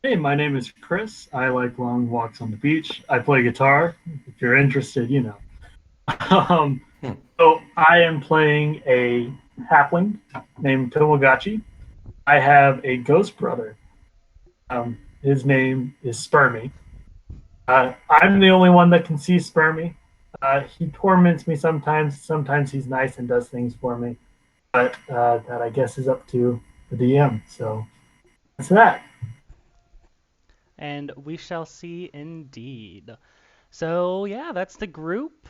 Hey, my name is Chris. I like long walks on the beach. I play guitar. If you're interested, you know. Um, Hmm. so I am playing a halfling named Tomogachi. I have a ghost brother. His name is Spermy. I'm the only one that can see Spermy. He torments me sometimes. Sometimes he's nice and does things for me. But that I guess is up to the DM. So that's that. And we shall see indeed. So yeah, that's the group.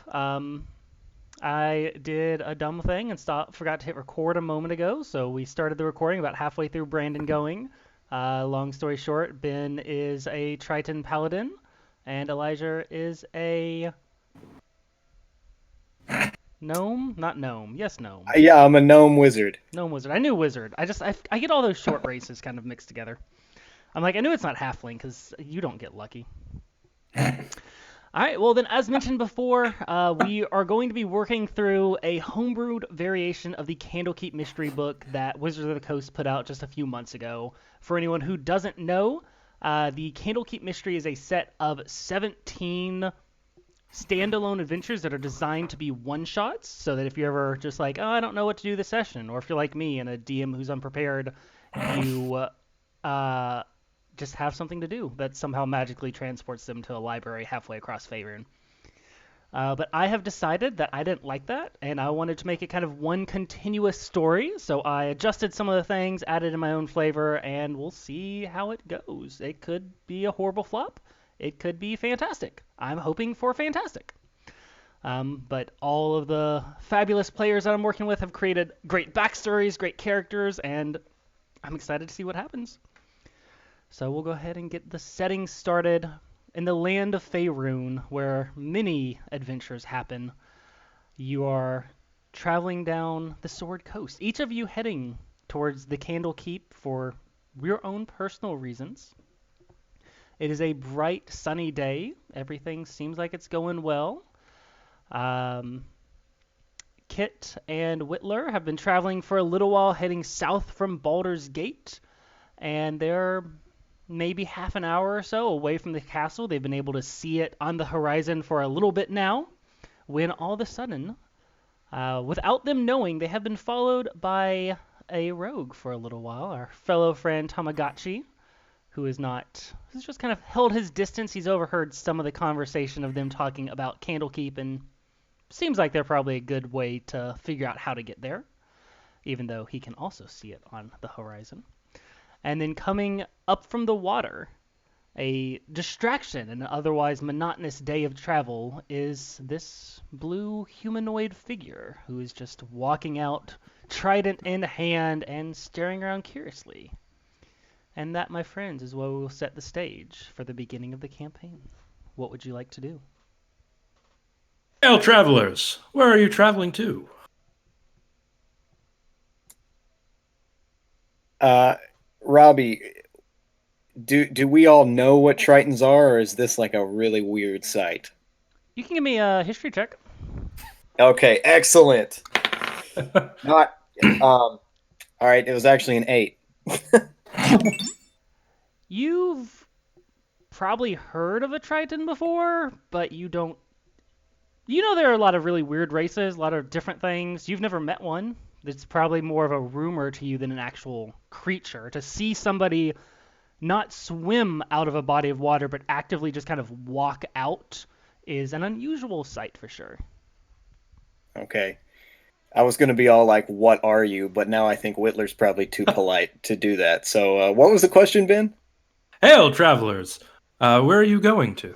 I did a dumb thing and forgot to hit record a moment ago. So we started the recording about halfway through Brandon going. Long story short, Ben is a Triton Paladin, and Elijah is a gnome. Not gnome. Yes, gnome. Yeah, I'm a gnome wizard. Gnome wizard. I knew wizard. I get all those short races kind of mixed together. I'm like I knew it's not halfling because you don't get lucky. All right, well, then, as mentioned before, we are going to be working through a homebrewed variation of the Candlekeep Mystery book that Wizards of the Coast put out just a few months ago. For anyone who doesn't know, the Candlekeep Mystery is a set of 17 standalone adventures that are designed to be one shots, so that if you're ever just like, oh, I don't know what to do this session, or if you're like me and a DM who's unprepared, you uh, just have something to do that somehow magically transports them to a library halfway across Faerun. But I have decided that I didn't like that, and I wanted to make it kind of one continuous story. So I adjusted some of the things, added in my own flavor, and we'll see how it goes. It could be a horrible flop. It could be fantastic. I'm hoping for fantastic. But all of the fabulous players that I'm working with have created great backstories, great characters, and I'm excited to see what happens. So we'll go ahead and get the setting started in the land of Faerun, where many adventures happen. You are traveling down the Sword Coast, each of you heading towards the Candlekeep for your own personal reasons. It is a bright, sunny day. Everything seems like it's going well. Um, Kit and Witler have been traveling for a little while, heading south from Baldur's Gate, and they're maybe half an hour or so away from the castle. They've been able to see it on the horizon for a little bit now, when all of a sudden, without them knowing, they have been followed by a rogue for a little while. Our fellow friend Tamagotchi, who is not, who's just kind of held his distance. He's overheard some of the conversation of them talking about Candlekeep, and seems like they're probably a good way to figure out how to get there, even though he can also see it on the horizon. And then coming up from the water, a distraction in an otherwise monotonous day of travel is this blue humanoid figure who is just walking out, trident in hand, and staring around curiously. And that, my friends, is where we will set the stage for the beginning of the campaign. What would you like to do? Hail, travelers! Where are you traveling to? Uh, Robbie, do we all know what Tritons are, or is this like a really weird sight? You can give me a history check. Okay, excellent. Not all right, it was actually an 8. You've probably heard of a Triton before, but you don't. You know there are a lot of really weird races, a lot of different things. You've never met one. It's probably more of a rumor to you than an actual creature. To see somebody not swim out of a body of water, but actively just kind of walk out is an unusual sight for sure. Okay. I was going to be all like, "What are you?" But now I think Whitler's probably too polite to do that. So, what was the question, Ben? Hail, travelers! Where are you going to?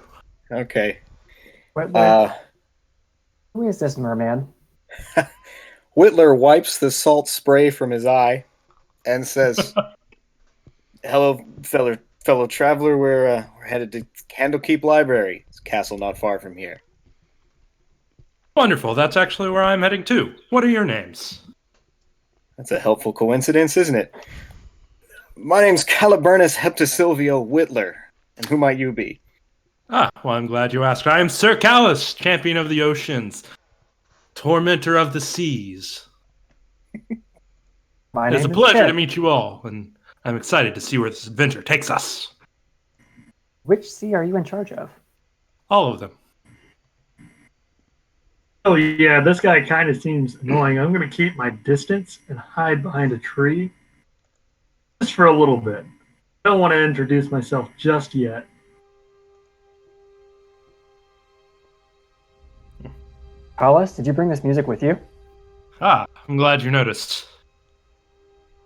Okay. Witler, Uh, who is this merman? Whitler wipes the salt spray from his eye and says, "Hello, fellow traveler. We're headed to Candlekeep Library. It's a castle not far from here." Wonderful, that's actually where I'm heading to. What are your names? That's a helpful coincidence, isn't it? My name's Caliburnus Heptasilvio Whitler, and who might you be? Ah, well, I'm glad you asked. I am Sir Callus, champion of the oceans, tormentor of the seas. My It is a name is pleasure to Kit. meet you all, and I'm excited to see where this adventure takes us. Which sea are you in charge of? All of them. Oh yeah, this guy kind of seems annoying. I'm going to keep my distance and hide behind a tree just for a little bit. I don't want to introduce myself just yet. Carlos, did you bring this music with you? Ah, I'm glad you noticed.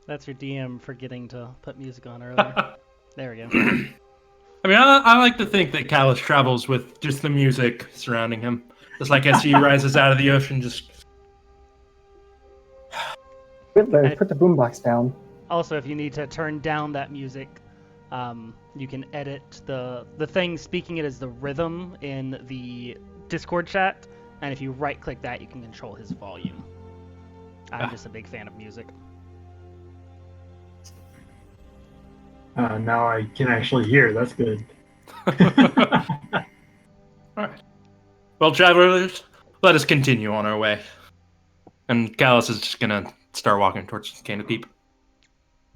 That's your DM forgetting to put music on earlier. There we go. I mean, I like to think that Callus travels with just the music surrounding him. Just like as he rises out of the ocean, just... Witler, put the boombox down. Also, if you need to turn down that music, you can edit the thing speaking it as the rhythm in the Discord chat, and if you right-click that, you can control his volume. I'm just a big fan of music. Now I can actually hear. That's good. Alright. Well, travelers, let us continue on our way. And Callus is just gonna start walking towards Candlekeep.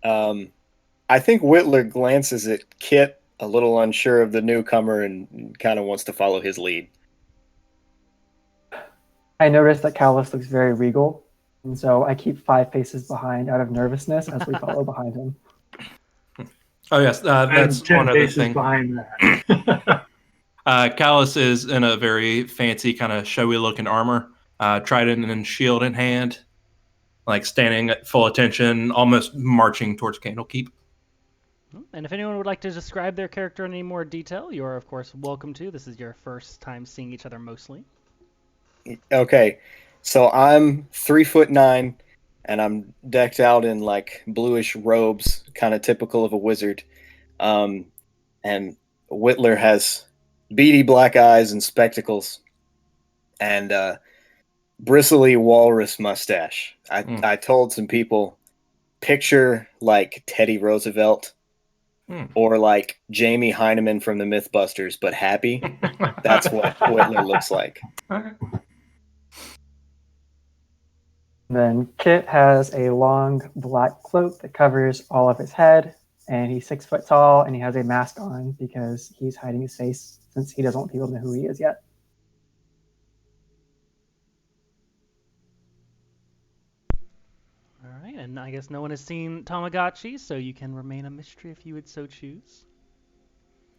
I think Witler glances at Kit, a little unsure of the newcomer, and kind of wants to follow his lead. I noticed that Callus looks very regal, and so I keep 5 paces behind out of nervousness as we follow behind him. Oh yes, that's I'm 10 one other paces thing. behind that. Callus is in a very fancy, kind of showy-looking armor, trident and shield in hand, like standing at full attention, almost marching towards Candlekeep. And if anyone would like to describe their character in any more detail, you are, of course, welcome to. This is your first time seeing each other mostly. Okay, so I'm 3'9", and I'm decked out in like bluish robes, kind of typical of a wizard. And Witler has beady black eyes and spectacles, and bristly walrus mustache. I told some people, picture like Teddy Roosevelt or like Jamie Heineman from the Mythbusters, but happy. That's what Witler looks like. Then Kit has a long black cloak that covers all of his head, and he's 6 foot tall, and he has a mask on because he's hiding his face since he doesn't want people to know who he is yet. All right, and I guess no one has seen Tamagotchi, so you can remain a mystery if you would so choose.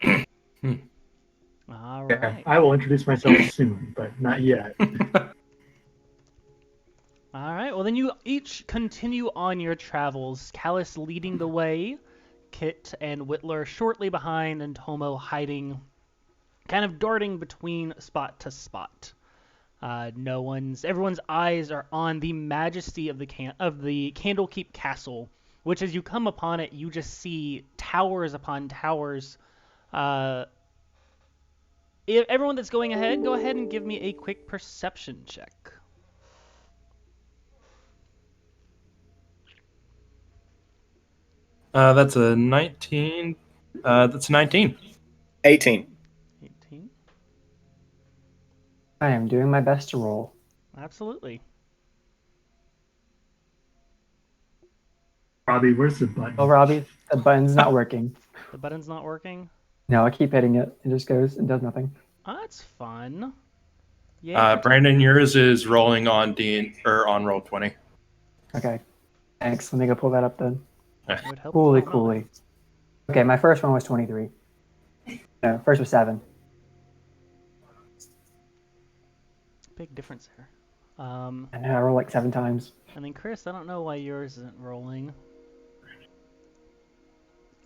All Yeah, right. I will introduce myself soon, but not yet. All right, well then you each continue on your travels, Callus leading the way, Kit and Witler shortly behind, and Tomo hiding, kind of darting between spot to spot. Everyone's eyes are on the majesty of the Candlekeep Castle, which as you come upon it, you just see towers upon towers. Everyone that's going ahead, go ahead and give me a quick perception check. That's a 19. That's a 19. 18. 18. I am doing my best to roll. Absolutely. Robbie, where's the button? Oh, Robbie, the button's not working. The button's not working. No, I keep hitting it. It just goes and does nothing. Oh, that's fun. Yeah. Brandon, yours is rolling on on roll 20. Okay. Thanks. Let me go pull that up then. It would help. Cooly, if not. cooly. Okay, my first one was 23. No, first was 7. Big difference there. I know, I rolled like 7 times. And then Chris, I don't know why yours isn't rolling.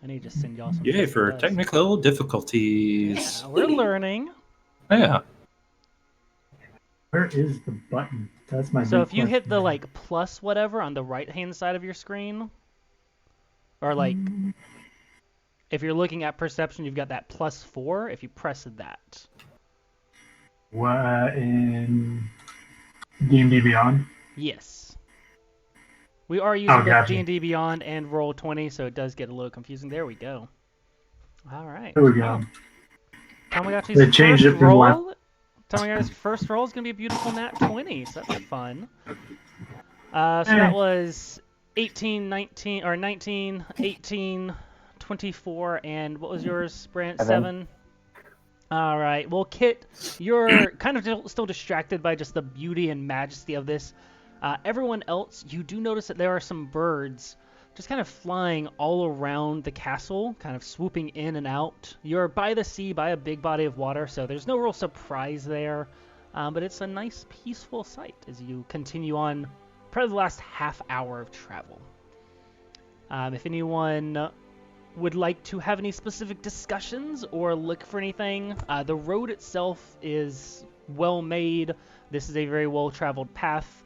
I need to just send y'all some. Yay for technical difficulties. Yeah, we're learning. Yeah. Where is the button? That's my. So big if you hit the question. like plus whatever on the right hand side of your screen, or like if you're looking at perception, you've got that +4. If you press that. What in D&D Beyond? Yes. We are using both gotcha. D&D Beyond and Roll20, so it does get a little confusing. There we go. All right. There we go. Tamagotchi's They changed first it from roll. Tamagotchi's first roll is going to be a beautiful nat 20, so that's fun. So that was 18, 19, or 19, 18, 24, and what was yours, Brant? 7. 7. All right. Well, Kit, you're kind of still distracted by just the beauty and majesty of this. Everyone else, you do notice that there are some birds just kind of flying all around the castle, kind of swooping in and out. You're by the sea, by a big body of water, so there's no real surprise there. But it's a nice, peaceful sight as you continue on probably the last half hour of travel. If anyone would like to have any specific discussions or look for anything, the road itself is well made. This is a very well traveled path.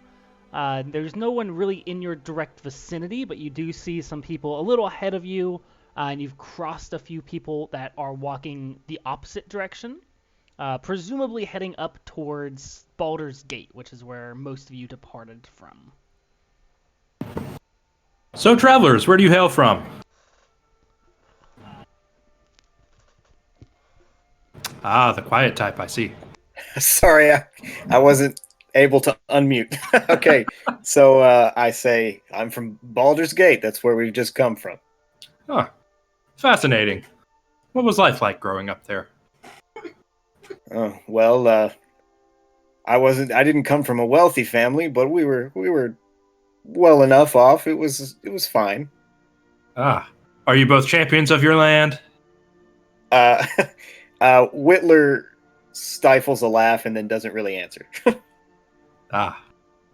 There's no one really in your direct vicinity, but you do see some people a little ahead of you, and you've crossed a few people that are walking the opposite direction, presumably heading up towards Baldur's Gate, which is where most of you departed from. So, travelers, where do you hail from? Ah, the quiet type, I see. Sorry, I wasn't able to unmute. Okay, so I say I'm from Baldur's Gate. That's where we've just come from. Huh. Fascinating. What was life like growing up there? Oh, well, I didn't come from a wealthy family, but we were well enough off. It was fine. Ah. Are you both champions of your land? Witler stifles a laugh and then doesn't really answer. Ah,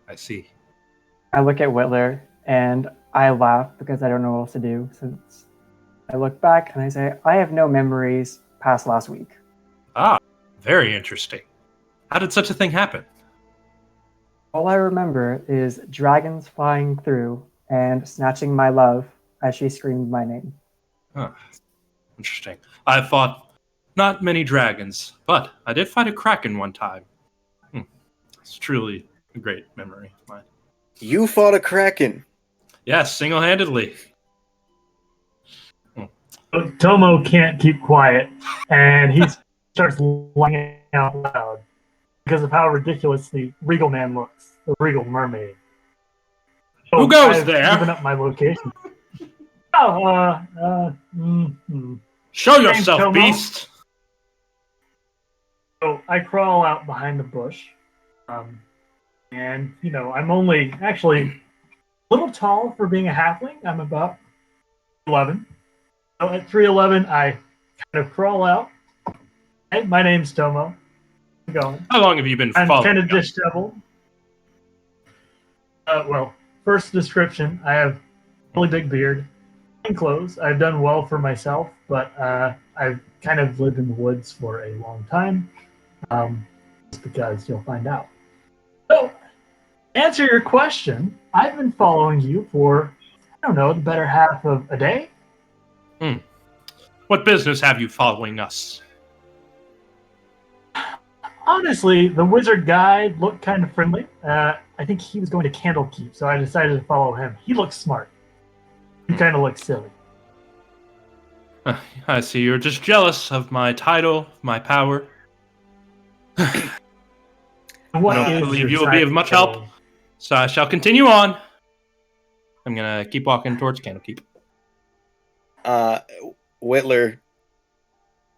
I see. I look at Witler and I laugh because I don't know what else to do. Since I look back and I say, I have no memories past last week. Ah, very interesting. How did such a thing happen? All I remember is dragons flying through and snatching my love as she screamed my name. Huh. Interesting. I've fought not many dragons, but I did fight a kraken one time. It's truly a great memory of mine. You fought a kraken. Yes, single-handedly. Tomo can't keep quiet, and he starts lying out loud because of how ridiculous the Regal Man looks, the Regal Mermaid. So Who goes I've there? given up my location. Oh, Show Name's yourself, Tomo. beast! So I crawl out behind the bush, and I'm only actually a little tall for being a halfling. I'm about 11. So at 3'11", I kind of crawl out. Hey, my name's Tomo. How's it going? How long have you been I'm following kind of us? disheveled. Well, first description, I have a really big beard, clean clothes. I've done well for myself, but I've kind of lived in the woods for a long time, just because you'll find out. So, answer your question, I've been following you for, I don't know, the better half of a day. What business have you following us? Honestly, the wizard guy looked kind of friendly. I think he was going to Candlekeep, so I decided to follow him. He looks smart. You kind of look silly. I see you're just jealous of my title, my power. What I don't is believe your you will be of much help. title? So I shall continue on. I'm gonna keep walking towards Candlekeep. Witler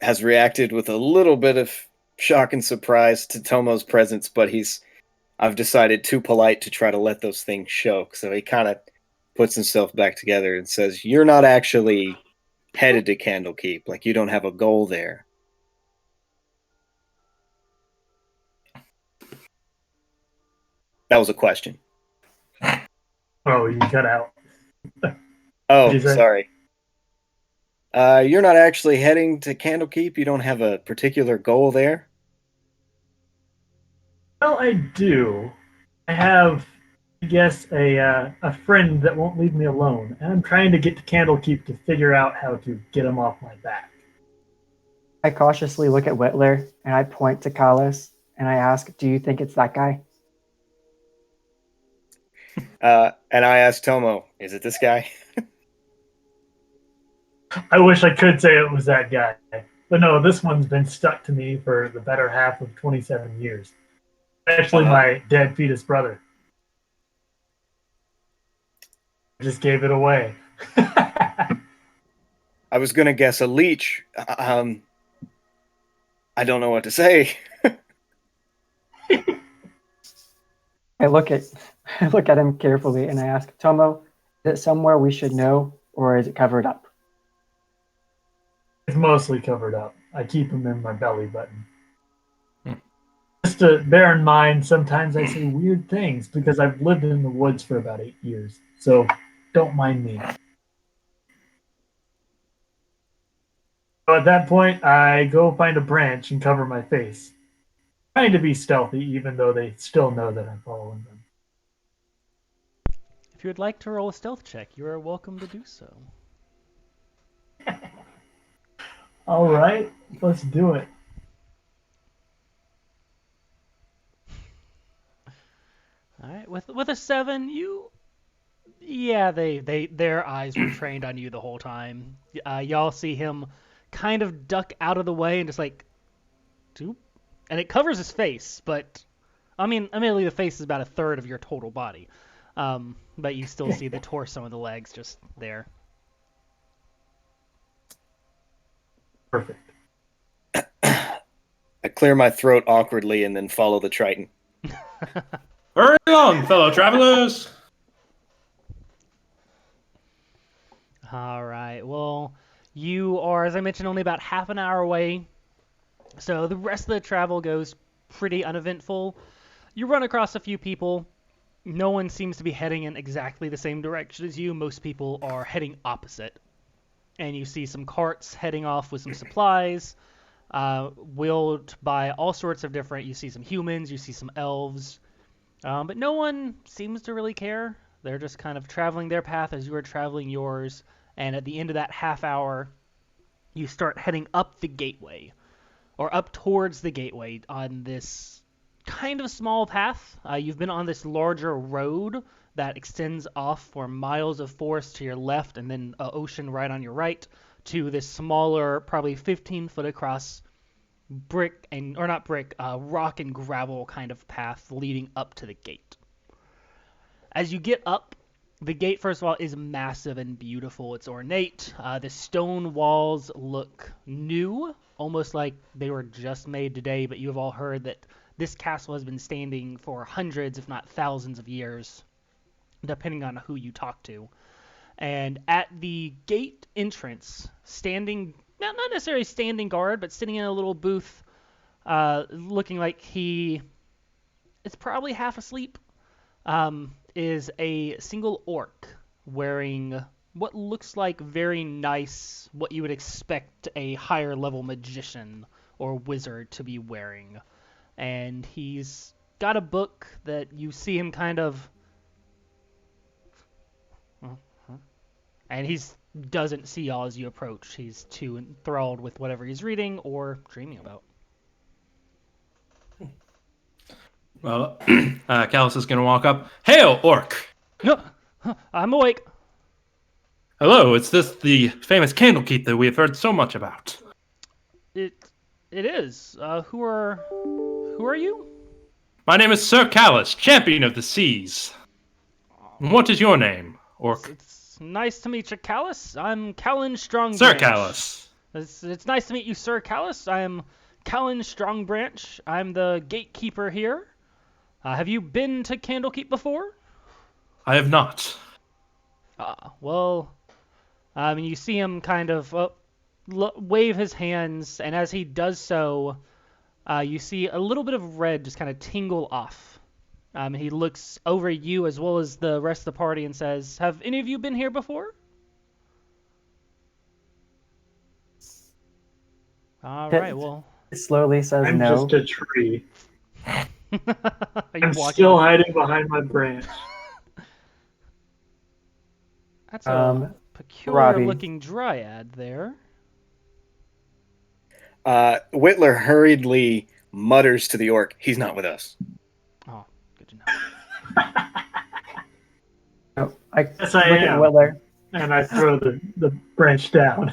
has reacted with a little bit of shock and surprise to Tomo's presence, but I've decided too polite to try to let those things show. So he kind of puts himself back together and says, "You're not actually headed to Candlekeep. Like, you don't have a goal there." That was a question. Oh, you cut out. Oh, What'd you say? sorry. You're not actually heading to Candlekeep? You don't have a particular goal there? Well, I do. I have, I guess, a friend that won't leave me alone, and I'm trying to get to Candlekeep to figure out how to get him off my back. I cautiously look at Witler and I point to Kalis and I ask, do you think it's that guy? And I asked Tomo, "Is it this guy?" I wish I could say it was that guy, but no, this one's been stuck to me for the better half of 27 years. Actually, my dead fetus brother. I just gave it away. I I was gonna guess a leech. I don't know what to say. I look at I look at him carefully and I ask, Tomo, is it somewhere we should know, or is it covered up? It's mostly covered up. I keep them in my belly button. Just to bear in mind, sometimes I say weird things because I've lived in the woods for about 8 years. So don't mind me. So at that point, I go find a branch and cover my face, trying to be stealthy, even though they still know that I'm following them. If you would like to roll a stealth check, you are welcome to do so. All right, let's do it. All right, with a 7, yeah, their eyes were trained on you the whole time. Y'all see him kind of duck out of the way and just like, doop, and it covers his face, but I mean, admittedly, the face is about a third of your total body, but you still see the torso and the legs just there. Perfect. I clear my throat awkwardly and then follow the Triton. Hurry along, fellow travelers! All right. Well, you are, as I mentioned, only about half an hour away, so the rest of the travel goes pretty uneventful. You run across a few people. No one seems to be heading in exactly the same direction as you. Most people are heading opposite. And you see some carts heading off with some supplies, wheeled by all sorts of different. You see some humans, you see some elves, but no one seems to really care. They're just kind of traveling their path as you are traveling yours. And at the end of that half hour, you start heading up the gateway, or up towards the gateway on this kind of small path. You've been on this larger road that extends off for miles of forest to your left and then ocean right on your right to this smaller, probably 15-foot across brick and, or not brick, rock and gravel kind of path leading up to the gate. As you get up, the gate, first of all, is massive and beautiful. It's ornate. The stone walls look new, almost like they were just made today, but you have all heard that this castle has been standing for hundreds, if not thousands of years, depending on who you talk to. And at the gate entrance, standing, not necessarily standing guard, but sitting in a little booth, looking like he is probably half asleep, is a single orc wearing what looks like very nice, what you would expect a higher level magician or wizard to be wearing. And he's got a book that you see him kind of, and he doesn't see y'all as you approach. He's too enthralled with whatever he's reading or dreaming about. Well, Callus is going to walk up. Hail, orc! I'm awake. Hello, is this the famous Candlekeep that we have heard so much about? It is. Who are you? My name is Sir Callus, champion of the seas. And what is your name, orc? It's nice to meet you, Callus. I'm Callan Strongbranch. Sir Callus. It's nice to meet you, Sir Callus. I am Callan Strongbranch. I'm the gatekeeper here. Have you been to Candlekeep before? I have not. Well, you see him kind of wave his hands, and as he does so, you see a little bit of red just kind of tingle off. He looks over at you as well as the rest of the party and says, "Have any of you been here before?" All right, well. It slowly says I'm no. just a tree. I'm Still hiding behind my branch. That's a peculiar-looking dryad there. Witler hurriedly mutters to the orc, "He's not with us." Oh, good to know. I Yes, I look am. at Witler. And I throw the branch down.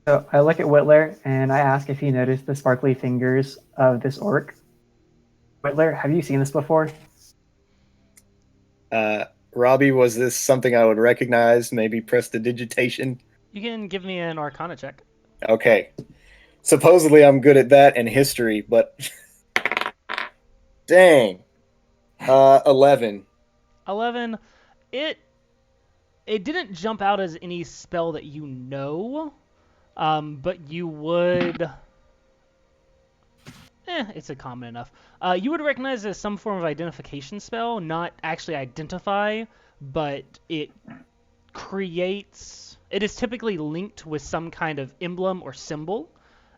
So I look at Witler and I ask if he noticed the sparkly fingers of this orc. Witler, have you seen this before? Robbie, was this something I would recognize? Maybe prestidigitation? You can give me an Arcana check. Okay. Supposedly I'm good at that and history, but dang. 11. 11. It didn't jump out as any spell that you know, but you would. It's a common enough. You would recognize it as some form of identification spell, not actually identify, but it creates. It is typically linked with some kind of emblem or symbol,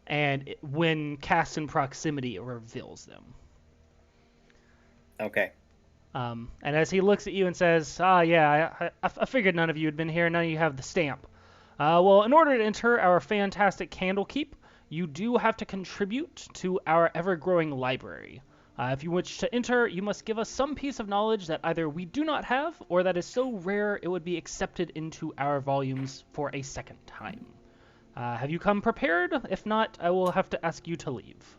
and when cast in proximity, it reveals them. Okay. And as he looks at you and says, yeah, I figured none of you had been here. None of you have the stamp. Well, in order to enter our fantastic Candlekeep, you do have to contribute to our ever-growing library. If you wish to enter, you must give us some piece of knowledge that either we do not have, or that is so rare it would be accepted into our volumes for a second time. Have you come prepared? If not, I will have to ask you to leave.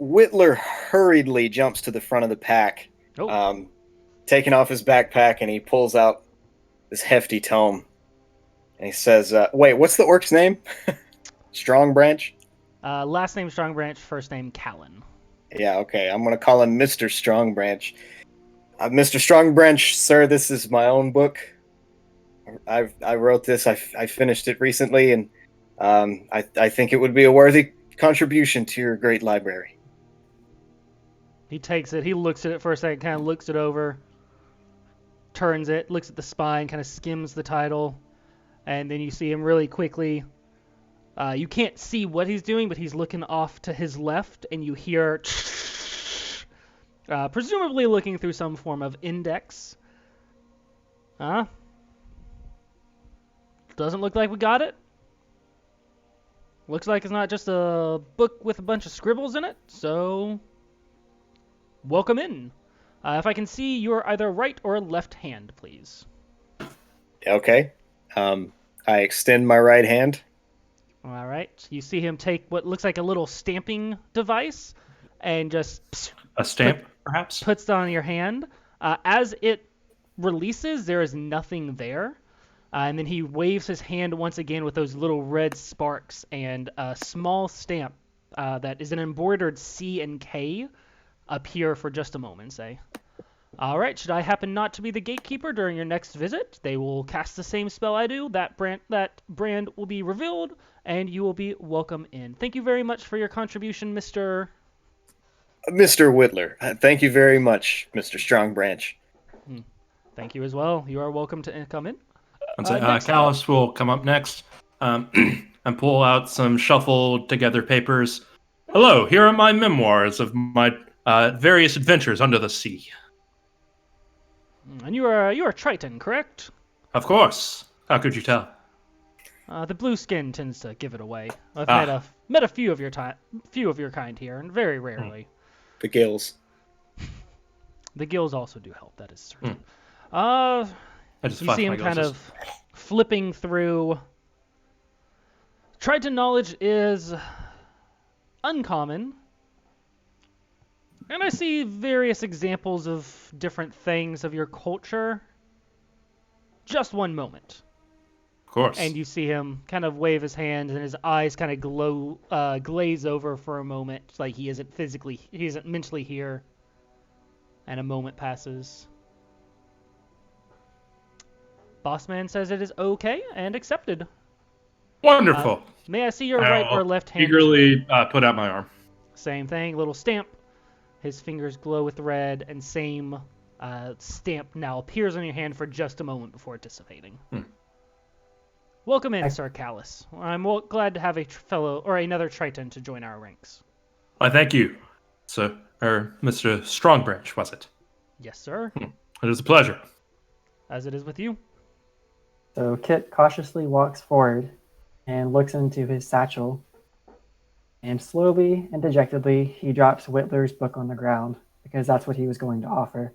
Witler hurriedly jumps to the front of the pack, taking off his backpack, and he pulls out this hefty tome. And he says, wait, what's the orc's name? Strong Branch? Last name Strong Branch, first name Callan. Yeah, okay. I'm going to call him Mr. Strong Branch. Mr. Strong Branch, sir, this is my own book. I wrote this. I finished it recently, and I think it would be a worthy contribution to your great library. He takes it. He looks at it for a second, kind of looks it over, turns it, looks at the spine, kind of skims the title, and then you see him really quickly. You can't see what he's doing, but he's looking off to his left, and you hear, presumably looking through some form of index. Doesn't look like we got it. Looks like it's not just a book with a bunch of scribbles in it, so welcome in. If I can see your either right or left hand, please. Okay. I extend my right hand. All right. You see him take what looks like a little stamping device and just A stamp, perhaps? puts it on your hand. As it releases, there is nothing there. And then he waves his hand once again with those little red sparks, and a small stamp that is an embroidered C and K appear for just a moment, say. All right, should I happen not to be the gatekeeper during your next visit, they will cast the same spell I do. That brand will be revealed, and you will be welcome in. Thank you very much for your contribution, Mr. Witler. Thank you very much, Mr. Strong Branch. Thank you as well. You are welcome to come in. Callus will come up next and pull out some shuffled together papers. Hello, here are my memoirs of my various adventures under the sea. And you are Triton, correct? Of course. How could you tell? The blue skin tends to give it away. I've met a few of your kind here, and very rarely. The gills. The gills also do help. That is certain. You see him kind of flipping through. Triton knowledge is uncommon. And I see various examples of different things of your culture. Just one moment. Of course. And you see him kind of wave his hand, and his eyes kind of glaze over for a moment, like he isn't mentally here. And a moment passes. Bossman says it is okay and accepted. Wonderful. May I see your right or left hand? Eagerly put out my arm. Same thing, little stamp. His fingers glow with red, and same stamp now appears on your hand for just a moment before dissipating. Welcome in, Sir Callus. I'm glad to have another Triton to join our ranks. Why, thank you, sir. Or Mr. Strongbranch, was it? Yes, sir. It is a pleasure. As it is with you. So Kit cautiously walks forward and looks into his satchel. And slowly and dejectedly, he drops Witler's book on the ground, because that's what he was going to offer.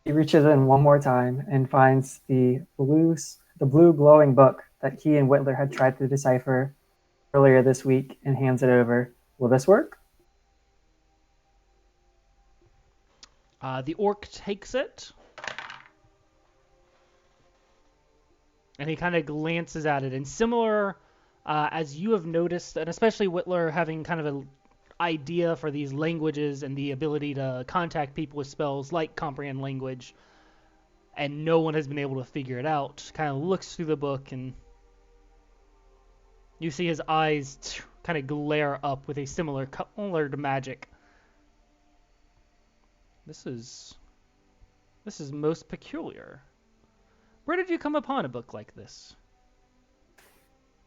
He reaches in one more time and finds the blue glowing book that he and Witler had tried to decipher earlier this week and hands it over. Will this work? The orc takes it And he kind of glances at it, and similar as you have noticed, and especially Witler having kind of an idea for these languages and the ability to contact people with spells like comprehend language, and no one has been able to figure it out, kind of looks through the book, and you see his eyes kind of glare up with a similar color to magic. This is most peculiar. Where did you come upon a book like this?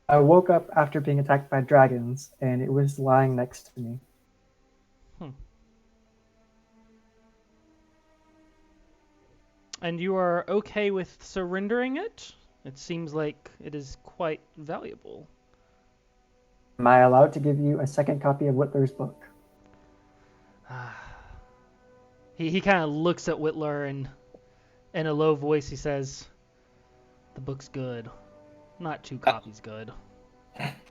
I woke up after being attacked by dragons, and it was lying next to me. And you are okay with surrendering it? It seems like it is quite valuable. Am I allowed to give you a second copy of Witler's book? He kind of looks at Witler, and in a low voice he says, "The book's good. Not 2 copies good."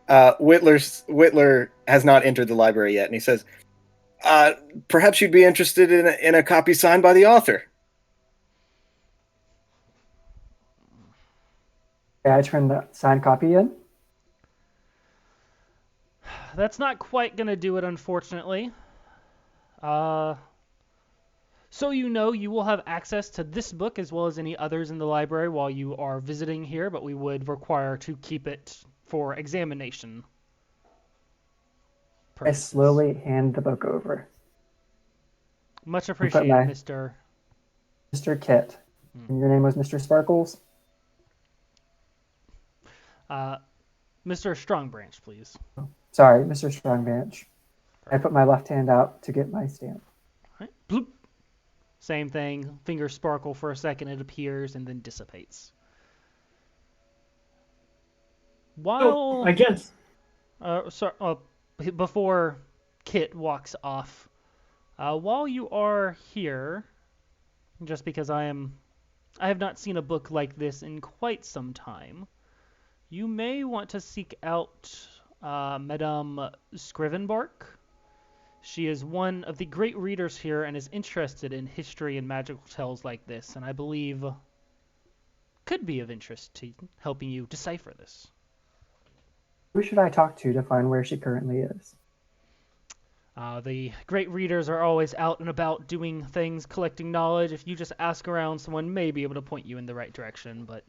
Witler has not entered the library yet, and he says, "Perhaps you'd be interested in a copy signed by the author." Okay, I turn the signed copy in. That's not quite going to do it, unfortunately. So you know, you will have access to this book as well as any others in the library while you are visiting here, but we would require to keep it for examination I purposes. slowly hand the book over. Much put appreciated, my- Mr. Mr. Kit. And your name was Mr. Sparkles? Mr. Strongbranch, please. Sorry, Mr. Strongbranch. I put my left hand out to get my stamp. Right. Bloop. Same thing. Fingers sparkle for a second. It appears and then dissipates. While I guess. before Kit walks off, while you are here, just because I have not seen a book like this in quite some time, you may want to seek out Madame Scrivenbark. She is one of the great readers here and is interested in history and magical tales like this, and I believe could be of interest to helping you decipher this. Who should I talk to find where she currently is? The great readers are always out and about doing things, collecting knowledge. If you just ask around, someone may be able to point you in the right direction, but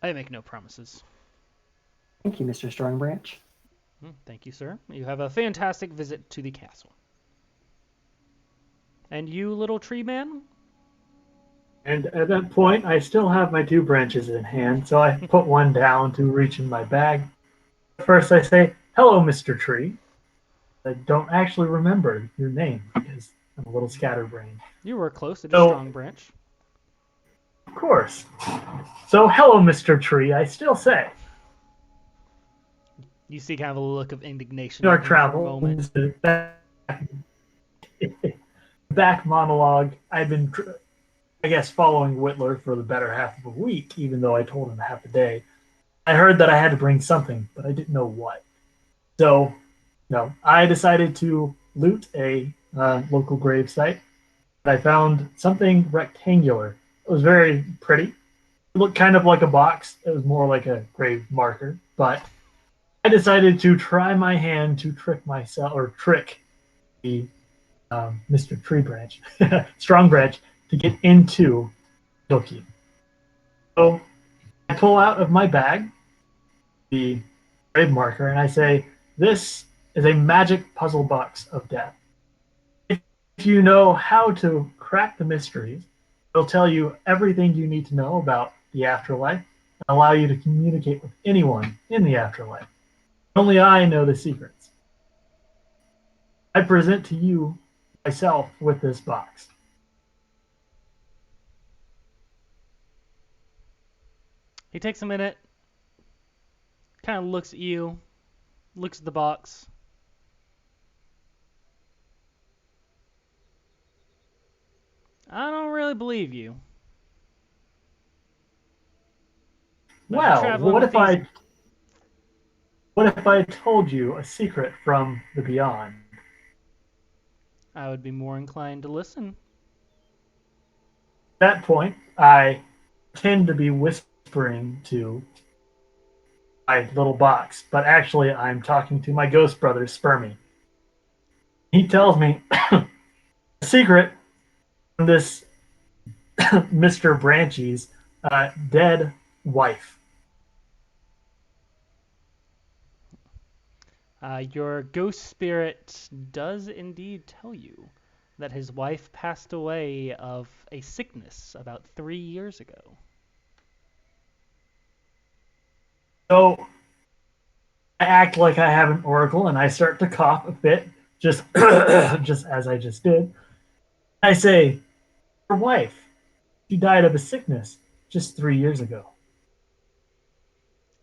I make no promises. Thank you, Mr. Strongbranch. Thank you, sir. You have a fantastic visit to the castle. And you, little tree man? And at that point, I still have my 2 branches in hand, so I put one down to reach in my bag. First, I say, "Hello, Mr. Tree." I don't actually remember your name because I'm a little scatterbrained. You were close. It is So- Strongbranch. Of course. So, hello, Mr. Tree, I still say. You see kind of a look of indignation Our on him for a travel moment. back monologue. I've been, I guess, following Witler for the better half of a week, even though I told him half a day. I heard that I had to bring something, but I didn't know what. So, no, I decided to loot a local grave site. I found something rectangular. It was very pretty. It looked kind of like a box. It was more like a grave marker, but I decided to try my hand to trick myself or trick the Mr. Tree Branch, Strong Branch, to get into Candlekeep. So I pull out of my bag the grave marker and I say, "This is a magic puzzle box of death. If you know how to crack the mysteries, it'll tell you everything you need to know about the afterlife and allow you to communicate with anyone in the afterlife. Only I know the secrets. I present to you myself with this box." He takes a minute, kind of looks at you, looks at the box. I don't really believe you. But if you're Well, traveling what with if I told you a secret from the beyond? I would be more inclined to listen. At that point, I tend to be whispering whispering to my little box, but actually I'm talking to my ghost brother, Spermy. He tells me a secret from this Mr. Branchy's dead wife. Your ghost spirit does indeed tell you that his wife passed away of a sickness about 3 years ago. So I act like I have an oracle and I start to cough a bit, just just as I just did. I say, "Your wife, she died of a sickness just 3 years ago."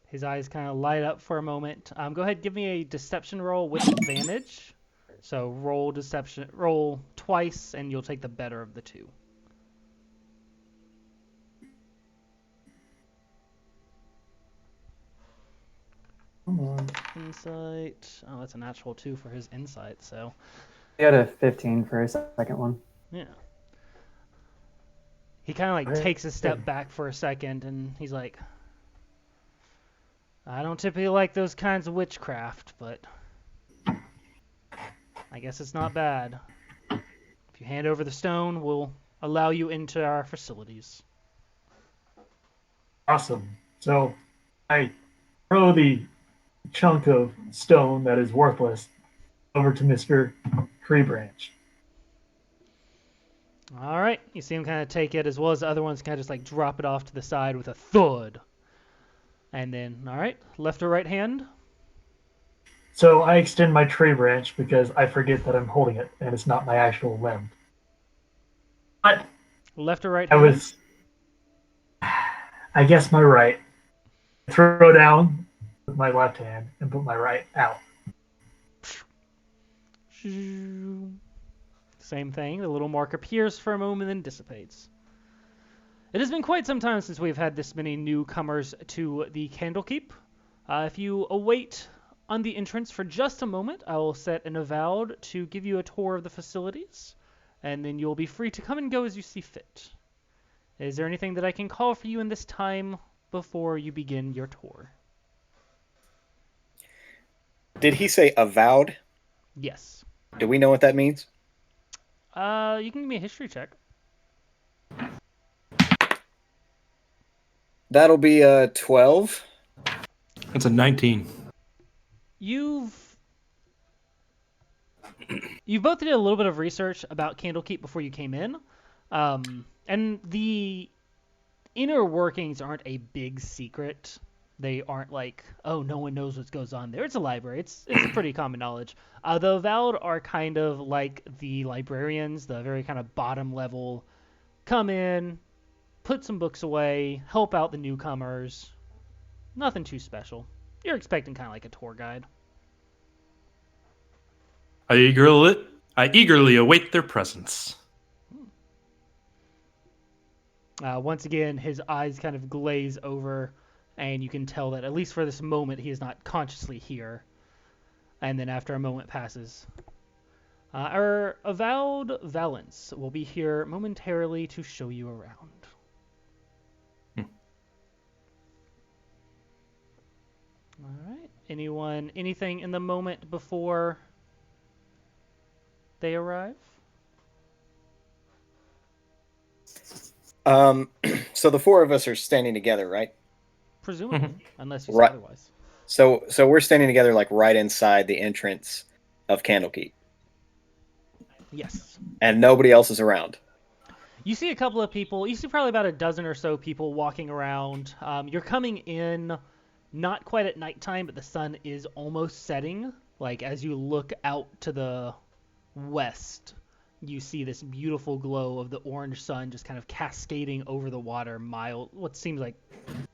His eyes kind of light up for a moment. Go ahead, give me a deception roll with advantage. So roll deception, roll twice, and you'll take the better of the two. Come on. Insight. Oh, that's a natural 2 for his insight. So He had a 15 for his second one. yeah. He kind of like Right. takes a step back for a second, and he's like, I don't typically like those kinds of witchcraft, but I guess it's not bad. If you hand over the stone, we'll allow you into our facilities. Awesome. So I throw the chunk of stone that is worthless over to Mr. Tree Branch. All right. You see him kind of take it, as well as the other ones kind of just like drop it off to the side with a thud. And then, all right, left or right hand? So I extend my tree branch because I forget that I'm holding it and it's not my actual limb. But Left or right I hand? was, I guess my right. Throw down with my left hand and put my right out. Same thing. The little mark appears for a moment and dissipates. It has been quite some time since we've had this many newcomers to the Candlekeep. If you await on the entrance for just a moment, I will set an avowed to give you a tour of the facilities, and then you'll be free to come and go as you see fit. Is there anything that I can call for you in this time before you begin your tour? Did he say avowed? Yes. Do we know what that means? You can give me a history check. That'll be 12. That's a 19. You both did a little bit of research about Candlekeep before you came in, and the inner workings aren't a big secret. They aren't like, oh, no one knows what goes on there. It's a library. It's pretty common knowledge. The Avowed are kind of like the librarians, the very kind of bottom level, come in, put some books away, help out the newcomers. Nothing too special. You're expecting kind of like a tour guide. I eagerly await their presence. Once again, his eyes kind of glaze over, and you can tell that at least for this moment, he is not consciously here. And then after a moment passes, our avowed Valence will be here momentarily to show you around. All right. Anything in the moment before they arrive? So the four of us are standing together, right? Presumably, unless you say Right. otherwise. So we're standing together like right inside the entrance of Candlekeep, Yes. and nobody else is around. You see a couple of people. You see probably about a dozen or so people walking around. You're coming in not quite at nighttime, but the sun is almost setting. Like as you look out to the west, you see this beautiful glow of the orange sun just kind of cascading over the water, what seems like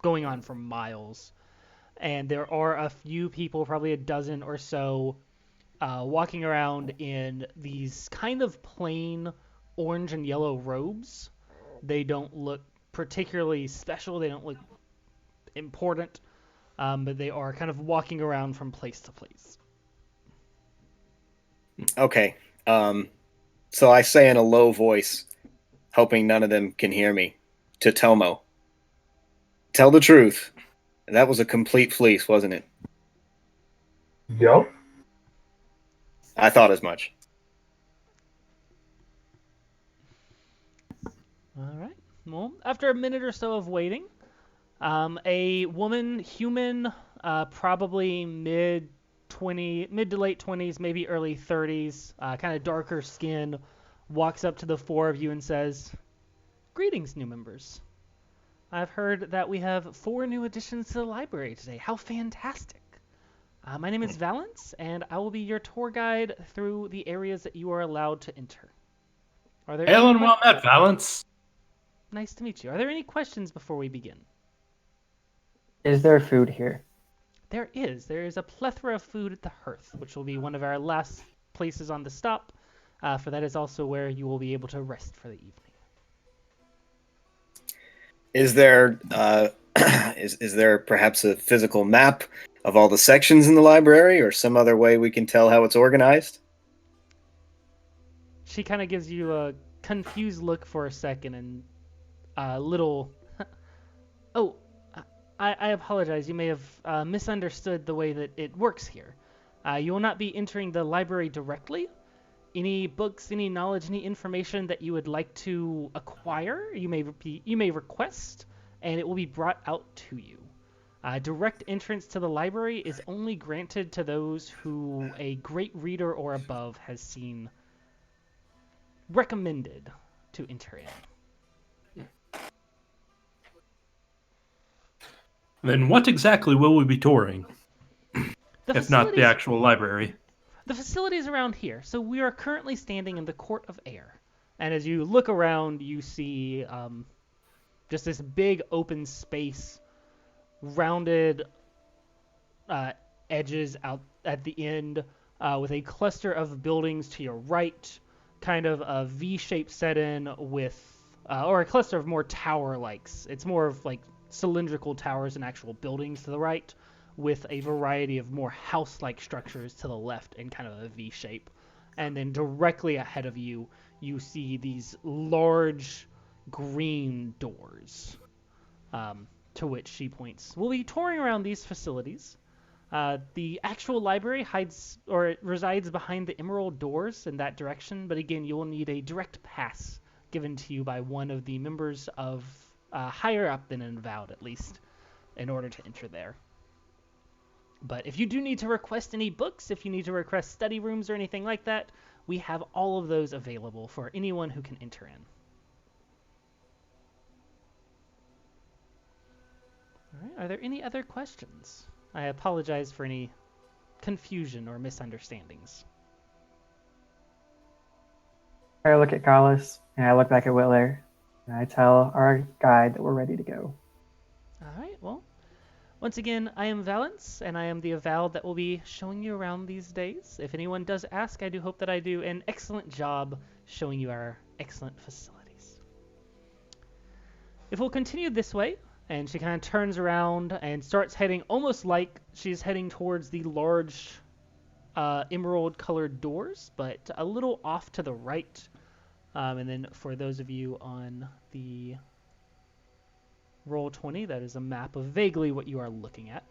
going on for miles. And there are a few people, probably a dozen or so, walking around in these kind of plain orange and yellow robes. They don't look particularly special. They don't look important, but they are kind of walking around from place to place. Okay. So I say in a low voice, hoping none of them can hear me, to Tomo, Tell the truth. That was a complete fleece, wasn't it? Yup. I thought as much. All right. Well, after a minute or so of waiting, a woman, human, probably mid to late 20s, maybe early 30s, kind of darker skin, walks up to the four of you and says, "Greetings, new members. I've heard that we have 4 new additions to the library today. How fantastic! My name is Valence, and I will be your tour guide through the areas that you are allowed to enter. Are there Hail any and well met, Valence. Nice to meet you. Are there any questions before we begin? Is there food here? There is. There is a plethora of food at the hearth, which will be one of our last places on the stop, for that is also where you will be able to rest for the evening. Is there is there perhaps a physical map of all the sections in the library, or some other way we can tell how it's organized? She kind of gives you a confused look for a second and a little... Oh, I apologize. You may have misunderstood the way that it works here. You will not be entering the library directly. Any books, any knowledge, any information that you would like to acquire, you may request, and it will be brought out to you. Direct entrance to the library is only granted to those who a great reader or above has seen recommended to enter in. Then what exactly will we be touring, if not the actual library? The facilities around here. So we are currently standing in the Court of Air. And as you look around, you see just this big open space, rounded edges out at the end, with a cluster of buildings to your right, kind of a V-shaped set-in with, or a cluster of more tower-likes. It's more of like cylindrical towers and actual buildings to the right, with a variety of more house-like structures to the left in kind of a V shape. And then directly ahead of you, you see these large green doors, to which she points. We'll be touring around these facilities. The actual library resides behind the emerald doors in that direction, but again, you will need a direct pass given to you by one of the members of higher up than an Avowed, at least, in order to enter there. But if you do need to request any books, if you need to request study rooms or anything like that, we have all of those available for anyone who can enter in. All right, are there any other questions? I apologize for any confusion or misunderstandings. I look at Carlos, and I look back at Witler, and I tell our guide that we're ready to go. All right, well, once again, I am Valence, and I am the Avowed that will be showing you around these days. If anyone does ask, I do hope that I do an excellent job showing you our excellent facilities. If we'll continue this way, and she kind of turns around and starts heading almost like she's heading towards the large emerald-colored doors, but a little off to the right. And then for those of you on the Roll20, that is a map of vaguely what you are looking at.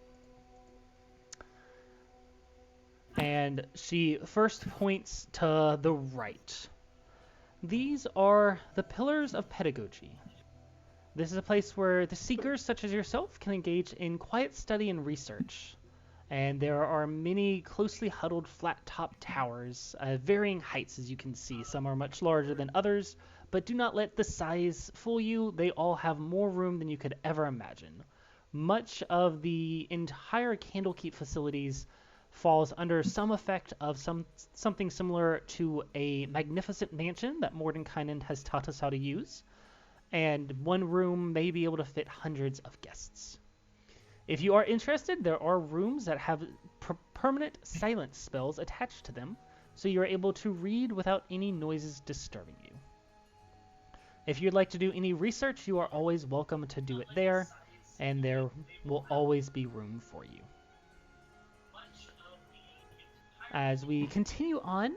And she first points to the right. These are the Pillars of Pedagogy. This is a place where the seekers, such as yourself, can engage in quiet study and research. And there are many closely huddled flat-top towers, varying heights as you can see. Some are much larger than others, but do not let the size fool you. They all have more room than you could ever imagine. Much of the entire Candlekeep facilities falls under some effect of something similar to a magnificent mansion that Mordenkainen has taught us how to use. And one room may be able to fit hundreds of guests. If you are interested, there are rooms that have permanent silence spells attached to them, so you are able to read without any noises disturbing you. If you'd like to do any research, you are always welcome to do it there, and there will always be room for you. As we continue on,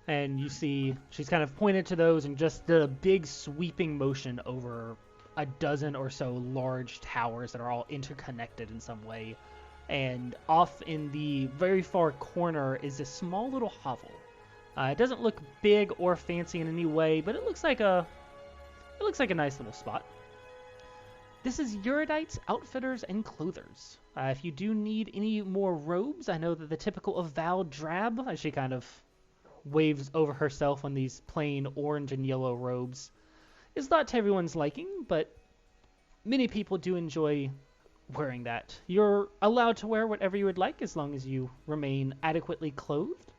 and you see she's kind of pointed to those and just did a big sweeping motion over a dozen or so large towers that are all interconnected in some way. And off in the very far corner is a small little hovel. It doesn't look big or fancy in any way, but it looks like a nice little spot. This is Eurydites, Outfitters, and Clothers. If you do need any more robes, I know that the typical Avowed drab, as she kind of waves over herself on these plain orange and yellow robes, is not to everyone's liking, but many people do enjoy wearing that. You're allowed to wear whatever you would like as long as you remain adequately clothed.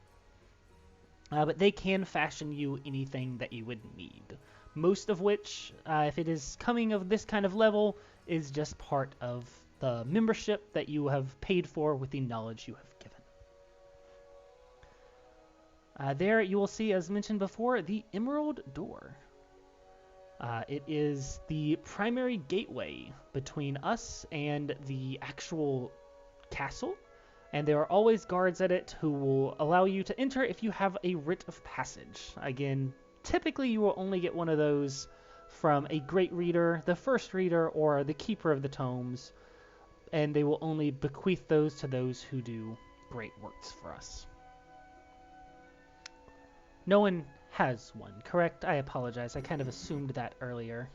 But they can fashion you anything that you would need. Most of which, if it is coming of this kind of level, is just part of the membership that you have paid for with the knowledge you have given. There you will see, as mentioned before, the Emerald Door. It is the primary gateway between us and the actual castle, and there are always guards at it who will allow you to enter if you have a writ of passage. Again, typically you will only get one of those from a great reader, the first reader, or the keeper of the tomes, and they will only bequeath those to those who do great works for us. No one has one, correct? I apologize. I kind of assumed that earlier.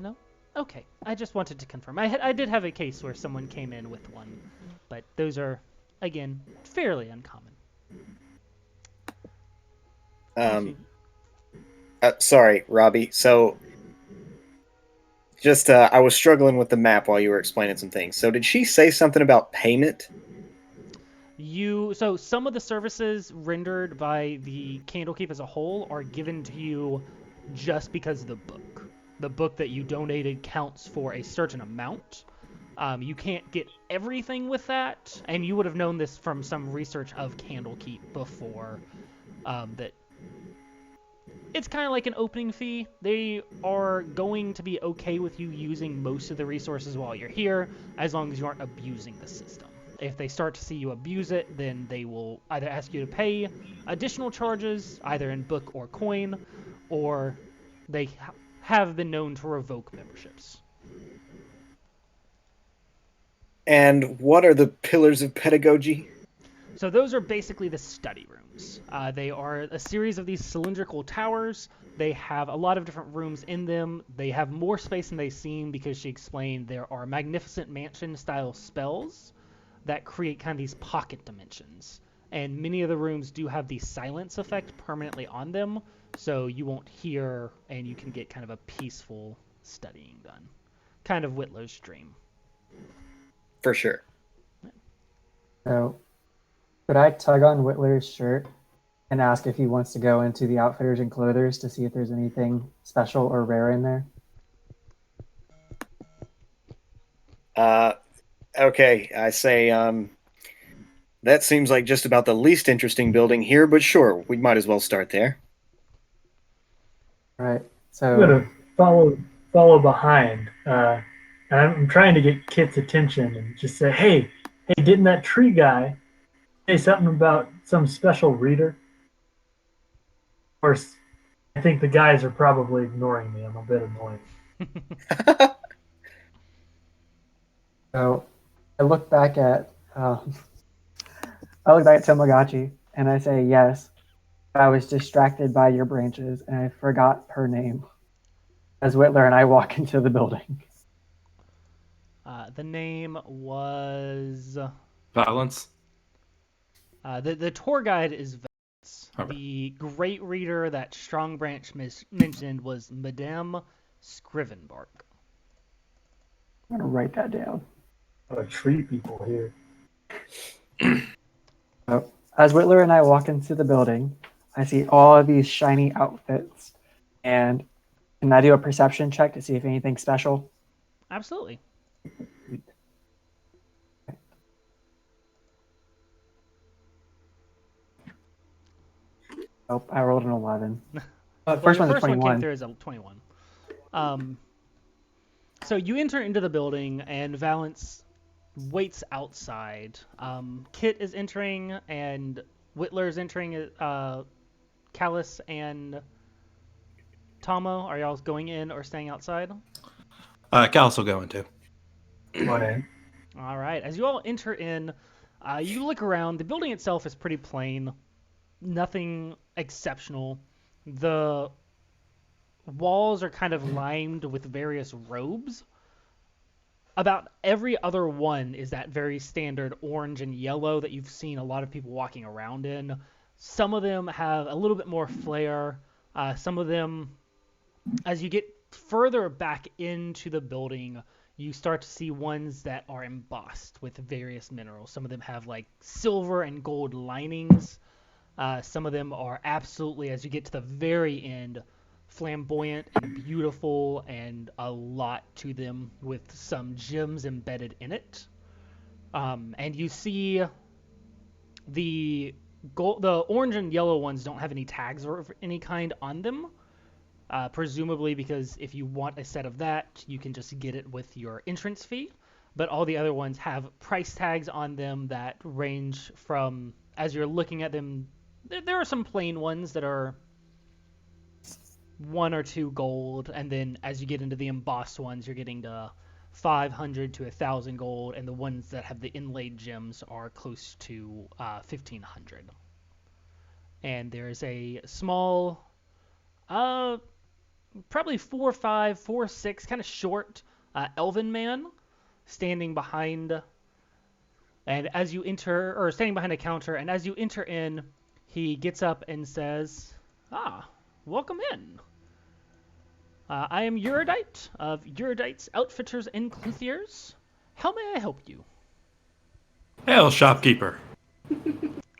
No? Okay. I just wanted to confirm. I did have a case where someone came in with one, but those are, again, fairly uncommon. Sorry, Robbie. So, just I was struggling with the map while you were explaining some things. So, did she say something about payment? So some of the services rendered by the Candlekeep as a whole are given to you just because of the book. The book that you donated counts for a certain amount. You can't get everything with that, and you would have known this from some research of Candlekeep before, that it's kind of like an opening fee. They are going to be okay with you using most of the resources while you're here, as long as you aren't abusing the system. If they start to see you abuse it, then they will either ask you to pay additional charges, either in book or coin, or they have been known to revoke memberships. And what are the pillars of pedagogy? So those are basically the study rooms. They are a series of these cylindrical towers. They have a lot of different rooms in them. They have more space than they seem because she explained there are magnificent mansion-style spells that create kind of these pocket dimensions. And many of the rooms do have the silence effect permanently on them, so you won't hear and you can get kind of a peaceful studying done. Kind of Witler's dream. For sure. So, could I tug on Witler's shirt and ask if he wants to go into the Outfitters and Clothers to see if there's anything special or rare in there? Okay, I say, that seems like just about the least interesting building here, but sure, we might as well start there. All right. I'm So, gonna follow behind. And I'm trying to get Kit's attention and just say, hey, didn't that tree guy say something about some special reader? Of course, I think the guys are probably ignoring me. I'm a bit annoying. so I look back at Tamagotchi and I say yes. I was distracted by your branches and I forgot her name. As Witler and I walk into the building. The name was... Violence. The tour guide is Vance. Okay. The great reader that Strong Branch mentioned was Madame Scrivenbark. I'm gonna write that down. A tree people here. So, as Witler and I walk into the building, I see all of these shiny outfits, and can I do a perception check to see if anything's special? Absolutely. Nope, I rolled an 11. The Well, first your one's a first one came 21. through as a 21. So you enter into the building, and Valence waits outside. Kit is entering, and Witler is entering. Callus and Tomo, are y'all going in or staying outside? Callus will go into. Going in. All right. As you all enter in, you look around. The building itself is pretty plain. Nothing exceptional. The walls are kind of lined with various robes. About every other one is that very standard orange and yellow that you've seen a lot of people walking around in. Some of them have a little bit more flair. Some of them, as you get further back into the building, you start to see ones that are embossed with various minerals. Some of them have like silver and gold linings. Some of them are absolutely, as you get to the very end, flamboyant and beautiful, and a lot to them with some gems embedded in it. And you see the the orange and yellow ones don't have any tags of any kind on them. Presumably because if you want a set of that, you can just get it with your entrance fee. But all the other ones have price tags on them that range from, as you're looking at them, there are some plain ones that are 1 or 2 gold, and then as you get into the embossed ones, you're getting to 500 to 1,000 gold, and the ones that have the inlaid gems are close to 1,500. And there's a small, probably 4'5", 4'6", kind of short elven man standing behind, and as you enter, or standing behind a counter, and as you enter in, he gets up and says, welcome in. I am Eurodite of Eurodite's Outfitters and Clothiers. How may I help you? Hail, shopkeeper.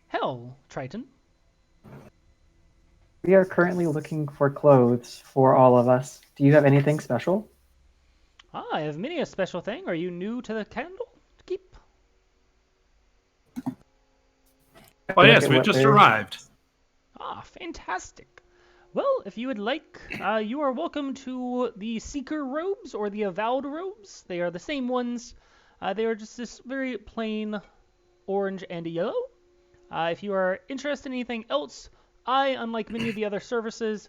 Hell, Triton. We are currently looking for clothes for all of us. Do you have anything special? I have many a special thing. Are you new to the Candlekeep? Oh, yes, at we've what just they're- arrived. Fantastic. Well, if you would like, you are welcome to the Seeker robes or the Avowed robes. They are the same ones. They are just this very plain orange and yellow. If you are interested in anything else, I, unlike many of the other services,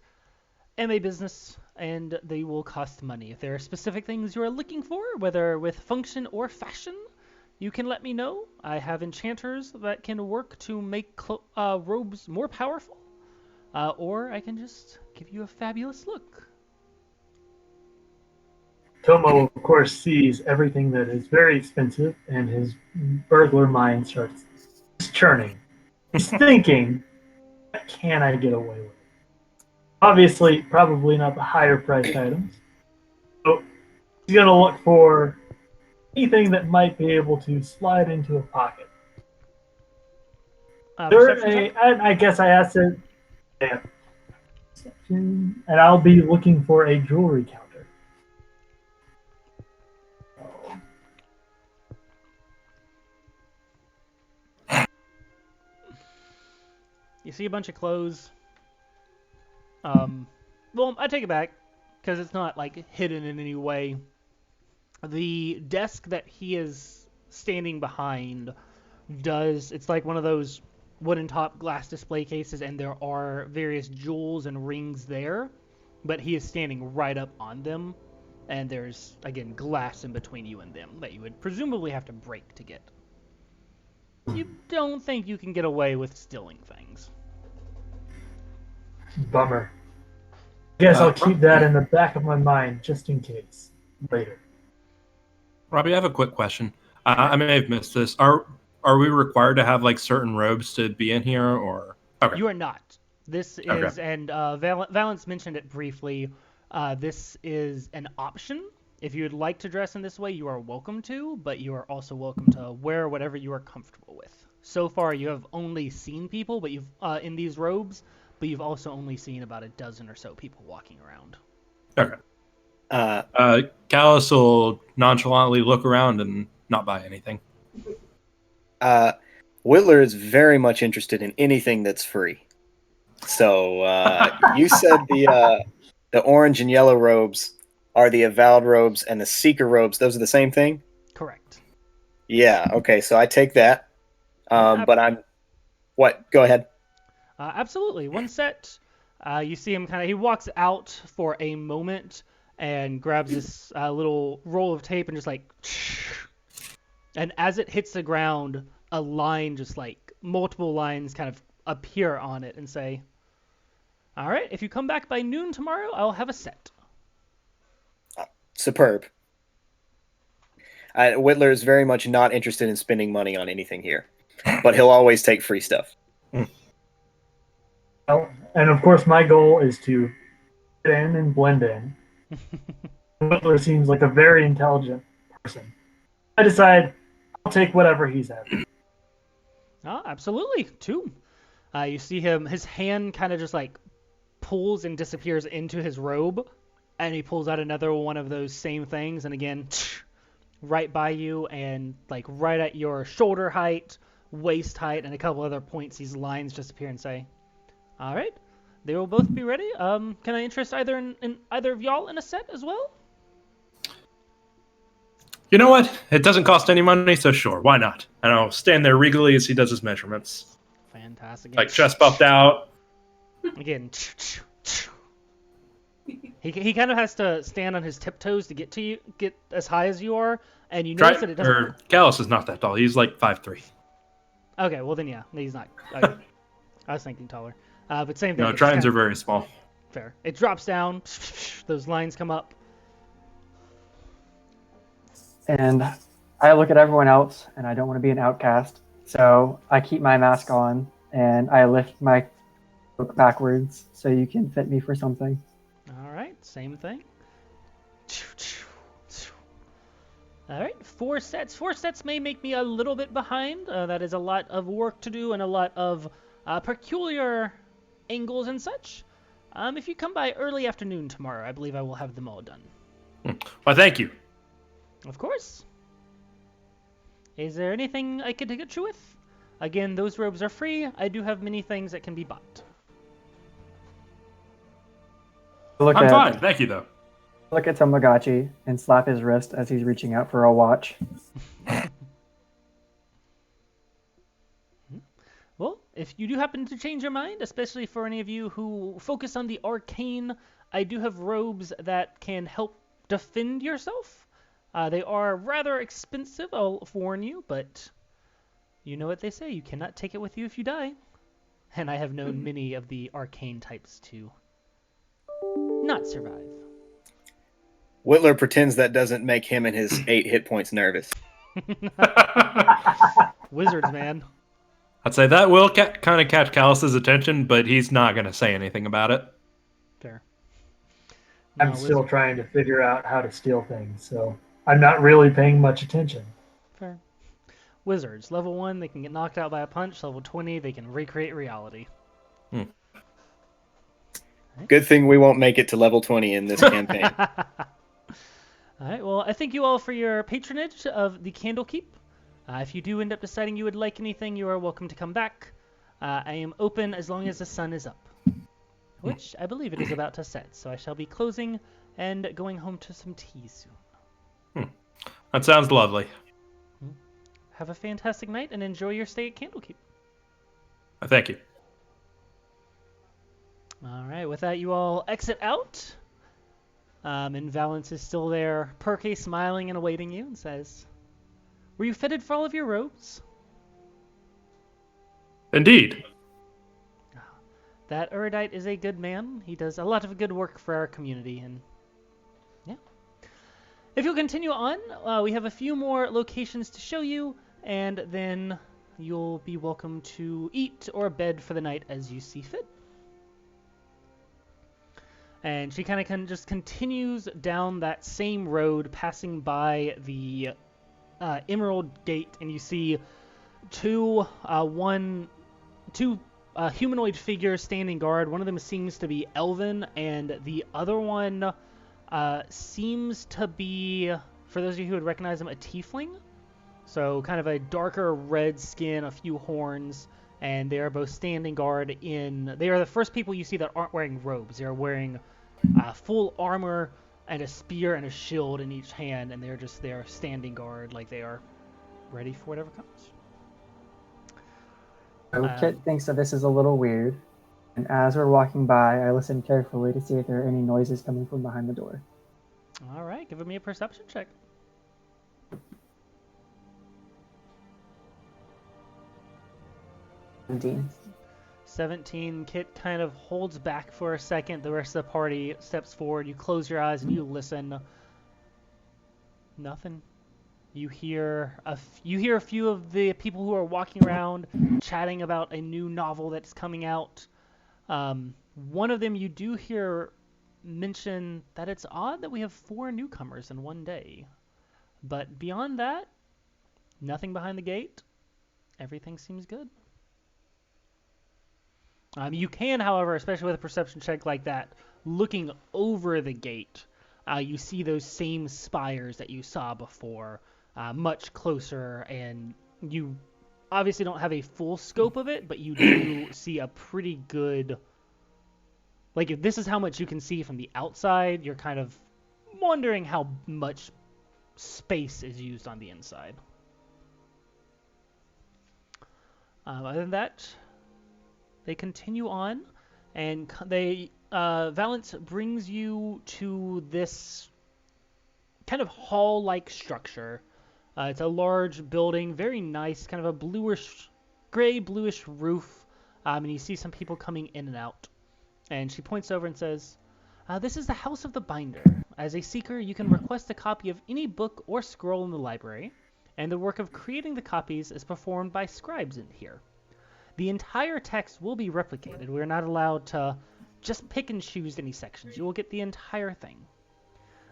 am a business, and they will cost money. If there are specific things you are looking for, whether with function or fashion, you can let me know. I have enchanters that can work to make robes more powerful. Or I can just give you a fabulous look. Tomo, of course, sees everything that is very expensive, and his burglar mind starts churning. He's thinking, what can I get away with? Obviously, probably not the higher priced items. So he's going to look for anything that might be able to slide into a pocket. Perception check? I guess I asked it. Yeah. And I'll be looking for a jewelry counter. You see a bunch of clothes. Well, I take it back because it's not like hidden in any way. The desk that he is standing behind it's like one of those wooden top glass display cases, and there are various jewels and rings there, but he is standing right up on them, and there's, again, glass in between you and them that you would presumably have to break to get. You don't think you can get away with stealing things. Bummer. Guess I'll keep that in the back of my mind just in case later. Robbie, I have a quick question. I may have missed this. Are we required to have like certain robes to be in here, or okay? You are not. This is, and Valence mentioned it briefly. This is an option. If you would like to dress in this way, you are welcome to, but you are also welcome to wear whatever you are comfortable with. So far, you have only seen people, but you've in these robes, but you've also only seen about a dozen or so people walking around. Okay. Callus will nonchalantly look around and not buy anything. Witler is very much interested in anything that's free. So you said the orange and yellow robes are the Avowed robes, and the Seeker robes, those are the same thing? Correct. Yeah, okay, so I take that. But I'm... What? Go ahead. Absolutely. One set You see him he walks out for a moment and grabs this little roll of tape and just like, and as it hits the ground, a line just like multiple lines kind of appear on it and say, "All right, if you come back by noon tomorrow, I'll have a set." Superb. Witler is very much not interested in spending money on anything here, but he'll always take free stuff. Well, and of course, my goal is to fit in and blend in. Butler seems like a very intelligent person. I decide I'll take whatever he's having. Oh, absolutely. Two. You see him, his hand kind of just like pulls and disappears into his robe, and he pulls out another one of those same things, and again, right by you, and like right at your shoulder height, waist height, and a couple other points, these lines just appear and say, "All right, they will both be ready. Can I interest either in either of y'all in a set as well?" You know what? It doesn't cost any money, so sure, why not? And I'll stand there regally as he does his measurements. Fantastic. Like chest puffed out. Again, he kind of has to stand on his tiptoes to get as high as you are, and you notice that it doesn't. Callus is not that tall. He's like 5'3". Okay, well then yeah, he's not. Okay. I was thinking taller, but same thing. No, Tritons are very small. Fair. It drops down. Those lines come up. And I look at everyone else, and I don't want to be an outcast, so I keep my mask on, and I lift my cloak backwards so you can fit me for something. All right, same thing. All right, 4 sets. 4 sets may make me a little bit behind. That is a lot of work to do and a lot of peculiar angles and such. If you come by early afternoon tomorrow, I believe I will have them all done. Well, thank you. Of course. Is there anything I could get you with? Again, those robes are free. I do have many things that can be bought. I'm fine, thank you, though. Look at Tomogachi and slap his wrist as he's reaching out for a watch. Well, if you do happen to change your mind, especially for any of you who focus on the arcane, I do have robes that can help defend yourself. They are rather expensive, I'll warn you, but you know what they say, you cannot take it with you if you die. And I have known many of the arcane types to not survive. Witler pretends that doesn't make him and his 8 hit points nervous. Wizards, man. I'd say that will kind of catch Callus's attention, but he's not going to say anything about it. Fair. I'm still trying to figure out how to steal things, so I'm not really paying much attention. Fair. Wizards. Level 1, they can get knocked out by a punch. Level 20, they can recreate reality. Good thing we won't make it to level 20 in this campaign. All right, well, I thank you all for your patronage of the Candlekeep. If you do end up deciding you would like anything, you are welcome to come back. I am open as long as the sun is up, which I believe it is about to set, so I shall be closing and going home to some tea soon. That sounds lovely. Have a fantastic night and enjoy your stay at Candlekeep. Thank you. All right, with that, you all exit out. And Valence is still there, perky, smiling and awaiting you, and says, "Were you fitted for all of your robes?" Indeed. That erudite is a good man. He does a lot of good work for our community, and yeah. If you'll continue on, we have a few more locations to show you, and then you'll be welcome to eat or bed for the night as you see fit. And she kind of just continues down that same road, passing by the Emerald Gate, and you see two humanoid figures standing guard. One of them seems to be elven, and the other one seems to be, for those of you who would recognize him, a tiefling. So kind of a darker red skin, a few horns, and they are both standing guard in... They are the first people you see that aren't wearing robes. They are wearing full armor and a spear and a shield in each hand, and they're just there standing guard like they are ready for whatever comes. So Kit thinks that this is a little weird, And as we're walking by, I listen carefully to see if there are any noises coming from behind the door. All right, give me a perception check. 17. 17. Kit kind of holds back for a second. The rest of the party steps forward. You close your eyes and you listen. Nothing. You hear a few of the people who are walking around chatting about a new novel that's coming out. One of them you do hear mention that it's odd that we have 4 newcomers in one day. But beyond that, nothing behind the gate. Everything seems good. You can, however, especially with a perception check like that, looking over the gate, you see those same spires that you saw before, much closer, and you obviously don't have a full scope of it, but you do see a pretty good... Like, if this is how much you can see from the outside, you're kind of wondering how much space is used on the inside. Other than that, they continue on, and Valence brings you to this kind of hall-like structure. It's a large building, very nice, kind of a gray-bluish roof, and you see some people coming in and out. And she points over and says, "This is the House of the Binder. As a seeker, you can request a copy of any book or scroll in the library, and the work of creating the copies is performed by scribes in here. The entire text will be replicated. We are not allowed to just pick and choose any sections. You will get the entire thing.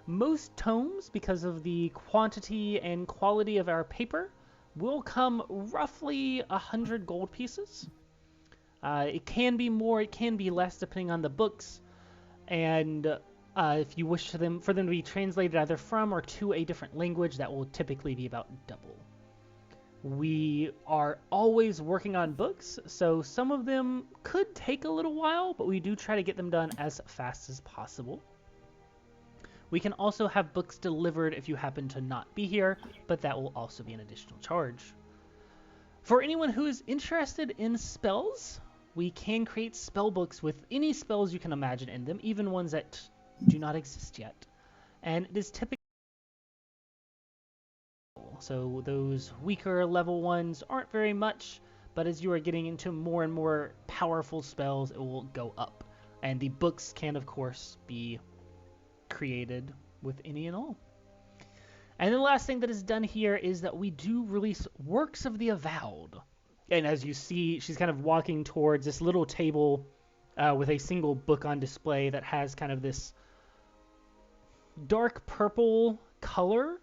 Most tomes, because of the quantity and quality of our paper, will come roughly 100 gold pieces. It can be more, it can be less, depending on the books, and if you wish for them to be translated either from or to a different language, that will typically be about double. We are always working on books, so some of them could take a little while, but we do try to get them done as fast as possible. We can also have books delivered if you happen to not be here, but that will also be an additional charge. For anyone who is interested in spells, we can create spell books with any spells you can imagine in them, even ones that do not exist yet. And it is typically... So those weaker level ones aren't very much, but as you are getting into more and more powerful spells, it will go up. And the books can, of course, be created with any and all. And the last thing that is done here is that we do release Works of the Avowed. And as you see, she's kind of walking towards this little table with a single book on display that has kind of this dark purple color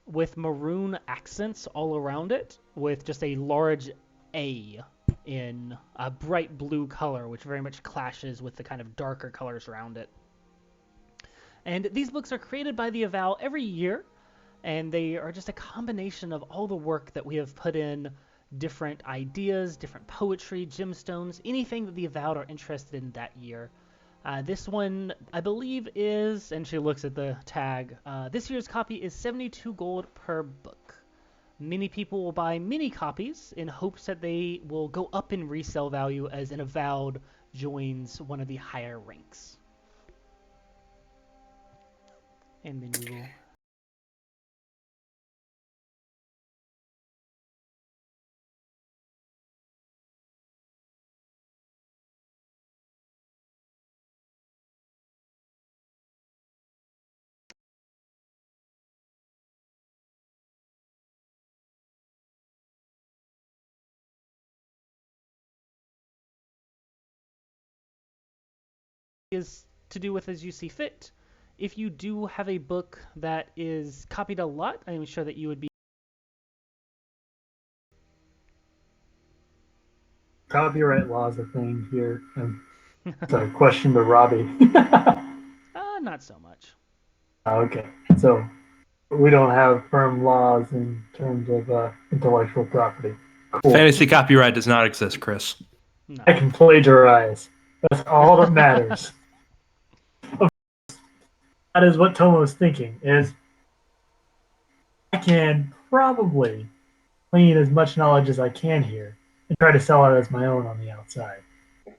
with maroon accents all around it, with just a large A in a bright blue color, which very much clashes with the kind of darker colors around it. And these books are created by the Avow every year, and they are just a combination of all the work that we have put in, different ideas, different poetry, gemstones, anything that the Avowed are interested in that year. This one, I believe, is, and she looks at the tag, this year's copy is 72 gold per book. Many people will buy many copies in hopes that they will go up in resale value as an Avowed joins one of the higher ranks. And then we will... is to do with as you see fit. If you do have a book that is copied a lot, I'm sure that you would be... Copyright law is a thing here. It's a question to Robbie. Not so much. Okay, so we don't have firm laws in terms of intellectual property. Cool. Fantasy copyright does not exist, Chris. No. I can plagiarize. That's all that matters. That is what Tomo's thinking, is I can probably glean as much knowledge as I can here and try to sell it as my own on the outside.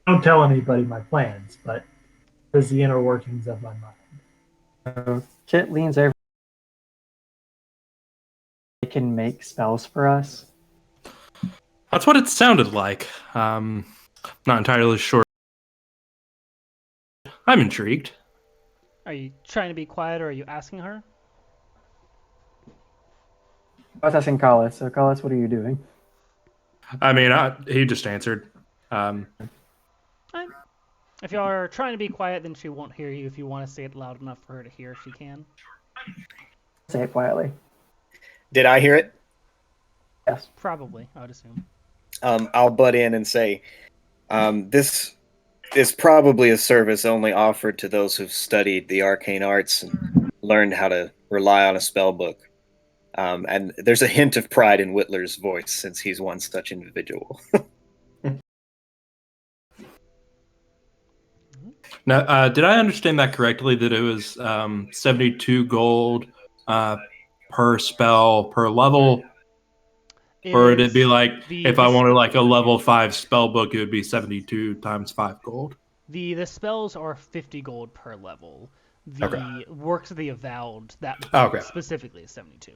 Don't tell anybody my plans, but there's the inner workings of my mind. So Kit leans over. They can make spells for us. That's what it sounded like. Not entirely sure. I'm intrigued. Are you trying to be quiet, or are you asking her? I was asking Collis. So Collis, what are you doing? I mean, he just answered. Alright. If you are trying to be quiet, then she won't hear you. If you want to say it loud enough for her to hear, she can. Say it quietly. Did I hear it? Yes. Probably, I would assume. I'll butt in and say, this is probably a service only offered to those who've studied the arcane arts and learned how to rely on a spell book. And there's a hint of pride in Witler's voice since he's one such individual. Now, did I understand that correctly? That it was 72 gold per spell per level, or would it be like if I wanted like a level 5 spell book, it would be 72 times 5 gold? The spells are 50 gold per level. The Okay. Works of the Avowed, that book Okay. specifically is 72.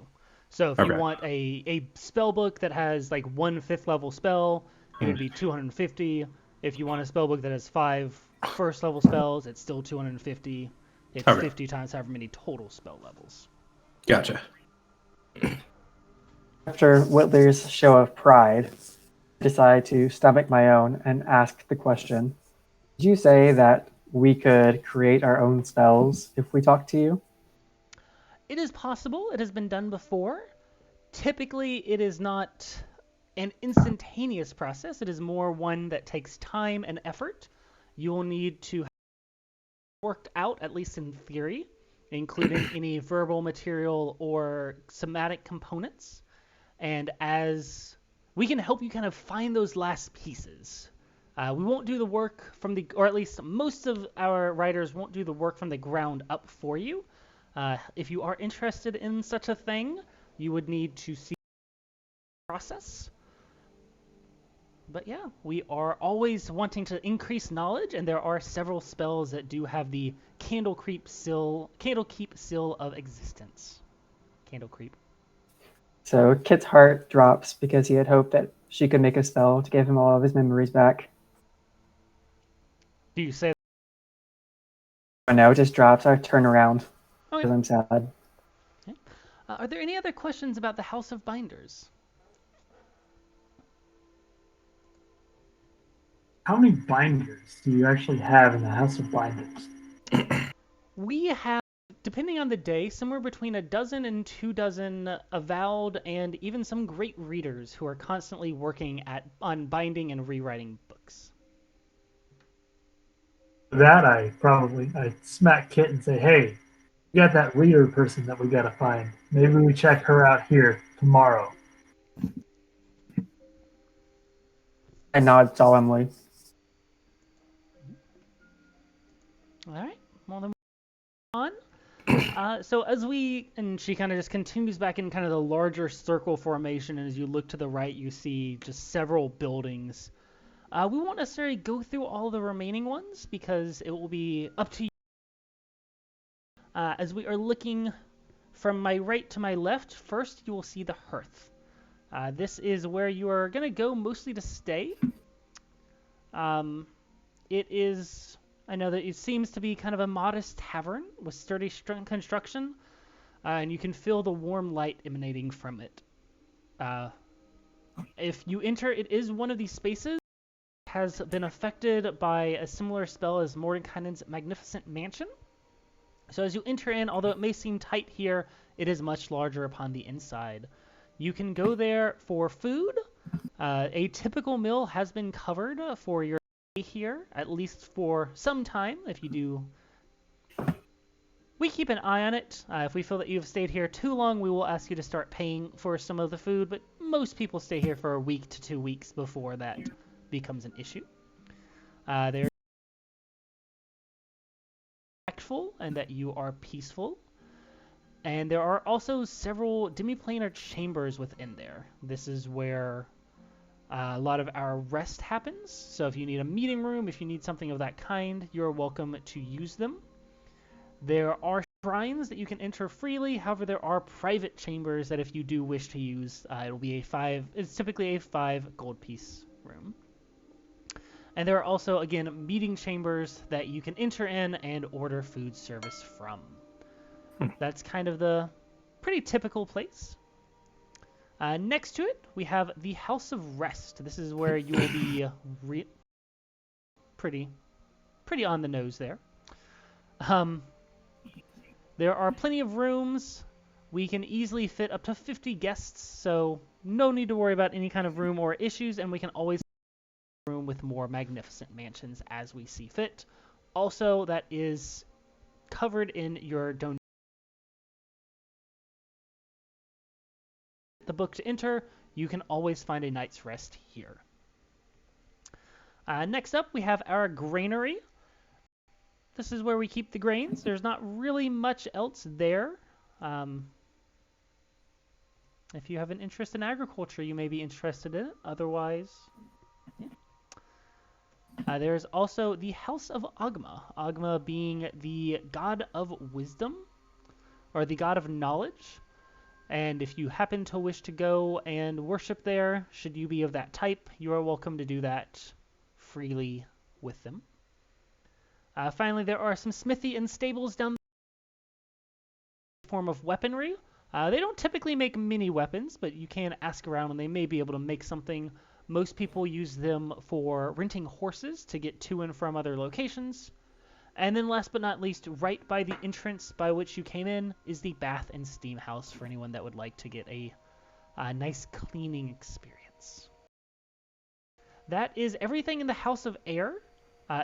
So if you Okay. want a spell book that has like 1 5th level spell, it would be 250. If you want a spell book that has 5 first level spells, it's still 250. It's Okay. 50 times however many total spell levels. Gotcha. After Whitler's show of pride, I decide to stomach my own and ask the question: did you say that we could create our own spells if we talk to you? It is possible. It has been done before. Typically, it is not an instantaneous process. It is more one that takes time and effort. You will need to have it worked out, at least in theory, including any verbal material or somatic components. And as we can help you kind of find those last pieces. We won't do the work or at least most of our writers won't do the work from the ground up for you. If you are interested in such a thing, you would need to see the process. But yeah, we are always wanting to increase knowledge, and there are several spells that do have the Candlekeep seal of existence. Candlekeep. So Kit's heart drops because he had hoped that she could make a spell to give him all of his memories back. Do you say? But no, it just drops. I turn around Okay. because I'm sad. Are there any other questions about the House of Binders? How many binders do you actually have in the House of Binders? We have, depending on the day, somewhere between a dozen and 2 dozen avowed and even some great readers who are constantly working on binding and rewriting books. That I smack Kit and say, "Hey, we got that reader person that we gotta find. Maybe we check her out here tomorrow." I nod solemnly. All right. Well, then on. So and she kind of just continues back in kind of the larger circle formation, and as you look to the right, you see just several buildings. We won't necessarily go through all the remaining ones because it will be up to you. As we are looking from my right to my left, first you will see the hearth. This is where you are going to go mostly to stay. It is, I know that it seems to be kind of a modest tavern with sturdy construction, and you can feel the warm light emanating from it. If you enter, it is one of these spaces that has been affected by a similar spell as Mordenkainen's Magnificent Mansion. So as you enter in, although it may seem tight here, it is much larger upon the inside. You can go there for food. A typical meal has been covered for your stay here, at least for some time. If you do, we keep an eye on it. If we feel that you've stayed here too long, we will ask you to start paying for some of the food, but most people stay here for a week to 2 weeks before that becomes an issue. They're respectful and that you are peaceful. And there are also several demi-planar chambers within there. This is where A lot of our rest happens, so if you need a meeting room, if you need something of that kind, you're welcome to use them. There are shrines that you can enter freely. However, there are private chambers that if you do wish to use, it's typically a 5 gold piece room. And there are also, again, meeting chambers that you can enter in and order food service from. That's kind of the pretty typical place. Next to it, we have the House of Rest. This is where you will be pretty on the nose there. There are plenty of rooms. We can easily fit up to 50 guests, so no need to worry about any kind of room or issues, and we can always room with more magnificent mansions as we see fit. Also, that is covered in your donation. The book to enter, you can always find a night's rest here. Next up, we have our granary. This is where we keep the grains. There's not really much else there. If you have an interest in agriculture, you may be interested in it. Otherwise, yeah. There's also the House of Agma. Agma being the god of wisdom, or the god of knowledge. And if you happen to wish to go and worship there, should you be of that type, you are welcome to do that freely with them. Finally, there are some smithy and stables down there. Form of weaponry. They don't typically make mini weapons, but you can ask around and they may be able to make something. Most people use them for renting horses to get to and from other locations. And then last but not least, right by the entrance by which you came in is the bath and steam house for anyone that would like to get a nice cleaning experience. That is everything in the House of Air.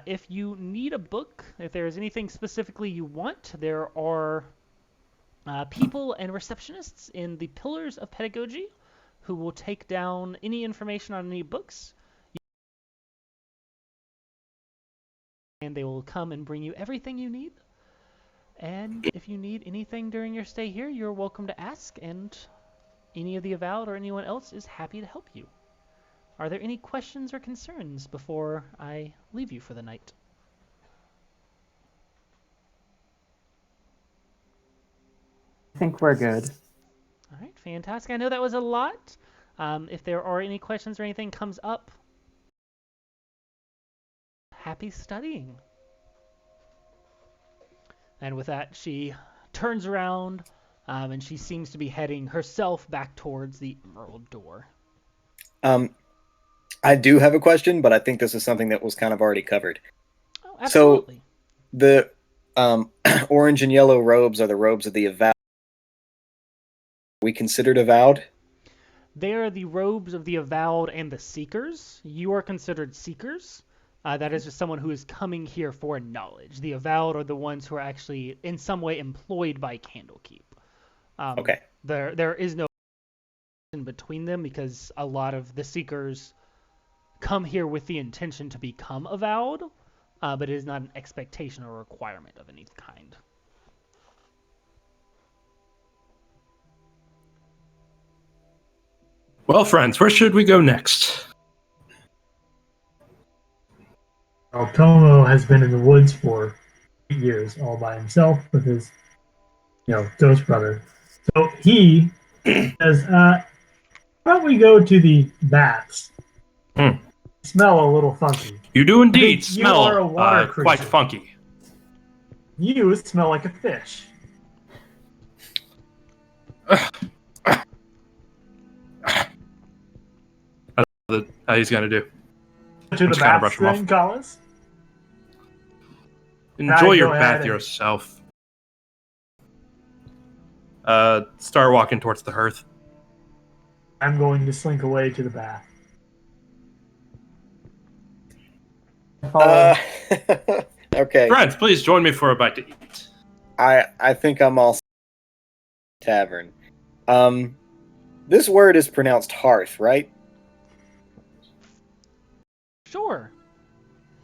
If you need a book, if there is anything specifically you want, there are people and receptionists in the Pillars of Pedagogy who will take down any information on any books. And they will come and bring you everything you need. And if you need anything during your stay here, you're welcome to ask, and any of the Avowed or anyone else is happy to help you. Are there any questions or concerns before I leave you for the night? I think we're good. All right, fantastic. I know that was a lot. If there are any questions or anything comes up, happy studying. And with that, she turns around, and she seems to be heading herself back towards the emerald door. I do have a question, but I think this is something that was kind of already covered. Oh, absolutely. So the orange and yellow robes are the robes of the Avowed. Are we considered Avowed? They are the robes of the Avowed and the Seekers. You are considered Seekers. That is just someone who is coming here for knowledge. The Avowed are the ones who are actually in some way employed by Candlekeep. Okay. There is no in between them because a lot of the Seekers come here with the intention to become Avowed, but it is not an expectation or requirement of any kind. Well, friends, where should we go next? Well, Tomo has been in the woods for 8 years all by himself with his, ghost brother. So he says, how about we go to the baths? Smell a little funky. You do I indeed think you are a smell water quite creature. funky. You smell like a fish. How he's gonna do. To the just kinda baths brush him then, off. Collis? Enjoy I your go ahead bath and- yourself. Start walking towards the hearth. I'm going to slink away to the bath. Follow. Okay. Friends, please join me for a bite to eat. I think I'm all tavern. This word is pronounced hearth, right? Sure.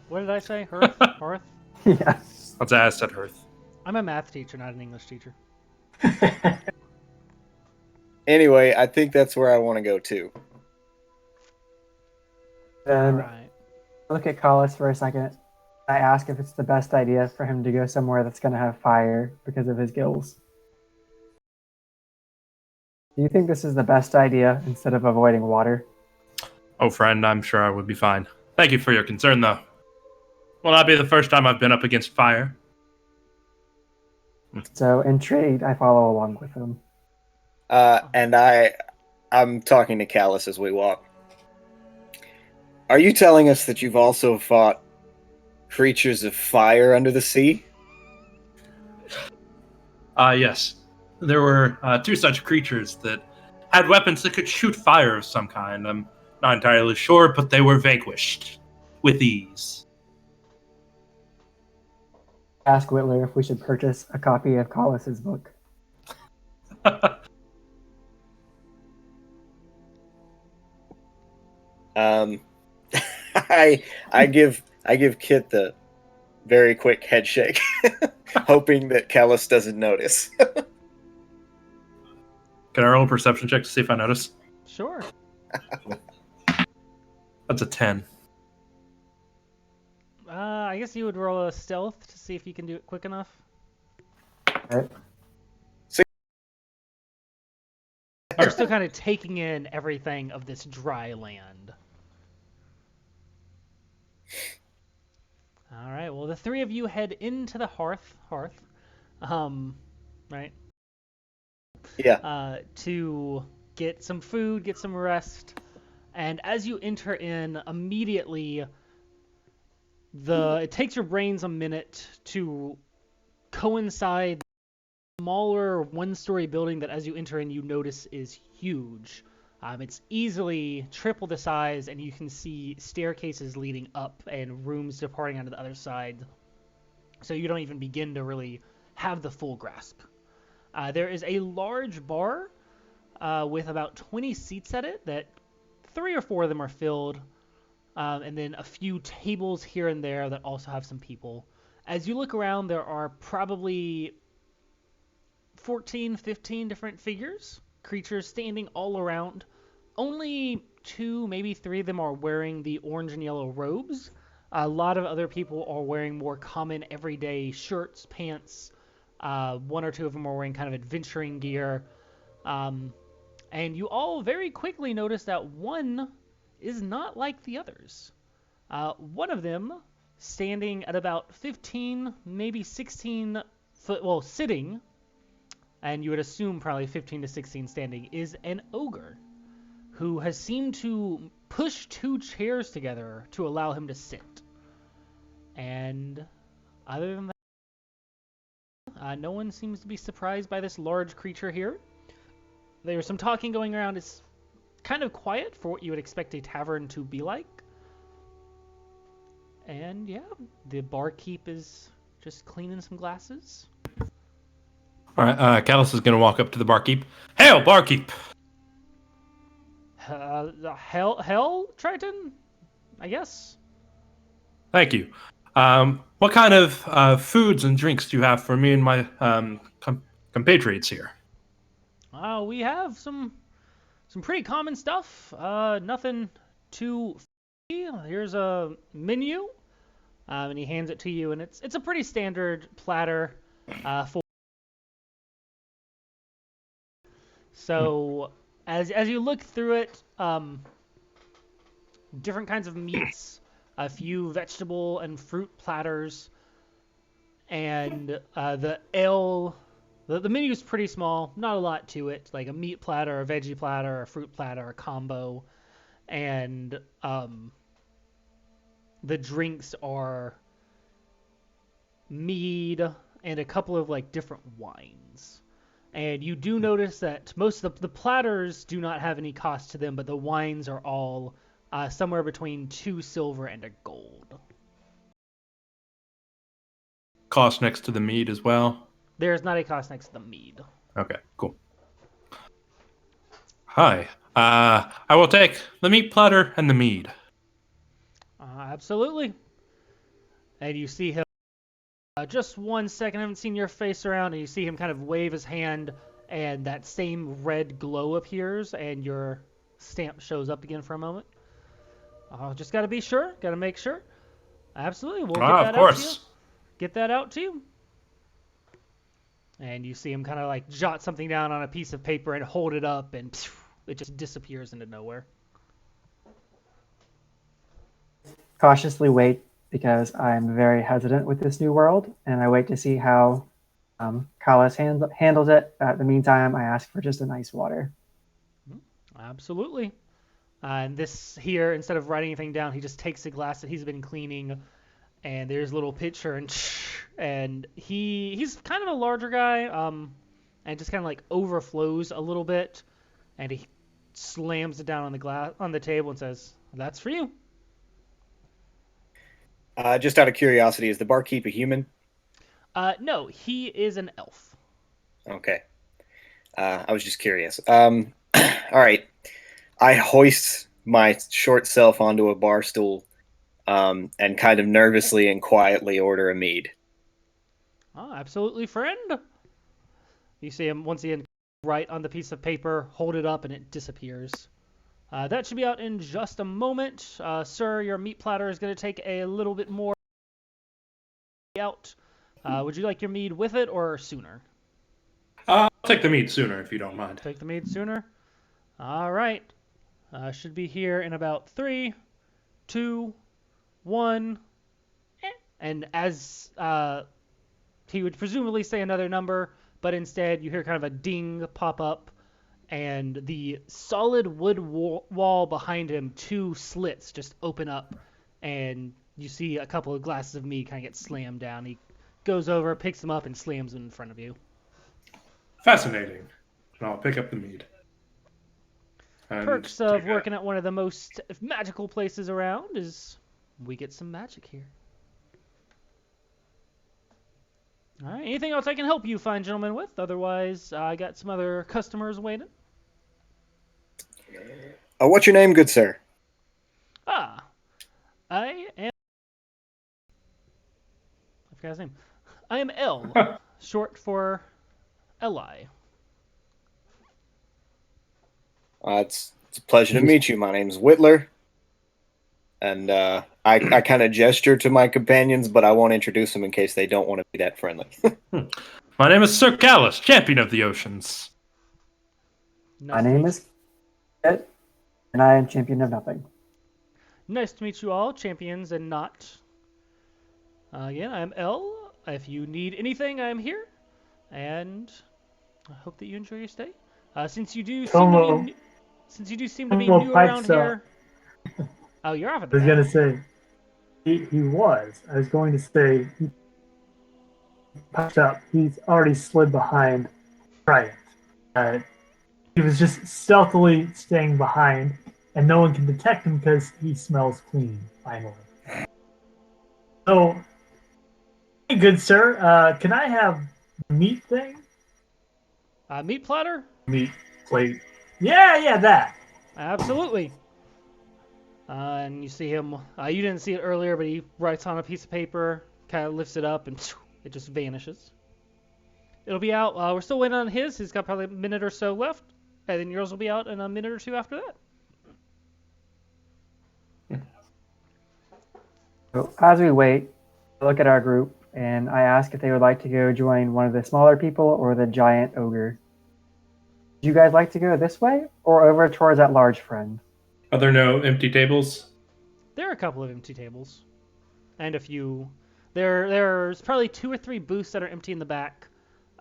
What did I say? Hearth? Hearth? Yeah. Let's ask at hearth. I'm a math teacher, not an English teacher. Anyway, I think that's where I want to go too. Then right. I look at Collis for a second. I ask if it's the best idea for him to go somewhere that's going to have fire because of his gills. Do you think this is the best idea instead of avoiding water? Oh, friend, I'm sure I would be fine. Thank you for your concern, though. Will not be the first time I've been up against fire. So intrigued, I follow along with him. And I'm talking to Callus as we walk. Are you telling us that you've also fought creatures of fire under the sea? Yes. There were two such creatures that had weapons that could shoot fire of some kind. I'm not entirely sure, but they were vanquished with ease. Ask Witler if we should purchase a copy of Collis's book. I give Kit the very quick head shake, hoping that Callus doesn't notice. Can I roll a perception check to see if I notice? Sure. That's a 10. I guess you would roll a stealth to see if you can do it quick enough. Right? You're still kind of taking in everything of this dry land. All right. Well, the three of you head into the hearth, right? Yeah. To get some food, get some rest, and as you enter in, immediately, it takes your brains a minute to coincide. Smaller one-story building that as you enter in you notice is huge. It's easily triple the size, and you can see staircases leading up and rooms departing onto the other side. So you don't even begin to really have the full grasp. There is a large bar with about 20 seats at it that 3 or 4 of them are filled, and then a few tables here and there that also have some people. As you look around, there are probably 14, 15 different figures, creatures standing all around. Only 2, maybe 3 of them are wearing the orange and yellow robes. A lot of other people are wearing more common everyday shirts, pants. 1 or 2 of them are wearing kind of adventuring gear. And you all very quickly notice that one is not like the others. One of them, standing at about 15, maybe 16 foot, well, sitting, and you would assume probably 15 to 16 standing, is an ogre who has seemed to push 2 chairs together to allow him to sit. And other than that, no one seems to be surprised by this large creature here. There's some talking going around. It's kind of quiet for what you would expect a tavern to be like. And yeah, the barkeep is just cleaning some glasses. All right, Callus is going to walk up to the barkeep. Hail, barkeep! Hell, Triton? I guess. Thank you. What kind of foods and drinks do you have for me and my compatriots here? We have some pretty common stuff. Nothing too fancy. Here's a menu, and he hands it to you, and it's a pretty standard platter. So as you look through it, different kinds of meats, a few vegetable and fruit platters, and the ale. The menu is pretty small, not a lot to it, like a meat platter, a veggie platter, a fruit platter, a combo, and the drinks are mead and a couple of like different wines. And you do notice that most of the platters do not have any cost to them, but the wines are all somewhere between 2 silver and a gold. Cost next to the mead as well? There's not a cost next to the mead. Okay, cool. Hi. I will take the meat platter and the mead. Absolutely. And you see him, just 1 second, I haven't seen your face around, and you see him kind of wave his hand, and that same red glow appears, and your stamp shows up again for a moment. Just got to be sure. Got to make sure. Absolutely. We'll get Of that out to you. course. Get that out to you. And you see him kind of like jot something down on a piece of paper and hold it up, and it just disappears into nowhere. Cautiously wait because I'm very hesitant with this new world, and I wait to see how Kalas handles it. At the meantime, I ask for just a nice water. Absolutely. And this here, instead of writing anything down, he just takes the glass that he's been cleaning, and there's a little pitcher, and he's kind of a larger guy, and just kind of like overflows a little bit, and he slams it down on the table and says, "That's for you." Just out of curiosity, is the barkeep a human? No, he is an elf. Okay. I was just curious. All right. I hoist my short self onto a bar stool and kind of nervously and quietly order a mead. Oh, absolutely, friend. You see him once again write on the piece of paper, hold it up, and it disappears. That should be out in just a moment. Sir, your meat platter is going to take a little bit more out. Would you like your mead with it or sooner? I'll take the meat sooner if you don't mind. Take the mead sooner? All right. Should be here in about 3, 2, 1. And as he would presumably say another number, but instead you hear kind of a ding pop up, and the solid wood wall behind him, 2 slits just open up, and you see a couple of glasses of mead kind of get slammed down. He goes over, picks them up, and slams them in front of you. Fascinating. And I'll pick up the mead. And Perks of working at one of the most magical places around is we get some magic here. All right. Anything else I can help you fine gentlemen with? Otherwise, I got some other customers waiting. What's your name, good sir? I am. I forgot his name. I am L, short for Li. It's a pleasure to meet you. My name's Witler. And I kind of gesture to my companions, but I won't introduce them in case they don't want to be that friendly. My name is Sir Callus, champion of the oceans. My name is Kit, and I am champion of nothing. Nice to meet you all, champions and not. Again, I'm L. If you need anything, I'm here. And I hope that you enjoy your stay. Since you do seem to be new around here. Oh, you're off at the I was bat. going to say, he was. I was going to say, he popped up. He's already slid behind Bryant. He was just stealthily staying behind, and no one can detect him because he smells clean, finally. So, hey, good sir, can I have the meat thing? Meat platter? Meat plate. Yeah, that. Absolutely. And you see him. You didn't see it earlier, but he writes on a piece of paper, kind of lifts it up, and it just vanishes. It'll be out. We're still waiting on his. He's got probably a minute or so left, and then yours will be out in a minute or two after that. So as we wait, I look at our group and I ask if they would like to go join one of the smaller people or the giant ogre. Would you guys like to go this way or over towards that large friend? Are there no empty tables? There are a couple of empty tables, and a few. There's probably 2 or 3 booths that are empty in the back,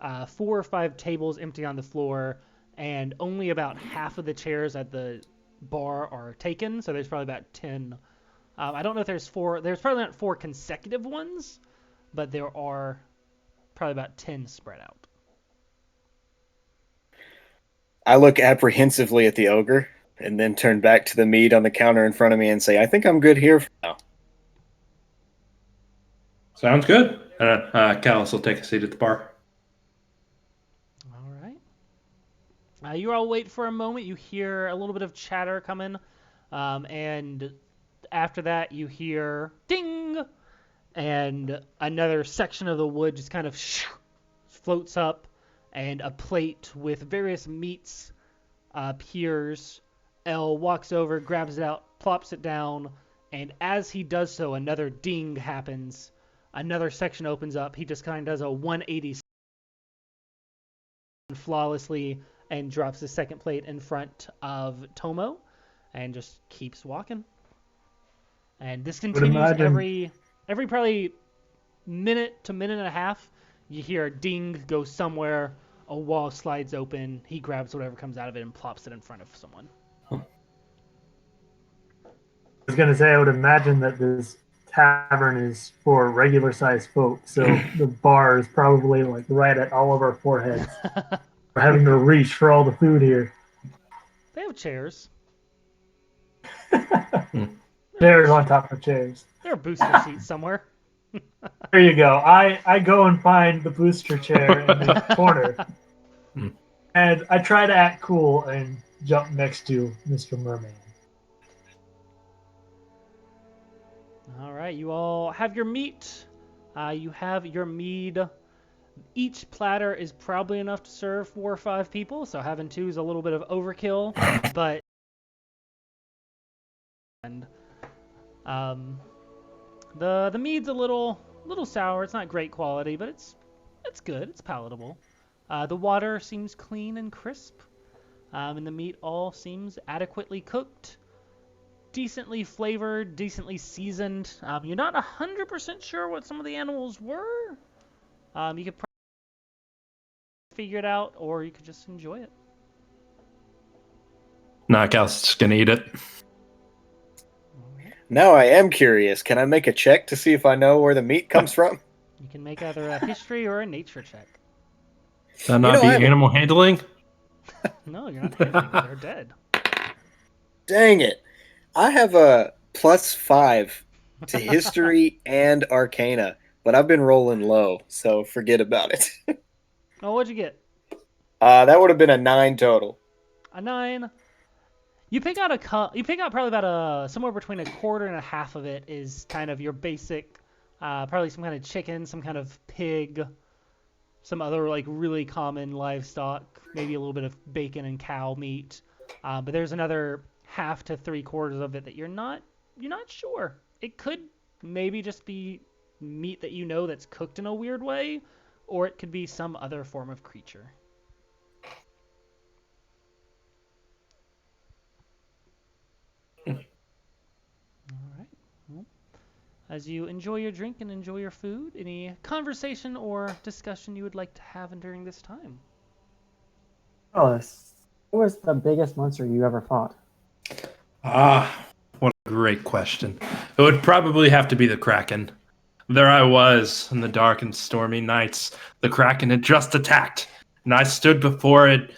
4 or 5 tables empty on the floor, and only about half of the chairs at the bar are taken. So there's probably about 10. I don't know if there's 4. There's probably not 4 consecutive ones, but there are probably about 10 spread out. I look apprehensively at the ogre and then turn back to the mead on the counter in front of me and say, I think I'm good here for now. Sounds good. Callus will take a seat at the bar. All right. You all wait for a moment. You hear a little bit of chatter coming, and after that you hear ding, and another section of the wood just kind of floats up, and a plate with various meats appears, Elle walks over, grabs it out, plops it down, and as he does so, another ding happens. Another section opens up. He just kind of does a 180 flawlessly and drops the second plate in front of Tomo and just keeps walking. And this continues every probably minute to minute and a half. You hear a ding go somewhere, a wall slides open, he grabs whatever comes out of it and plops it in front of someone. I was going to say, I would imagine that this tavern is for regular sized folk, so the bar is probably like right at all of our foreheads. We're having to reach for all the food here. They have chairs. Chairs on top of chairs. There are booster seats somewhere. There you go. I go and find the booster chair in the corner, and I try to act cool and jump next to Mr. Merman. All right, you all have your meat. You have your mead. Each platter is probably enough to serve 4 or 5 people, so having 2 is a little bit of overkill, but and the mead's a little sour. It's not great quality, but it's good. It's palatable. The water seems clean and crisp, and the meat all seems adequately cooked, decently flavored, decently seasoned. You're not 100% sure what some of the animals were. You could probably figure it out, or you could just enjoy it. Knockout's just gonna eat it. Now I am curious. Can I make a check to see if I know where the meat comes from? You can make either a history or a nature check. That not be animal handling? No, you're not handling them. They're dead. Dang it. I have a +5 to history and arcana, but I've been rolling low, so forget about it. Oh, what'd you get? That would have been a 9 total. A 9. You pick out probably about somewhere between a quarter and a half of it is kind of your basic, probably some kind of chicken, some kind of pig, some other like really common livestock, maybe a little bit of bacon and cow meat. But there's another half to 3/4 of it that you're not sure. It could maybe just be meat that you know that's cooked in a weird way, or it could be some other form of creature. All right. Well, as you enjoy your drink and enjoy your food, any conversation or discussion you would like to have during this time? What was the biggest monster you ever fought? What a great question. It would probably have to be the Kraken. There I was in the dark and stormy nights. The Kraken had just attacked, and I stood before it,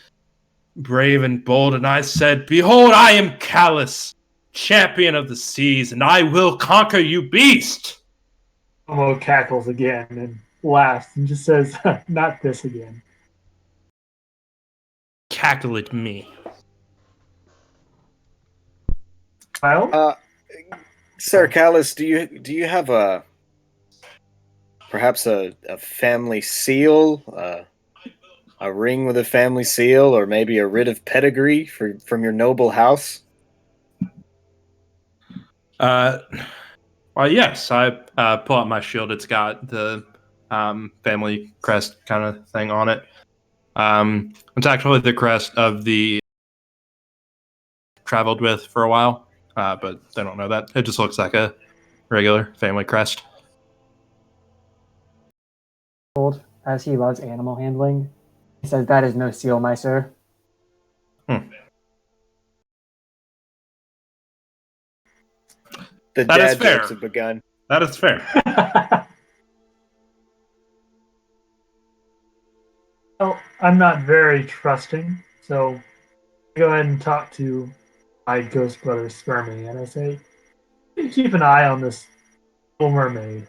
brave and bold, and I said, "Behold, I am Callus, champion of the seas, and I will conquer you, beast!" Tomo cackles again and laughs and just says, "Not this again." Cackle at me. Well, Sir Callus, do you have perhaps a family seal, a ring with a family seal, or maybe a writ of pedigree from your noble house? Well, yes, I pull out my shield. It's got the family crest kind of thing on it. It's actually the crest of the traveled with for a while, but they don't know that. It just looks like a regular family crest. As he loves animal handling, he says, "That is no seal, my sir." The That is dad fair. jokes have begun. That is fair. well, I'm not very trusting, so I go ahead and talk to my ghost brother Spermy, and I say, "Keep an eye on this little mermaid."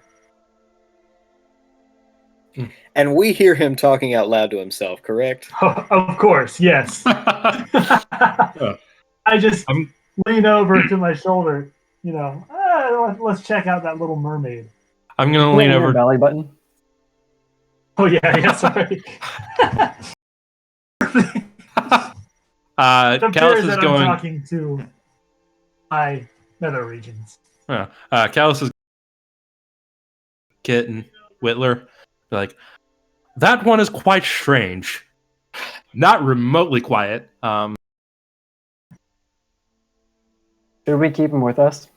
And we hear him talking out loud to himself, correct? Of course, yes. I just lean over to my shoulder, let's check out that little mermaid. I'm going to lean over. Belly button. Oh, yeah, sorry. It Callus appears is that I'm going. talking to my nether regions. Callus is Kit and Witler. Like, that one is quite strange. Not remotely quiet. Should we keep him with us?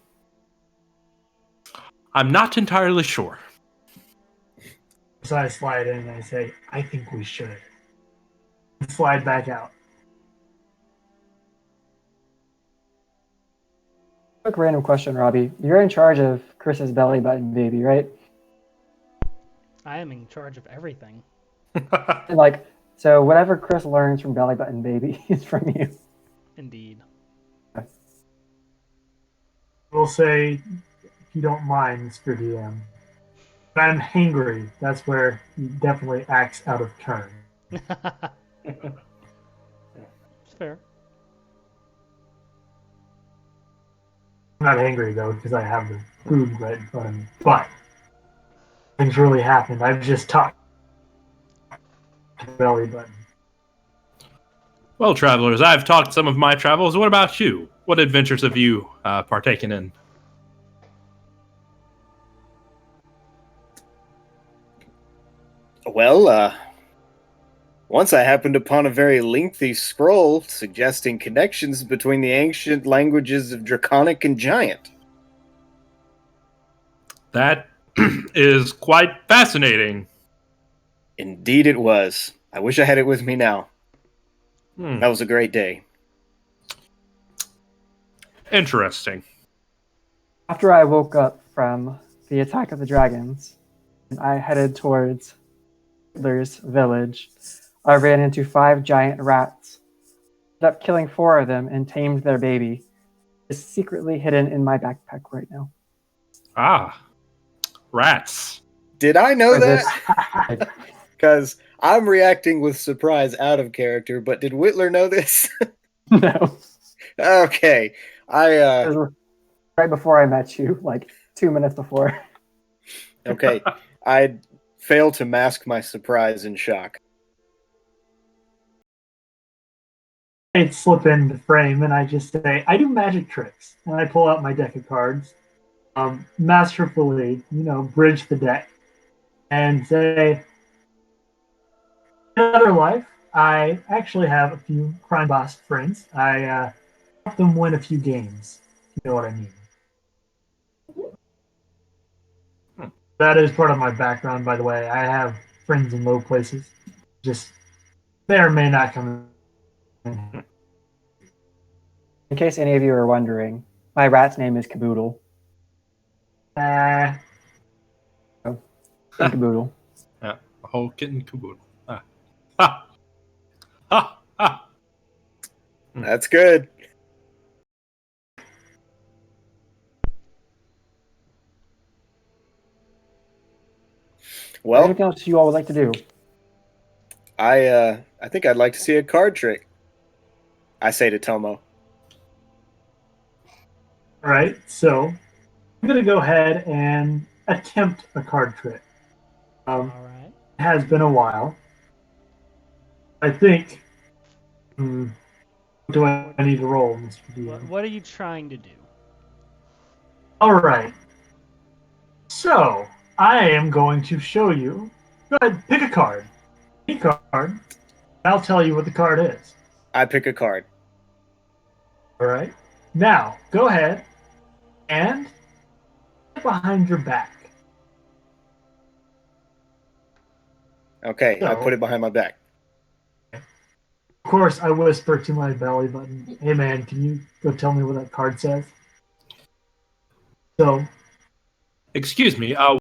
I'm not entirely sure. So I slide in and I say, I think we should. And slide back out. Quick random question, Robbie. You're in charge of Chris's belly button baby, right? I am in charge of everything. And like, so whatever Chris learns from belly button baby is from you. Indeed. We'll say, if you don't mind, Mr. DM. But I'm hangry. That's where he definitely acts out of turn. It's fair. I'm not angry though because I have the food right in front of me. But things really happened. I've just talked to belly button. Well, travelers, I've talked some of my travels. What about you? What adventures have you partaken in? Well, once I happened upon a very lengthy scroll suggesting connections between the ancient languages of Draconic and Giant. That is quite fascinating. Indeed it was. I wish I had it with me now. That was a great day. Interesting. After I woke up from the attack of the dragons, and I headed towards Hitler's village, I ran into 5 giant rats. Ended up killing 4 of them and tamed their baby. It's secretly hidden in my backpack right now. Ah, rats. Did I know For this- that? Because I'm reacting with surprise out of character, but did Witler know this? No. Okay. It was right before I met you, like 2 minutes before. Okay. I failed to mask my surprise and shock. I slip in the frame and I just say, I do magic tricks. And I pull out my deck of cards, masterfully, bridge the deck, and say, in another life, I actually have a few crime boss friends. I help them win a few games. You know what I mean? That is part of my background, by the way. I have friends in low places. Just may or may not come in. In case any of you are wondering, my rat's name is Caboodle. Caboodle. Yeah, a whole kitten caboodle. Ha! Ha! Ha! That's good. Well, Anything else you all would like to do? I think I'd like to see a card trick. I say to Tomo. All right, so I'm going to go ahead and attempt a card trick. All right. It has been a while. I think. What do I need to roll, Mr. DM? What are you trying to do? All right. So I am going to show you. Go ahead, pick a card. Any card. And I'll tell you what the card is. I pick a card. All right. Now go ahead and put it behind your back. Okay, I So- put it behind my back. Of course, I whisper to my belly button, "Hey man, can you go tell me what that card says?" So Excuse me, are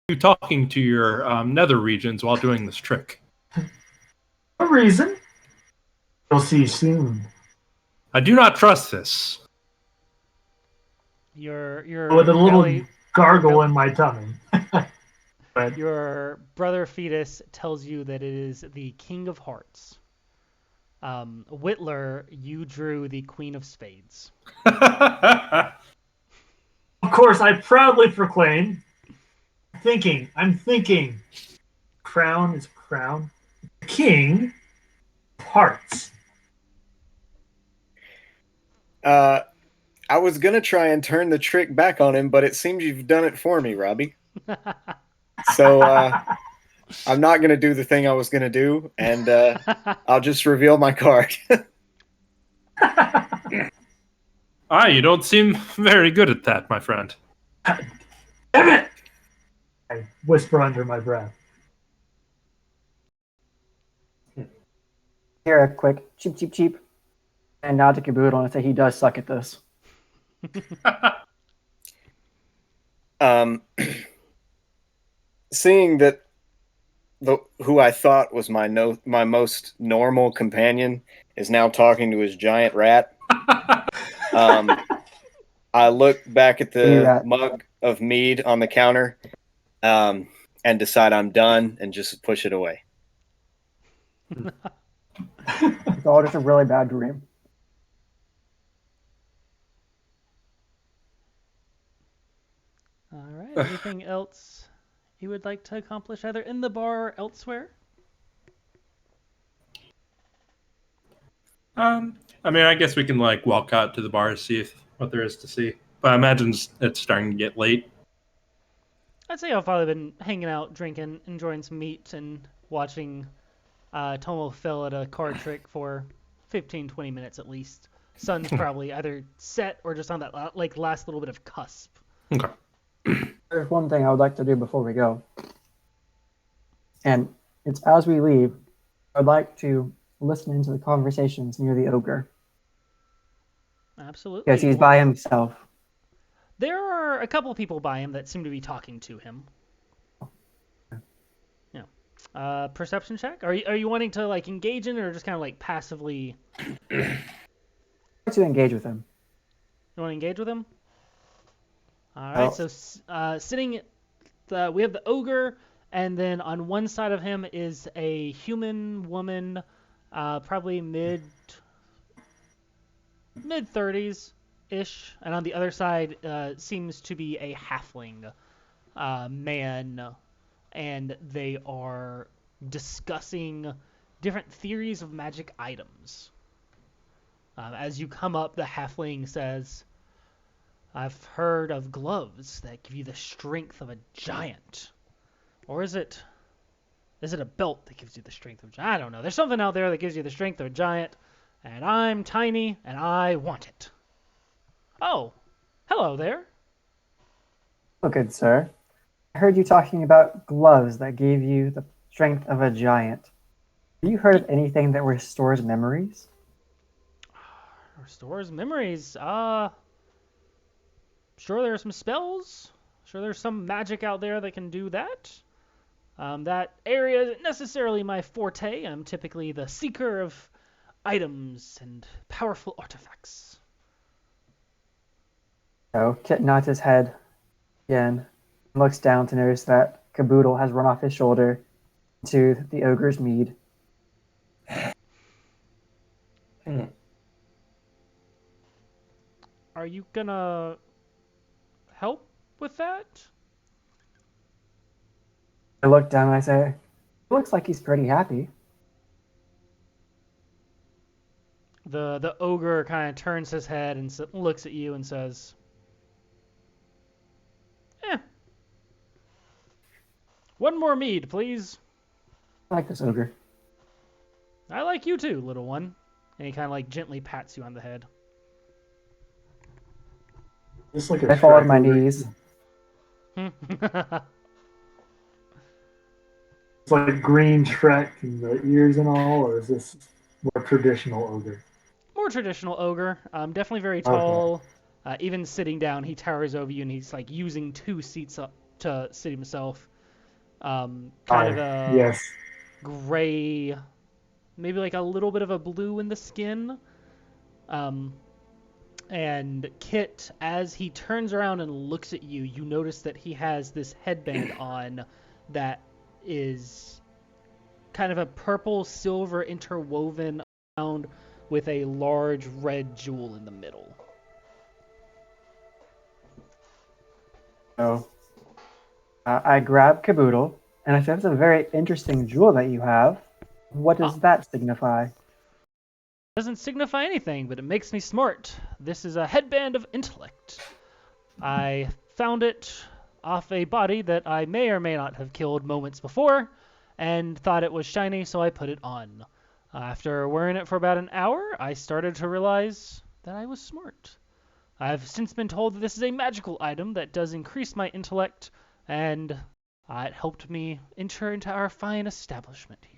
you talking to your nether regions while doing this trick? a reason. You'll see soon. I do not trust this. Your With a little belly- gargle in my tummy. But Your brother fetus tells you that it is the King of Hearts. Witler, you drew the Queen of Spades. of course, I proudly proclaim. I'm thinking. Crown is crown. King of Hearts. I was gonna try and turn the trick back on him, but it seems you've done it for me, Robbie. So I'm not gonna do the thing I was gonna do, and I'll just reveal my card. You don't seem very good at that, my friend. Damn it! I whisper under my breath. Hear a quick cheep, cheep, cheep, and nod to Caboodle and say he does suck at this. Seeing that who I thought was my most normal companion is now talking to his giant rat. I look back at the mug of mead on the counter, and decide I'm done and just push it away. It's all just a really bad dream. All right. Anything else you would like to accomplish, either in the bar or elsewhere? I mean, I guess we can like walk out to the bar to see what there is to see. But I imagine it's starting to get late. I'd say I've probably been hanging out, drinking, enjoying some meat, and watching Tomo fail at a card trick for 15, 20 minutes at least. Sun's probably either set or just on that last little bit of cusp. Okay. There's one thing I would like to do before we go. And it's as we leave, I'd like to listen into the conversations near the ogre. Absolutely. Because he's by himself. There are a couple of people by him that seem to be talking to him. Yeah. Perception check? Are you wanting to like engage in it or just kind of like passively? To engage with him. You want to engage with him? All right. So sitting, we have the ogre, and then on one side of him is a human woman, probably mid 30s ish, and on the other side seems to be a halfling man, and they are discussing different theories of magic items. As you come up, the halfling says, I've heard of gloves that give you the strength of a giant. Or is it a belt that gives you the strength of a giant? I don't know. There's something out there that gives you the strength of a giant, and I'm tiny, and I want it. Oh, hello there. Oh, good sir. I heard you talking about gloves that gave you the strength of a giant. Have you heard of anything that restores memories? Restores memories. Sure there's some spells. Sure there's some magic out there that can do that. That area isn't necessarily my forte. I'm typically the seeker of items and powerful artifacts. So Kit nods his head again and looks down to notice that Caboodle has run off his shoulder to the ogre's mead. Are you gonna help with that? I look down and I say, it looks like he's pretty happy. The ogre kind of turns his head and looks at you and says, one more mead, please. I like this ogre. I like you too, little one. And he kind of like gently pats you on the head. Just like I fall on my knees. It's like green Shrek and the ears and all, or is this more traditional ogre? More traditional ogre. Definitely very tall. Okay. Even sitting down, he towers over you, and he's like using 2 seats up to sit himself. Kind of a gray, maybe like a little bit of a blue in the skin. And Kit, as he turns around and looks at you, you notice that he has this headband on that is kind of a purple silver interwoven around with a large red jewel in the middle. So I grab Caboodle and I say, that's a very interesting jewel that you have. What does that signify? Doesn't signify anything, but it makes me smart. This is a headband of intellect. I found it off a body that I may or may not have killed moments before, and thought it was shiny, so I put it on. After wearing it for about an hour, I started to realize that I was smart. I've since been told that this is a magical item that does increase my intellect, and it helped me enter into our fine establishment here.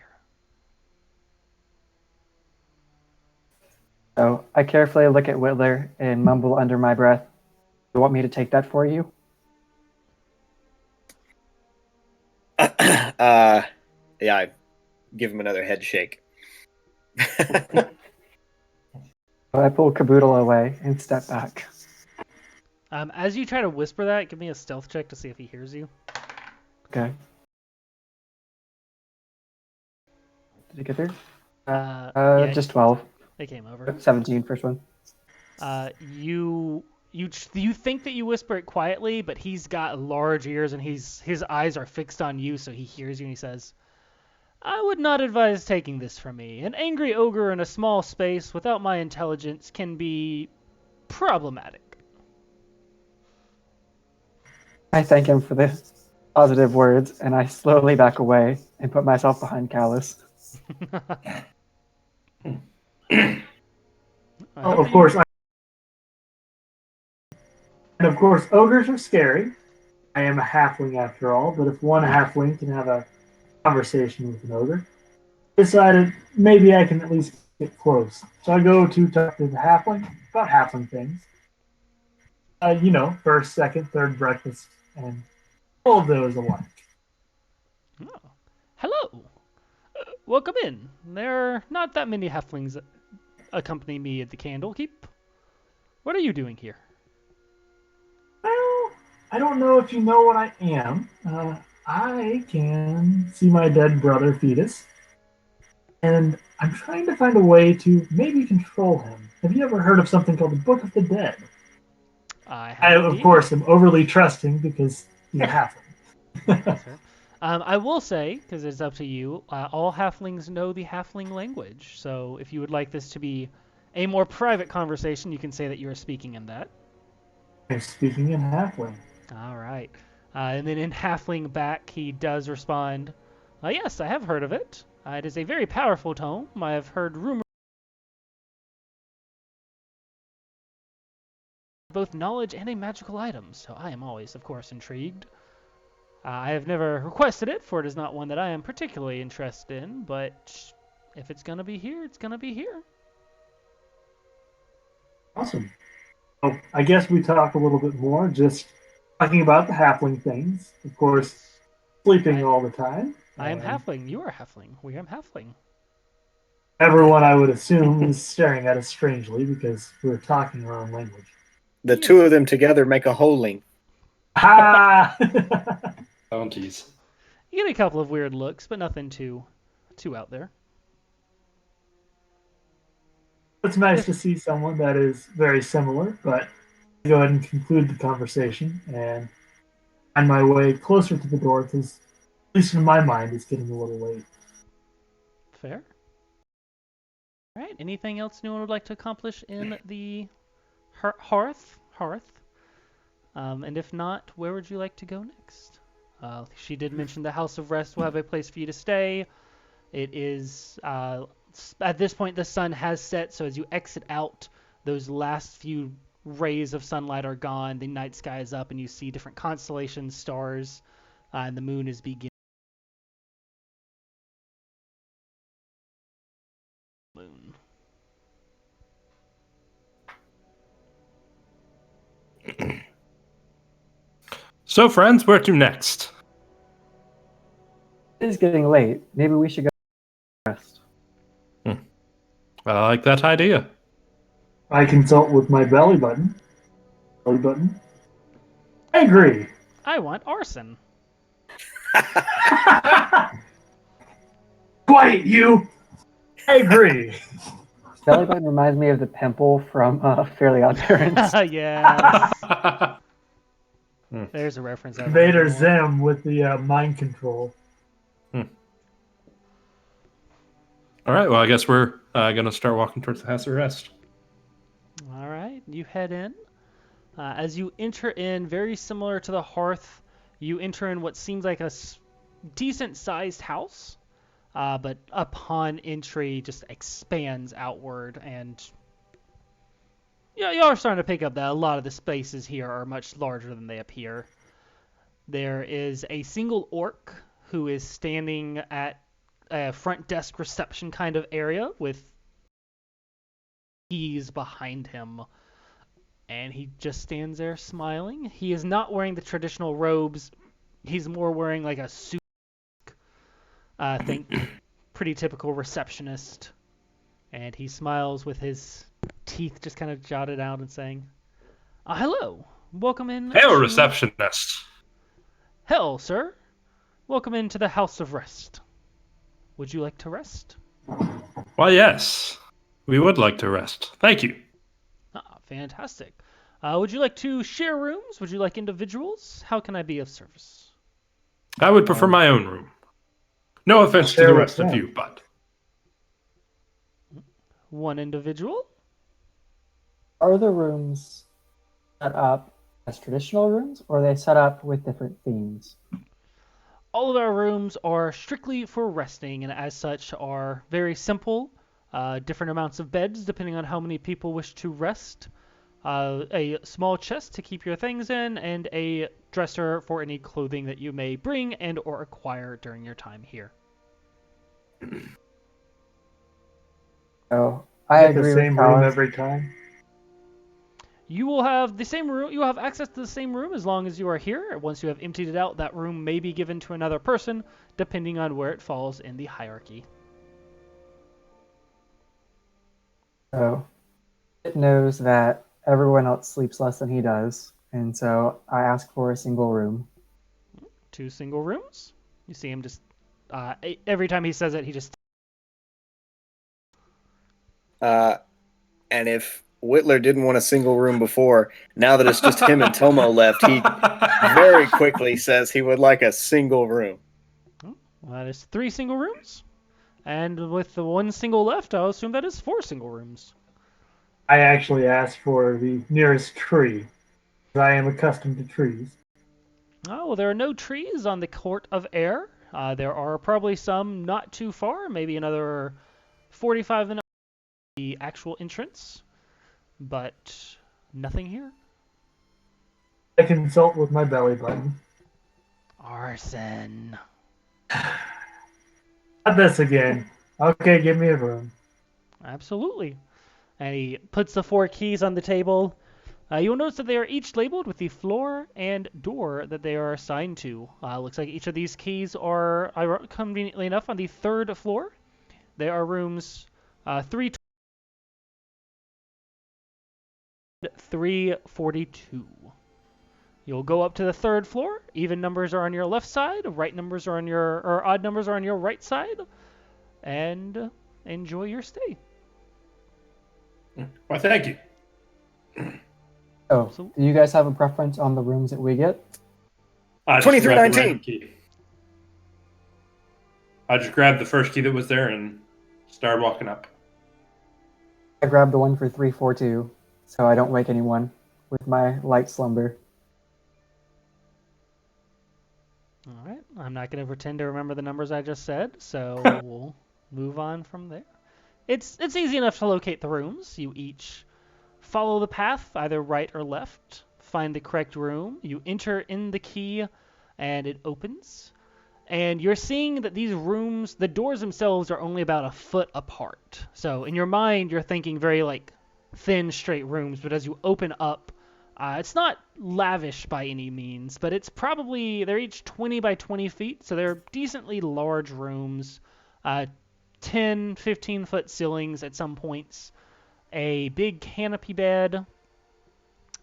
So I carefully look at Witler and mumble under my breath, "You want me to take that for you?" Yeah, I give him another head shake. I pull Caboodle away and step back. As you try to whisper that, give me a stealth check to see if he hears you. Okay. Did you get there? Yeah, Just 12. they came over. 17, first one. You think that you whisper it quietly, but he's got large ears and his eyes are fixed on you, so he hears you and he says, "I would not advise taking this from me. An angry ogre in a small space without my intelligence can be problematic." I thank him for the positive words, and I slowly back away and put myself behind Callus. Of course, and of course, ogres are scary. I am a halfling after all, but if one halfling can have a conversation with an ogre, I decided maybe I can at least get close. So I go to talk to the halfling about halfling things. First, second, third breakfast, and all of those alike. Oh. Hello. Welcome in. There are not that many halflings that accompany me at the Candlekeep. What are you doing here? Well, I don't know if you know what I am. I can see my dead brother, Fetus, and I'm trying to find a way to maybe control him. Have you ever heard of something called the Book of the Dead? I I, have of indeed. course, am overly trusting because he's a halfling. Yes, sir. I will say, because it's up to you, all halflings know the halfling language. So if you would like this to be a more private conversation, you can say that you are speaking in that. I'm speaking in halfling. All right. And then in halfling back, he does respond, "Yes, I have heard of it. It is a very powerful tome. I have heard rumors of both knowledge and a magical item, so I am always, of course, intrigued. I have never requested it, for it is not one that I am particularly interested in, but if it's going to be here, it's going to be here." Awesome. So I guess we talk a little bit more, just talking about the halfling things. Of course, Yes. sleeping all the time. I am halfling. You are halfling. We are halfling. Everyone, I would assume, is staring at us strangely because we're talking our own language. The two of them together make a holing. Ha! Bounties. You get a couple of weird looks, but nothing too out there. It's nice to see someone that is very similar, but I'll go ahead and conclude the conversation and find my way closer to the door because, at least in my mind, it's getting a little late. Fair. All right. Anything else anyone would like to accomplish in the hearth? And if not, where would you like to go next? She did mention the House of Rest will have a place for you to stay. It is at this point the sun has set, so as you exit out, those last few rays of sunlight are gone. The night sky is up, and you see different constellations, stars, and the moon is beginning. Moon. So, friends, where to next? It is getting late. Maybe we should go rest. I like that idea. I consult with my belly button. Belly button. I agree. I want arson. Quiet, you! I agree. Belly button reminds me of the pimple from Fairly Odd Parents. Yes. There's a reference. Vader Zim with the mind control. All right. Well, I guess we're gonna start walking towards the house of rest. All right, you head in. As you enter in, very similar to the hearth, you enter in what seems like a decent-sized house, but upon entry just expands outward, and y'all are starting to pick up that a lot of the spaces here are much larger than they appear. There is a single orc who is standing at a front desk reception kind of area with keys behind him. And he just stands there smiling. He is not wearing the traditional robes. He's more wearing like a suit. Think pretty typical receptionist. And he smiles with his teeth just kind of jotted out and saying, hello. Welcome in. Hail, receptionist. Hell, sir. Welcome into the House of Rest. Would you like to rest? Why, yes. We would like to rest. Thank you. Fantastic. Would you like to share rooms? Would you like individuals? How can I be of service? I would prefer my own room. No offense to the rest of you, but... One individual? Are the rooms set up as traditional rooms, or are they set up with different themes? All of our rooms are strictly for resting, and as such are very simple. Different amounts of beds, depending on how many people wish to rest. A small chest to keep your things in, and a dresser for any clothing that you may bring and or acquire during your time here. Oh, I agree the same with room Colin. every time. You will have the same room. You will have access to the same room as long as you are here. Once you have emptied it out, that room may be given to another person, depending on where it falls in the hierarchy. So it knows that everyone else sleeps less than he does, and so I ask for a single room. 2 single rooms. You see him just every time he says it, he just. And if Witler didn't want a single room before, now that it's just him and Tomo left, he very quickly says he would like a single room. Well, that is 3 single rooms. And with the 1 single left, I'll assume that is 4 single rooms. I actually asked for the nearest tree, because I am accustomed to trees. Oh, well, there are no trees on the Court of Air. There are probably some not too far, maybe another 45 minutes from the actual entrance, but nothing here. I consult with my belly button. Arson. Not this again. Okay, give me a room. Absolutely. And he puts the 4 keys on the table. You'll notice that they are each labeled with the floor and door that they are assigned to. Looks like each of these keys are, conveniently enough, on the 3rd floor. They are rooms 342. You'll go up to the 3rd floor. Even numbers are on your left side. Right numbers are on or odd numbers are on your right side. And enjoy your stay. Why, thank you. Oh, So- do you guys have a preference on the rooms that we get? I just 2319. I just grabbed the first key that was there and started walking up. I grabbed the one for 342, so I don't wake anyone with my light slumber. All right. I'm not going to pretend to remember the numbers I just said, so we'll move on from there. It's easy enough to locate the rooms. You each follow the path, either right or left, find the correct room. You enter in the key, and it opens. And you're seeing that these rooms, the doors themselves are only about a foot apart. So in your mind, you're thinking very like thin, straight rooms, but as you open up, it's not lavish by any means, but it's probably, they're each 20 by 20 feet, so they're decently large rooms, 10, 15-foot ceilings at some points, a big canopy bed,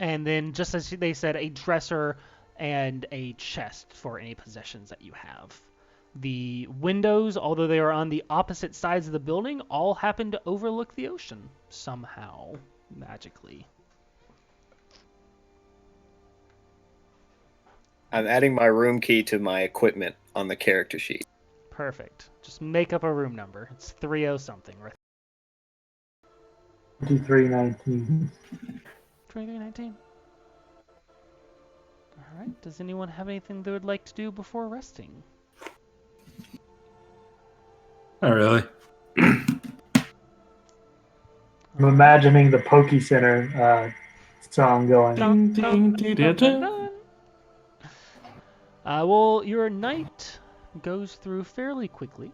and then, just as they said, a dresser and a chest for any possessions that you have. The windows, although they are on the opposite sides of the building, all happen to overlook the ocean somehow, magically. I'm adding my room key to my equipment on the character sheet. Perfect. Just make up a room number. It's 30 something, right? 2319. 2319. All right. Does anyone have anything they would like to do before resting? Not really. I'm imagining the Pokey Center song going. Dun, dun, dun, dun, dun, dun. Well, your night goes through fairly quickly.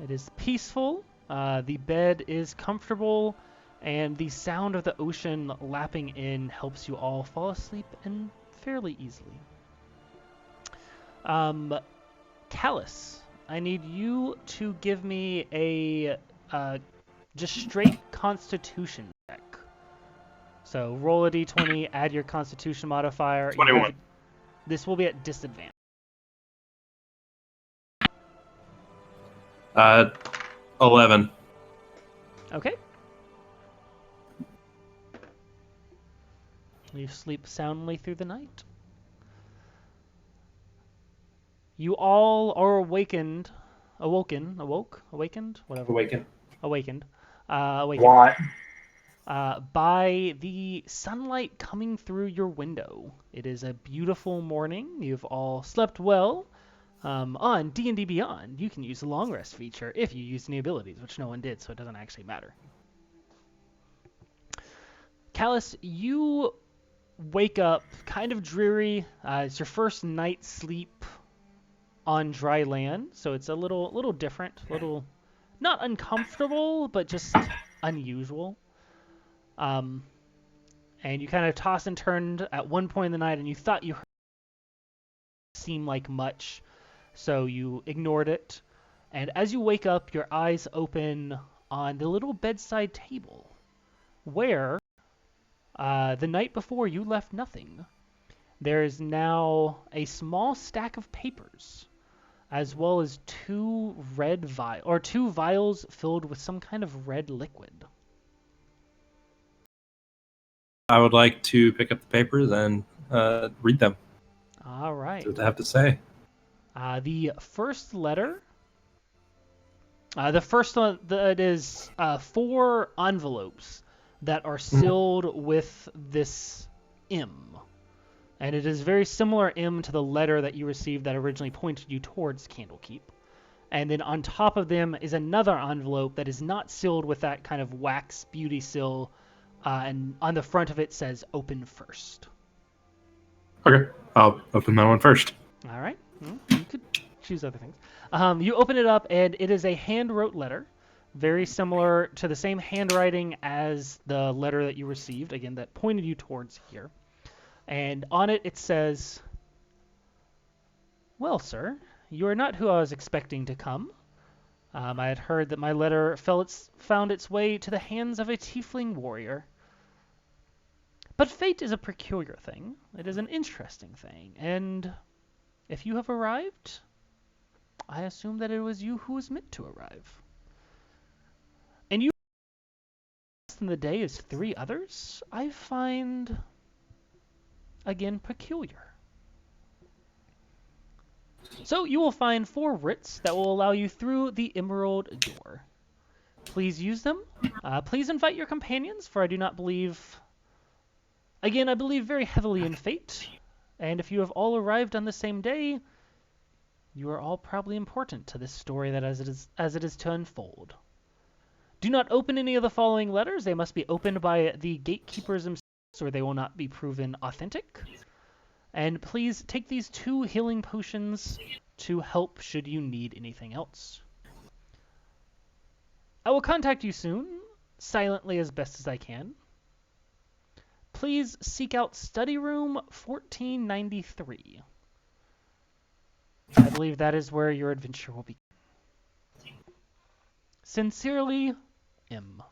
It is peaceful. The bed is comfortable, and the sound of the ocean lapping in helps you all fall asleep and fairly easily. Callus, I need you to give me a just straight Constitution check. So roll a d20, add your Constitution modifier. 21. This will be at disadvantage. 11. Okay. You sleep soundly through the night. You all are awakened, whatever. Awaken. Awakened. What? By the sunlight coming through your window. It is a beautiful morning. You've all slept well. On D&D Beyond, you can use the long rest feature if you use any abilities, which no one did, so it doesn't actually matter. Callus, you wake up kind of dreary. It's your first night's sleep on dry land, so it's a little different, not uncomfortable, but just unusual. And you kind of toss and turned at one point in the night, and you thought you heard it seem like much, so you ignored it. And as you wake up, your eyes open on the little bedside table, where the night before you left nothing. There is now a small stack of papers, as well as two vials filled with some kind of red liquid. I would like to pick up the papers and read them. All right. See what they have to say. The first letter. The first one that is 4 envelopes that are sealed with this M. And it is very similar M to the letter that you received that originally pointed you towards Candlekeep. And then on top of them is another envelope that is not sealed with that kind of wax beauty seal. And on the front of it says open first. Okay, I'll open that one first. All right. You could choose other things. You open it up, and it is a hand-wrote letter, very similar to the same handwriting as the letter that you received, again, that pointed you towards here. And on it, it says, "Well, sir, you are not who I was expecting to come. I had heard that my letter found its way to the hands of a tiefling warrior. But fate is a peculiar thing. It is an interesting thing, and if you have arrived, I assume that it was you who was meant to arrive. And you less than the day as 3 others, I find, again, peculiar. So you will find 4 writs that will allow you through the emerald door. Please use them. Please invite your companions, for I do not believe... Again, I believe very heavily in fate, and if you have all arrived on the same day, you are all probably important to this story that as it is to unfold. Do not open any of the following letters. They must be opened by the gatekeepers themselves, or they will not be proven authentic. And please take these 2 healing potions to help should you need anything else. I will contact you soon, silently as best as I can. Please seek out study room 1493. I believe that is where your adventure will begin. Sincerely, M."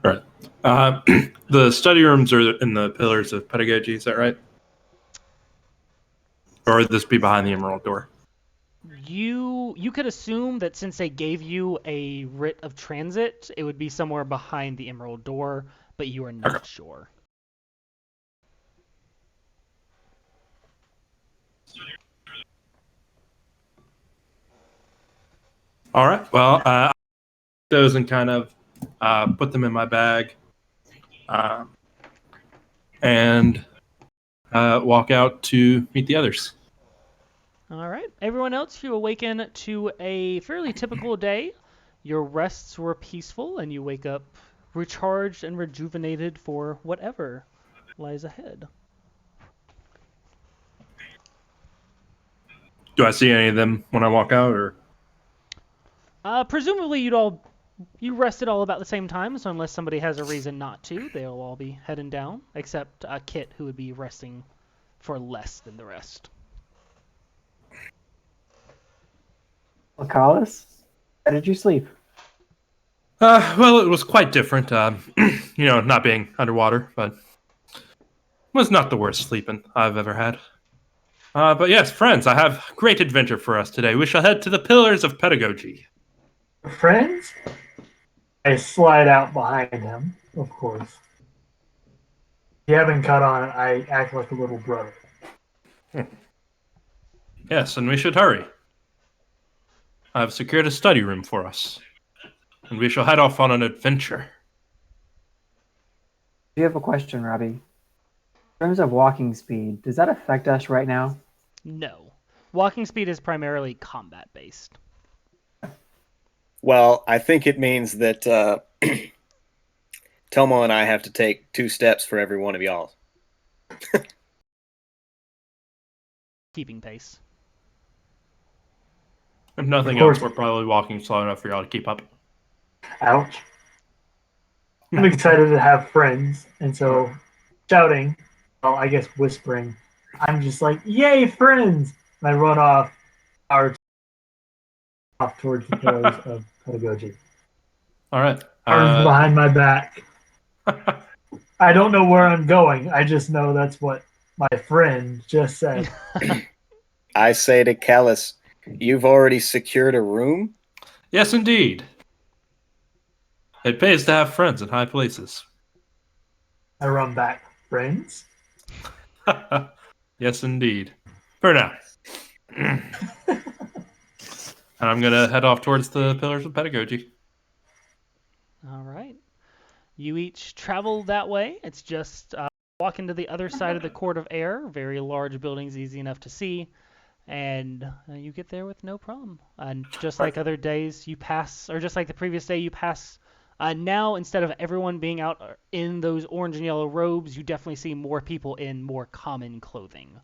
Right. The study rooms are in the Pillars of Pedagogy, is that right? Or would this be behind the Emerald Door? You could assume that since they gave you a writ of transit, it would be somewhere behind the Emerald Door, but you are not sure. All right. Well, those and kind of put them in my bag, and walk out to meet the others. All right. Everyone else, you awaken to a fairly typical day. Your rests were peaceful, and you wake up recharged and rejuvenated for whatever lies ahead. Do I see any of them when I walk out, or? Presumably, you rested all about the same time, so unless somebody has a reason not to, they'll all be heading down, except Kit, who would be resting for less than the rest. Lakalis, how did you sleep? Well, it was quite different. Not being underwater, but it was not the worst sleeping I've ever had. But yes, friends, I have great adventure for us today. We shall head to the Pillars of Pedagogy. Friends? I slide out behind him, of course. If you haven't caught on, I act like a little brother. Yes, and we should hurry. I have secured a study room for us, and we shall head off on an adventure. Do you have a question, Robbie? In terms of walking speed, does that affect us right now? No. Walking speed is primarily combat-based. Well, I think it means that Tomo and I have to take 2 steps for every one of y'all. Keeping pace. If nothing else, we're probably walking slow enough for y'all to keep up. Ouch. I'm excited to have friends, and so shouting, well, I guess whispering, I'm just like, yay, friends! And I run off towards the pillars of pedagogy. All right. Arms behind my back. I don't know where I'm going. I just know that's what my friend just said. I say to Callus, you've already secured a room? Yes, indeed. It pays to have friends in high places. I run back. Friends? Yes, indeed. For now. And I'm going to head off towards the Pillars of Pedagogy. All right. You each travel that way. It's just walk into the other side of the Court of Air. Very large buildings, easy enough to see. And you get there with no problem. And just like other days, you pass, or just like the previous day, you pass. Now, instead of everyone being out in those orange and yellow robes, you definitely see more people in more common clothing.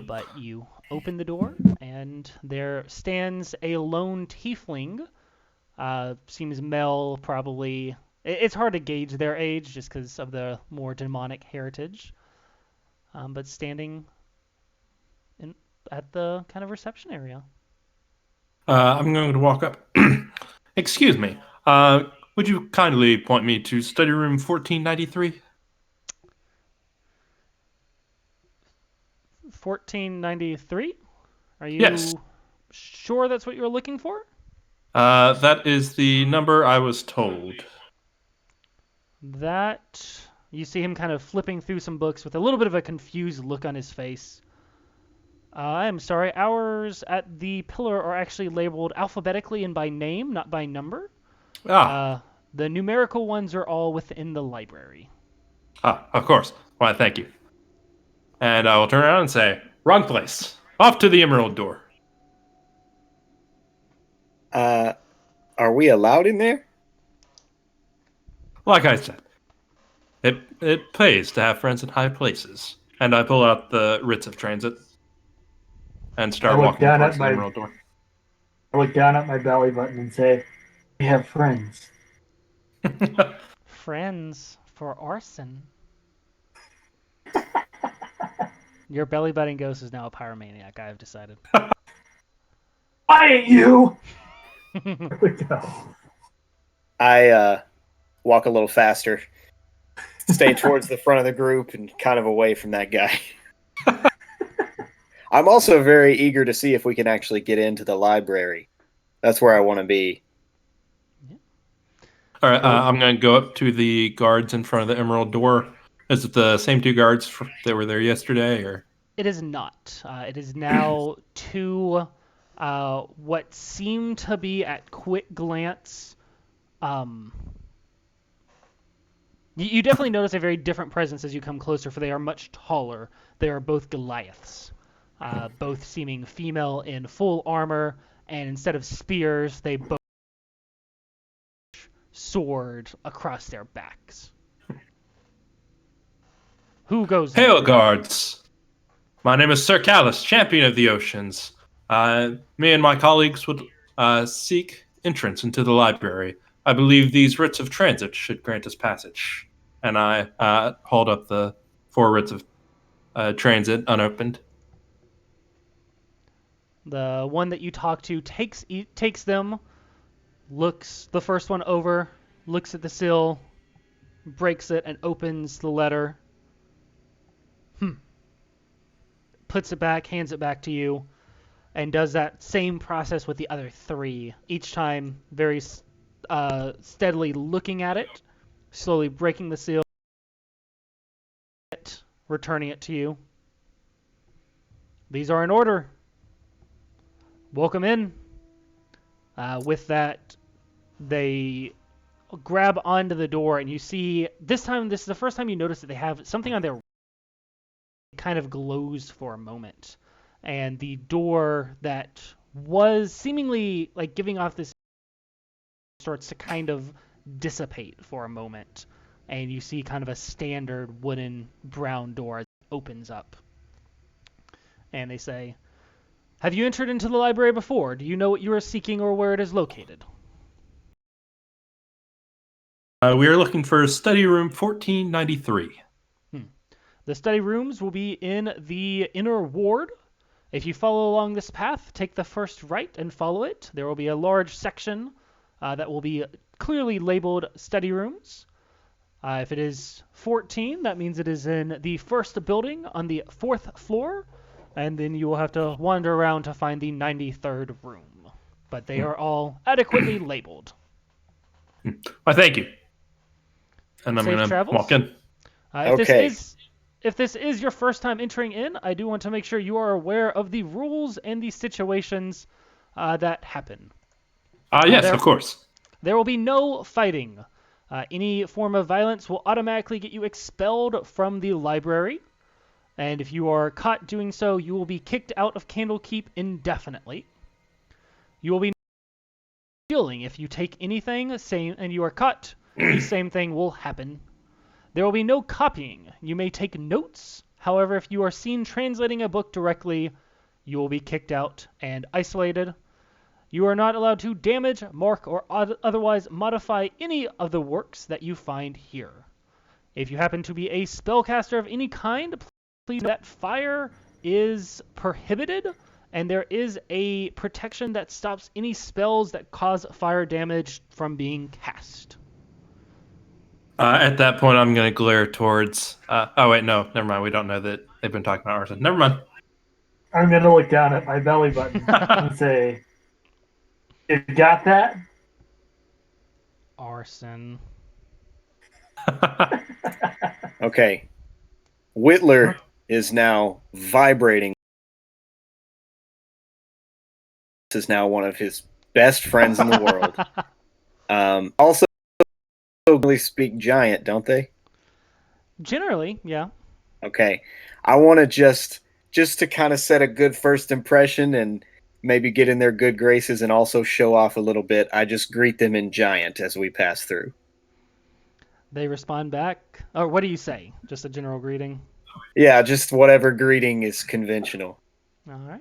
But you open the door, and there stands a lone tiefling. Seems male, probably. It's hard to gauge their age just because of the more demonic heritage. But standing at the kind of reception area. I'm going to walk up. Excuse me. Would you kindly point me to study room 1493? 1493? Are you Yes. sure that's what you're looking for? That is the number I was told. You see him kind of flipping through some books with a little bit of a confused look on his face. I'm sorry, ours at the pillar are actually labeled alphabetically and by name, not by number. The numerical ones are all within the library. Of course. Why, thank you. And I will turn around and say, wrong place. Off to the Emerald Door. Are we allowed in there? Like I said, it pays to have friends in high places. And I pull out the writs of transit and start walking towards the Emerald Door. I look down at my belly button and say, we have friends. Friends for arson. Your belly button ghost is now a pyromaniac, I have decided. Why ain't you? There we go. I walk a little faster, stay towards the front of the group and kind of away from that guy. I'm also very eager to see if we can actually get into the library. That's where I want to be. All right, I'm going to go up to the guards in front of the Emerald Door. Is it the same 2 guards that were there yesterday, or? It is not. It is now 2 what seem to be at quick glance You definitely notice a very different presence as you come closer, for they are much taller. They are both Goliaths, both seeming female in full armor, and instead of spears, they both sword across their backs. Who goes Hail, next? guards! My name is Sir Callus, champion of the oceans. Me and my colleagues would seek entrance into the library. I believe these writs of transit should grant us passage. And I hold up the 4 writs of transit unopened. The one that you talk to takes them, looks the first one over, looks at the seal, breaks it, and opens the letter. Puts it back, hands it back to you, and does that same process with the other 3. Each time, very steadily looking at it, slowly breaking the seal, returning it to you. These are in order. Welcome in. With that, they grab onto the door, and you see, this is the first time you notice that they have something on their kind of glows for a moment. And the door that was seemingly like giving off this starts to kind of dissipate for a moment. And you see kind of a standard wooden brown door as it opens up. And they say, "Have you entered into the library before? Do you know what you are seeking or where it is located?" We are looking for study room 1493. The study rooms will be in the inner ward. If you follow along this path, take the first right and follow it. There will be a large section that will be clearly labeled study rooms. If it is 14, that means it is in the first building on the 4th floor, and then you will have to wander around to find the 93rd room. But they are all adequately labeled. Why, thank you. And I'm going to walk in. If this is your first time entering in, I do want to make sure you are aware of the rules and the situations that happen. Yes, of course. There will be no fighting. Any form of violence will automatically get you expelled from the library. And if you are caught doing so, you will be kicked out of Candlekeep indefinitely. You will be stealing. If you take anything and you are caught, the same thing will happen. There will be no copying. You may take notes. However, if you are seen translating a book directly, you will be kicked out and isolated. You are not allowed to damage, mark, or otherwise modify any of the works that you find here. If you happen to be a spellcaster of any kind, please know that fire is prohibited, and there is a protection that stops any spells that cause fire damage from being cast. At that point, I'm going to glare towards... oh, wait, no. Never mind. We don't know that they've been talking about arson. Never mind. I'm going to look down at my belly button and say, "You got that?" Arson. Okay. Witler is now vibrating. This is now one of his best friends in the world. Also, really speak giant, don't they? Generally, yeah. Okay. I want to just to kind of set a good first impression and maybe get in their good graces and also show off a little bit. I just greet them in giant as we pass through. They respond back. Or what do you say? Just a general greeting? Yeah, just whatever greeting is conventional. All right.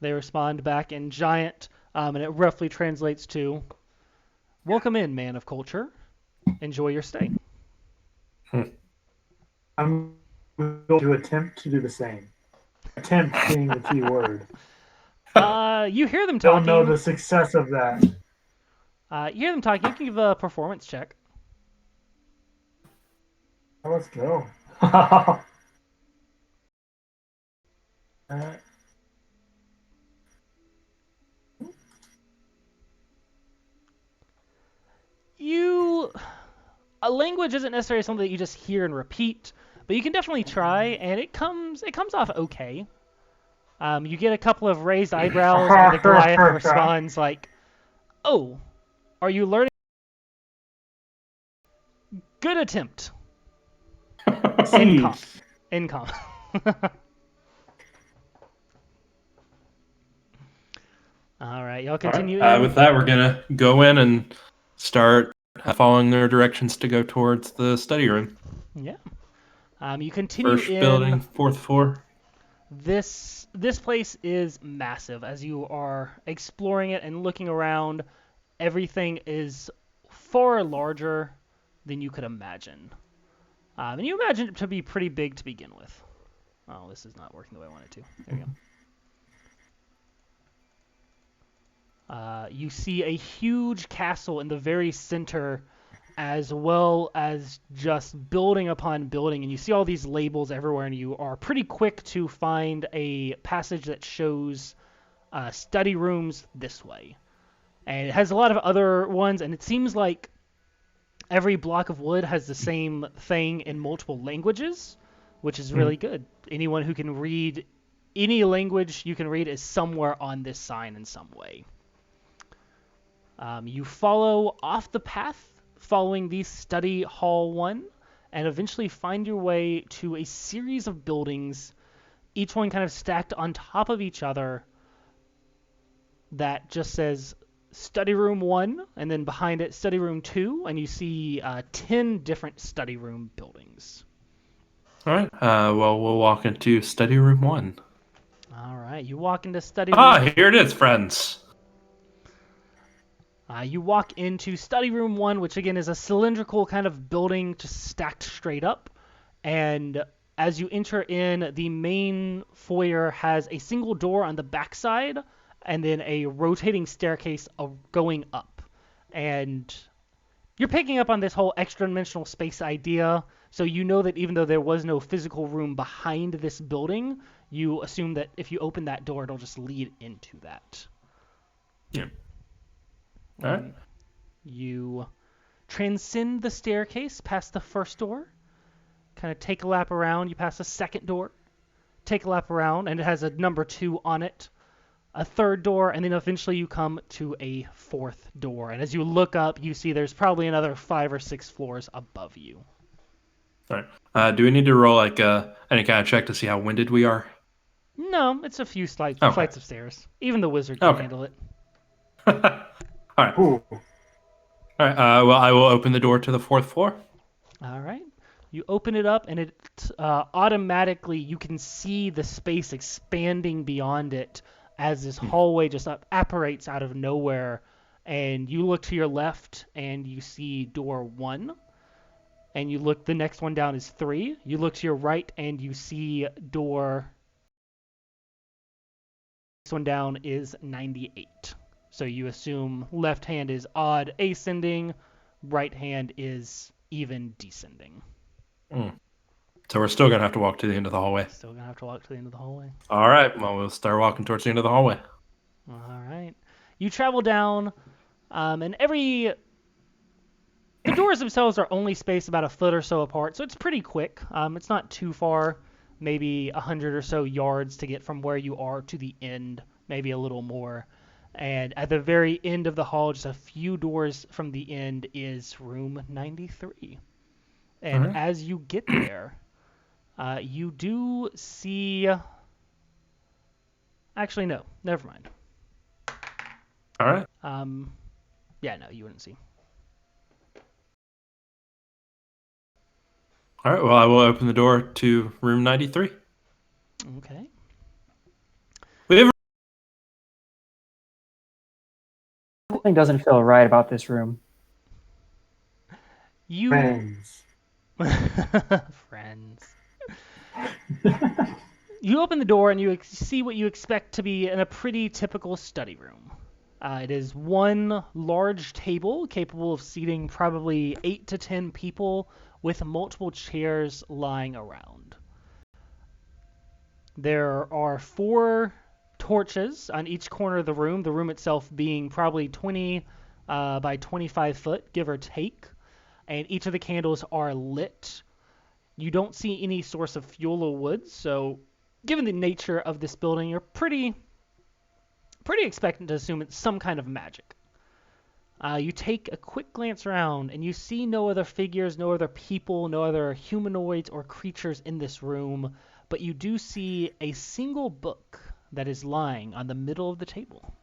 They respond back in giant, and it roughly translates to, "Welcome in, man of culture. Enjoy your stay." I'm going to attempt to do the same. Attempt being the key word. You hear them talking. Don't know the success of that. You hear them talking. You can give a performance check. Let's go. A language isn't necessarily something that you just hear and repeat, but you can definitely try, and it comes off okay. You get a couple of raised eyebrows, and the Goliath responds like, "Oh, are you learning?" "Good attempt. Incom. Incom. All right, y'all continue in. With that, we're gonna go in and start following their directions to go towards the study room. Yeah. You continue First in. building, fourth floor. This place is massive. As you are exploring it and looking around, everything is far larger than you could imagine. And you imagine it to be pretty big to begin with. Oh, this is not working the way I wanted to. There you go. You see a huge castle in the very center, as well as just building upon building. And you see all these labels everywhere, and you are pretty quick to find a passage that shows study rooms this way. And it has a lot of other ones, and it seems like every block of wood has the same thing in multiple languages, which is really good. Anyone who can read any language you can read is somewhere on this sign in some way. You follow off the path, following the study hall 1, and eventually find your way to a series of buildings, each one kind of stacked on top of each other, that just says study room 1, and then behind it study room 2, and you see 10 different study room buildings. All right. Well, we'll walk into study room 1. All right, you walk into study room. Here it is, friends. You walk into study room 1, which again is a cylindrical kind of building just stacked straight up. And as you enter in, the main foyer has a single door on the backside and then a rotating staircase going up. And you're picking up on this whole extra-dimensional space idea, so you know that even though there was no physical room behind this building, you assume that if you open that door, it'll just lead into that. Yeah. All right. You transcend the staircase past the first door, kind of take a lap around. You pass a second door, take a lap around, and it has a number 2 on it. A third door, and then eventually you come to a fourth door. And as you look up, you see there's probably another 5 or 6 floors above you. All right. Do we need to roll like any kind of check to see how winded we are? No, it's a few flights of stairs. Even the wizard can handle it. All right. Ooh. All right. Well, I will open the door to the fourth floor. All right. You open it up, and it automatically, you can see the space expanding beyond it as this hallway just apparates out of nowhere. And you look to your left, and you see door 1. And you look, the next one down is 3. You look to your right, and you see door... Next one down is 98. So you assume left hand is odd ascending, right hand is even descending. So we're still going to have to walk to the end of the hallway. Still going to have to walk to the end of the hallway. All right. Well, we'll start walking towards the end of the hallway. All right. You travel down, and the doors themselves are only spaced about a foot or so apart, so it's pretty quick. It's not too far, maybe 100 or so yards to get from where you are to the end, maybe a little more. And at the very end of the hall, just a few doors from the end, is room 93. And as you get there, you do see... Actually, no. Never mind. All right. Yeah, no, you wouldn't see. All right. Well, I will open the door to room 93. Okay. Something doesn't feel right about this room. Friends. Friends. You open the door and you see what you expect to be in a pretty typical study room. It is one large table capable of seating probably 8 to 10 people with multiple chairs lying around. There are 4 torches on each corner of the room itself being probably 20 by 25 foot, give or take, and each of the candles are lit. You don't see any source of fuel or wood, so given the nature of this building, you're pretty expectant to assume it's some kind of magic. You take a quick glance around, and you see no other figures, no other people, no other humanoids or creatures in this room, but you do see a single book that is lying on the middle of the table.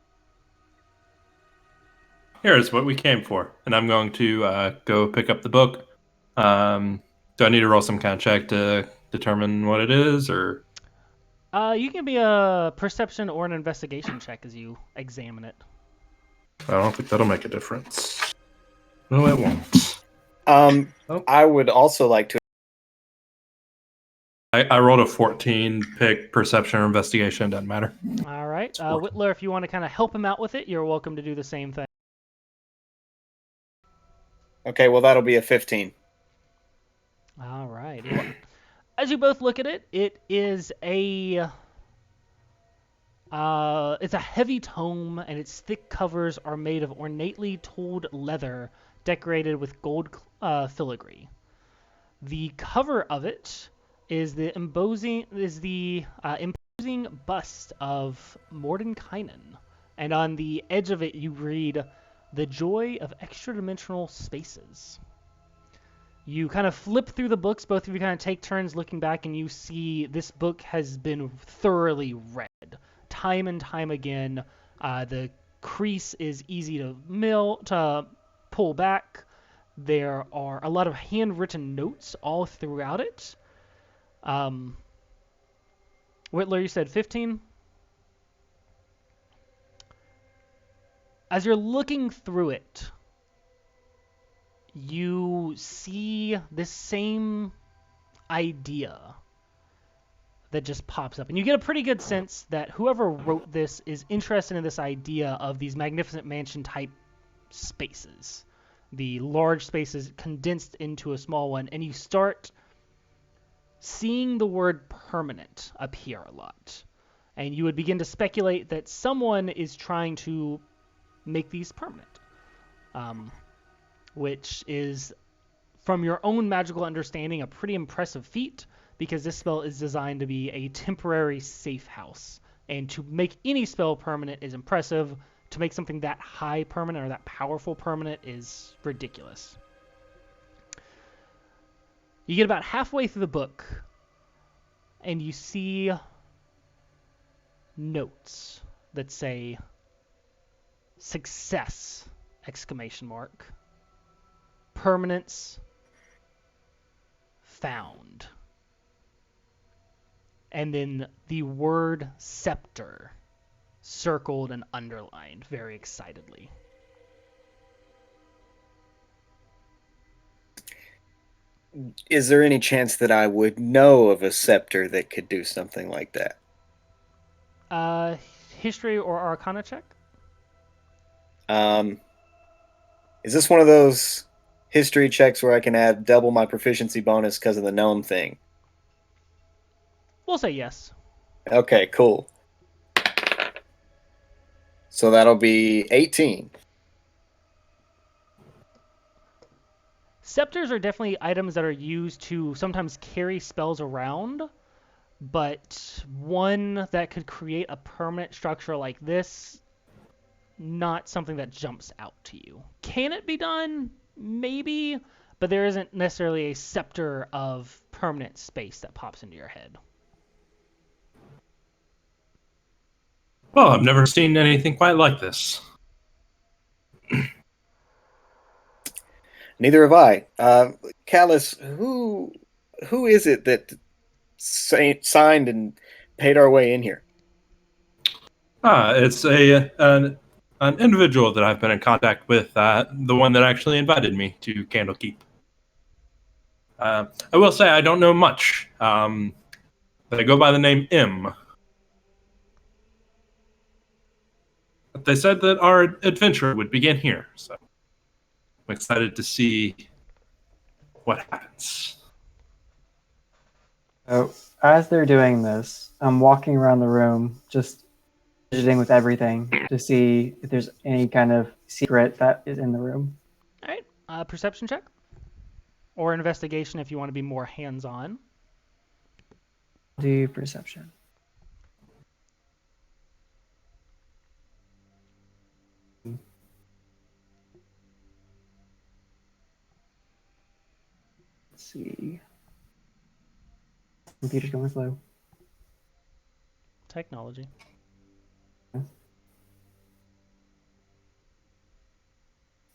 Here's what we came for, and I'm going to go pick up the book. Do I need to roll some kind of check to determine what it is, or? You can be a perception or an investigation check as you examine it. I don't think that'll make a difference. No, it won't. I would also like to. I rolled a 14. Pick perception or investigation. Doesn't matter. All right. Witler, if you want to kind of help him out with it, you're welcome to do the same thing. Okay, well, that'll be a 15. All right. Well, as you both look at it, it is a it's a heavy tome, and its thick covers are made of ornately tooled leather decorated with gold filigree. The cover of it is the imposing bust of Mordenkainen, and on the edge of it you read, "The Joy of Extra-Dimensional Spaces." You kind of flip through the books, both of you kind of take turns looking back, and you see this book has been thoroughly read. Time and time again, the crease is easy to pull back. There are a lot of handwritten notes all throughout it. Witler, you said 15? As you're looking through it, you see this same idea that just pops up. And you get a pretty good sense that whoever wrote this is interested in this idea of these magnificent mansion type spaces. The large spaces condensed into a small one, and you start seeing the word permanent appear a lot. And you would begin to speculate that someone is trying to make these permanent. Which is, from your own magical understanding, a pretty impressive feat, because this spell is designed to be a temporary safe house. And to make any spell permanent is impressive. To make something that high permanent or that powerful permanent is ridiculous. You get about halfway through the book, and you see notes that say "success!" exclamation mark. Permanence found. And then the word scepter circled and underlined very excitedly. Is there any chance that I would know of a scepter that could do something like that? History or Arcana check? Is this one of those history checks where I can add double my proficiency bonus because of the gnome thing? We'll say yes. Okay, cool. So that'll be 18. Scepters are definitely items that are used to sometimes carry spells around, but one that could create a permanent structure like this, not something that jumps out to you. Can it be done? Maybe, but there isn't necessarily a scepter of permanent space that pops into your head. Well, I've never seen anything quite like this. Neither have I. Callus, who is it that signed and paid our way in here? It's an individual that I've been in contact with, the one that actually invited me to Candlekeep. I will say I don't know much. They go by the name M. But they said that our adventure would begin here, so I'm excited to see what happens. So as they're doing this, I'm walking around the room, just visiting with everything to see if there's any kind of secret that is in the room. All right, perception check or investigation if you want to be more hands-on. Do perception. see. Computer's going slow. Technology.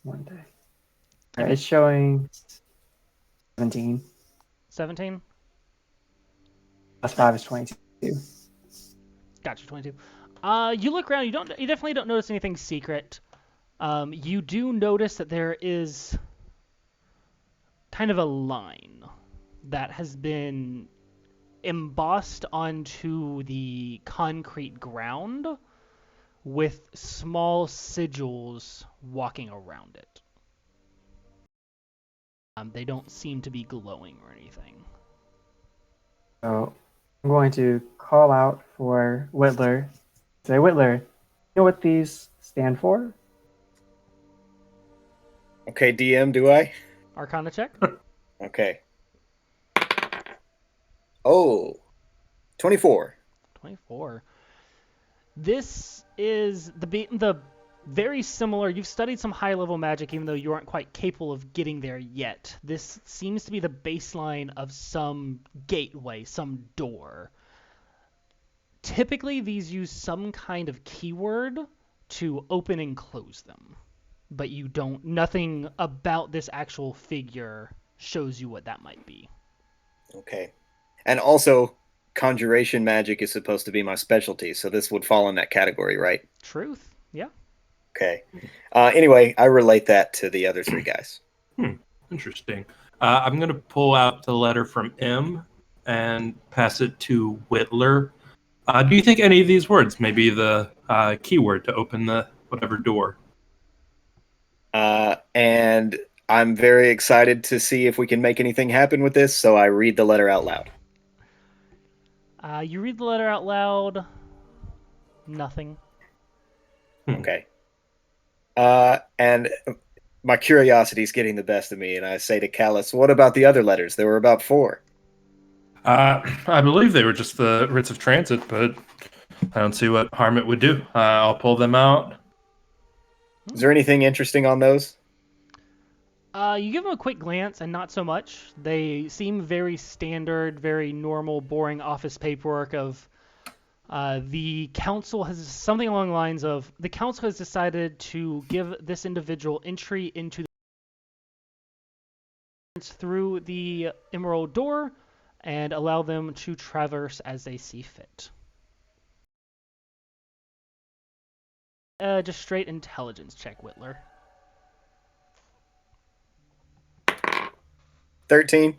One day. All right, it's showing 17. 17. Plus 5 is 22. Gotcha, 22. You look around. You definitely don't notice anything secret. You do notice that there is kind of a line that has been embossed onto the concrete ground with small sigils walking around it. They don't seem to be glowing or anything. So I'm going to call out for Witler. Say, Witler, you know what these stand for? Okay, DM, do I? Arcana check. Okay. Oh, 24. 24. This is the very similar. You've studied some high-level magic, even though you aren't quite capable of getting there yet. This seems to be the baseline of some gateway, some door. Typically, these use some kind of keyword to open and close them, but nothing about this actual figure shows you what that might be. Okay. And also, conjuration magic is supposed to be my specialty, so this would fall in that category, right? Truth, yeah. Okay. Anyway, I relate that to the other three guys. Interesting. I'm going to pull out the letter from M and pass it to Witler. Do you think any of these words may be the keyword to open the whatever door? And I'm very excited to see if we can make anything happen with this, so I read the letter out loud. You read the letter out loud. Nothing. Okay. And my curiosity is getting the best of me, and I say to Callus, what about the other letters? There were about 4. I believe they were just the writs of transit, but I don't see what harm it would do. I'll pull them out. Is there anything interesting on those? You give them a quick glance, and not so much. They seem very standard, very normal, boring office paperwork of the council has something along the lines of the council has decided to give this individual entry into the through the emerald door and allow them to traverse as they see fit. Just straight intelligence check, Witler. 13.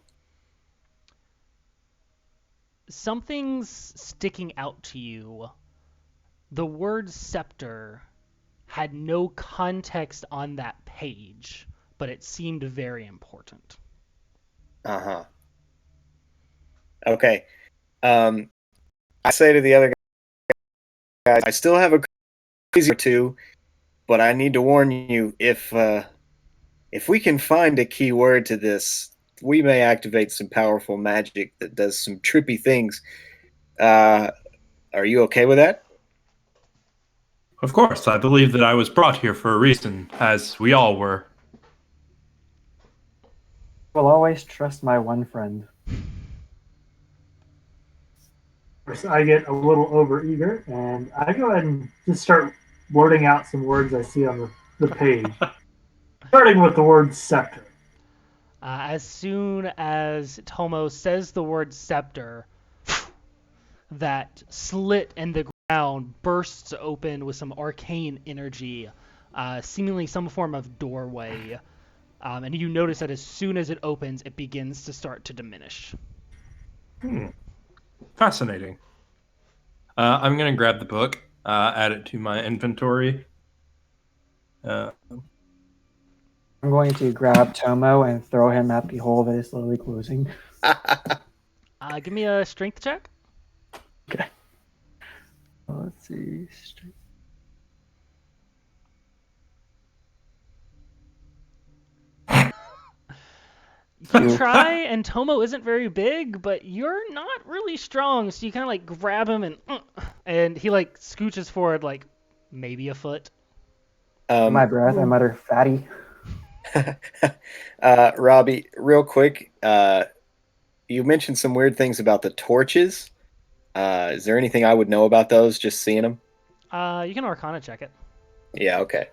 Something's sticking out to you. The word scepter had no context on that page, but it seemed very important. Uh-huh. Okay. I say to the other guys, I still have a crazy or two, but I need to warn you, if we can find a key word to this, we may activate some powerful magic that does some trippy things. Are you okay with that? Of course, I believe that I was brought here for a reason, as we all were. I will always trust my one friend. I get a little overeager, and I go ahead and just start blurting out some words I see on the page. Starting with the word scepter. As soon as Tomo says the word scepter, that slit in the ground bursts open with some arcane energy, seemingly some form of doorway. And you notice that as soon as it opens, it begins to start to diminish. Fascinating. I'm going to grab the book, add it to my inventory. I'm going to grab Tomo and throw him at the hole that is slowly closing. Give me a strength check. Okay. Let's see. You try, and Tomo isn't very big, but you're not really strong, so you kind of like grab him and he like scooches forward like maybe a foot. My breath, I mutter, fatty. Robbie, real quick, you mentioned some weird things about the torches. Is there anything I would know about those, just seeing them? You can Arcana check it. Yeah, okay.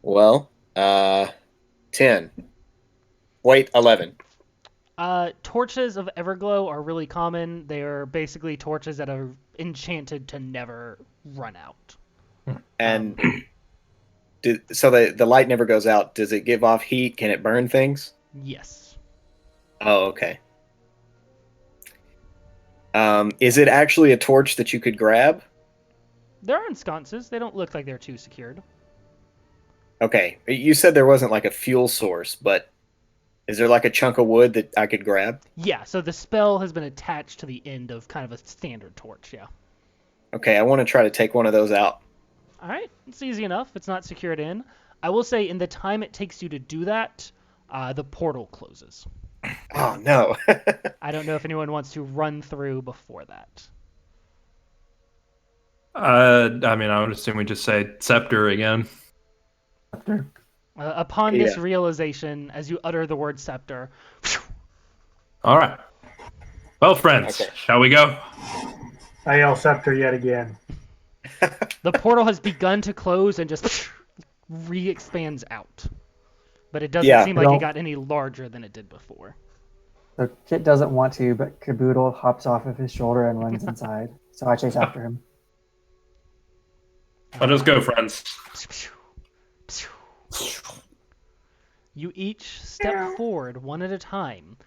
Well, 10. Wait, 11. Torches of Everglow are really common. They are basically torches that are enchanted to never run out. And so the light never goes out. Does it give off heat? Can it burn things? Yes. Oh, okay. Is it actually a torch that you could grab? There are sconces. They don't look like they're too secured. Okay. You said there wasn't like a fuel source, but is there like a chunk of wood that I could grab? Yeah, so the spell has been attached to the end of kind of a standard torch, yeah. Okay, I want to try to take one of those out. All right, it's easy enough. It's not secured in. I will say, in the time it takes you to do that, the portal closes. Oh, no. I don't know if anyone wants to run through before that. I mean, I would assume we just say scepter again. Scepter. Upon this Yeah. realization, as you utter the word scepter, All right. Well, friends, Okay. shall we go? I yell scepter yet again. the portal has begun to close and just re-expands out. But it doesn't Yeah. seem like it Well- got any larger than it did before. So Kit doesn't want to, but Caboodle hops off of his shoulder and runs inside. So I chase after him. Let us go, friends. You each step forward one at a time.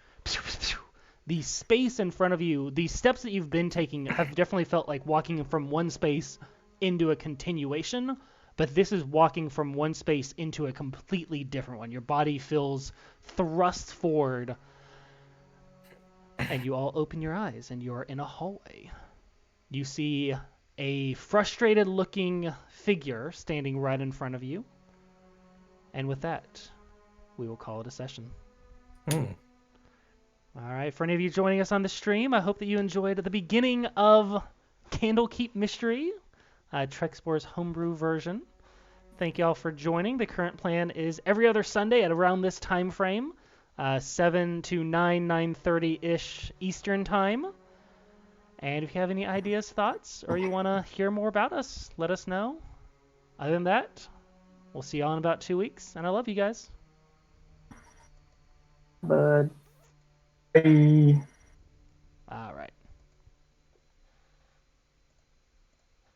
The space in front of you, the steps that you've been taking have definitely felt like walking from one space into a continuation, but this is walking from one space into a completely different one. Your body feels thrust forward, and you all open your eyes, and you're in a hallway. You see a frustrated-looking figure standing right in front of you, and with that, we will call it a session. All right, for any of you joining us on the stream, I hope that you enjoyed the beginning of Candlekeep Mystery, Trexbor's homebrew version. Thank you all for joining. The current plan is every other Sunday at around this time frame, 7 to 9:30-ish Eastern Time. And if you have any ideas, thoughts, or you want to hear more about us, let us know. Other than that, we'll see you all in about 2 weeks, and I love you guys. But Hey. All right.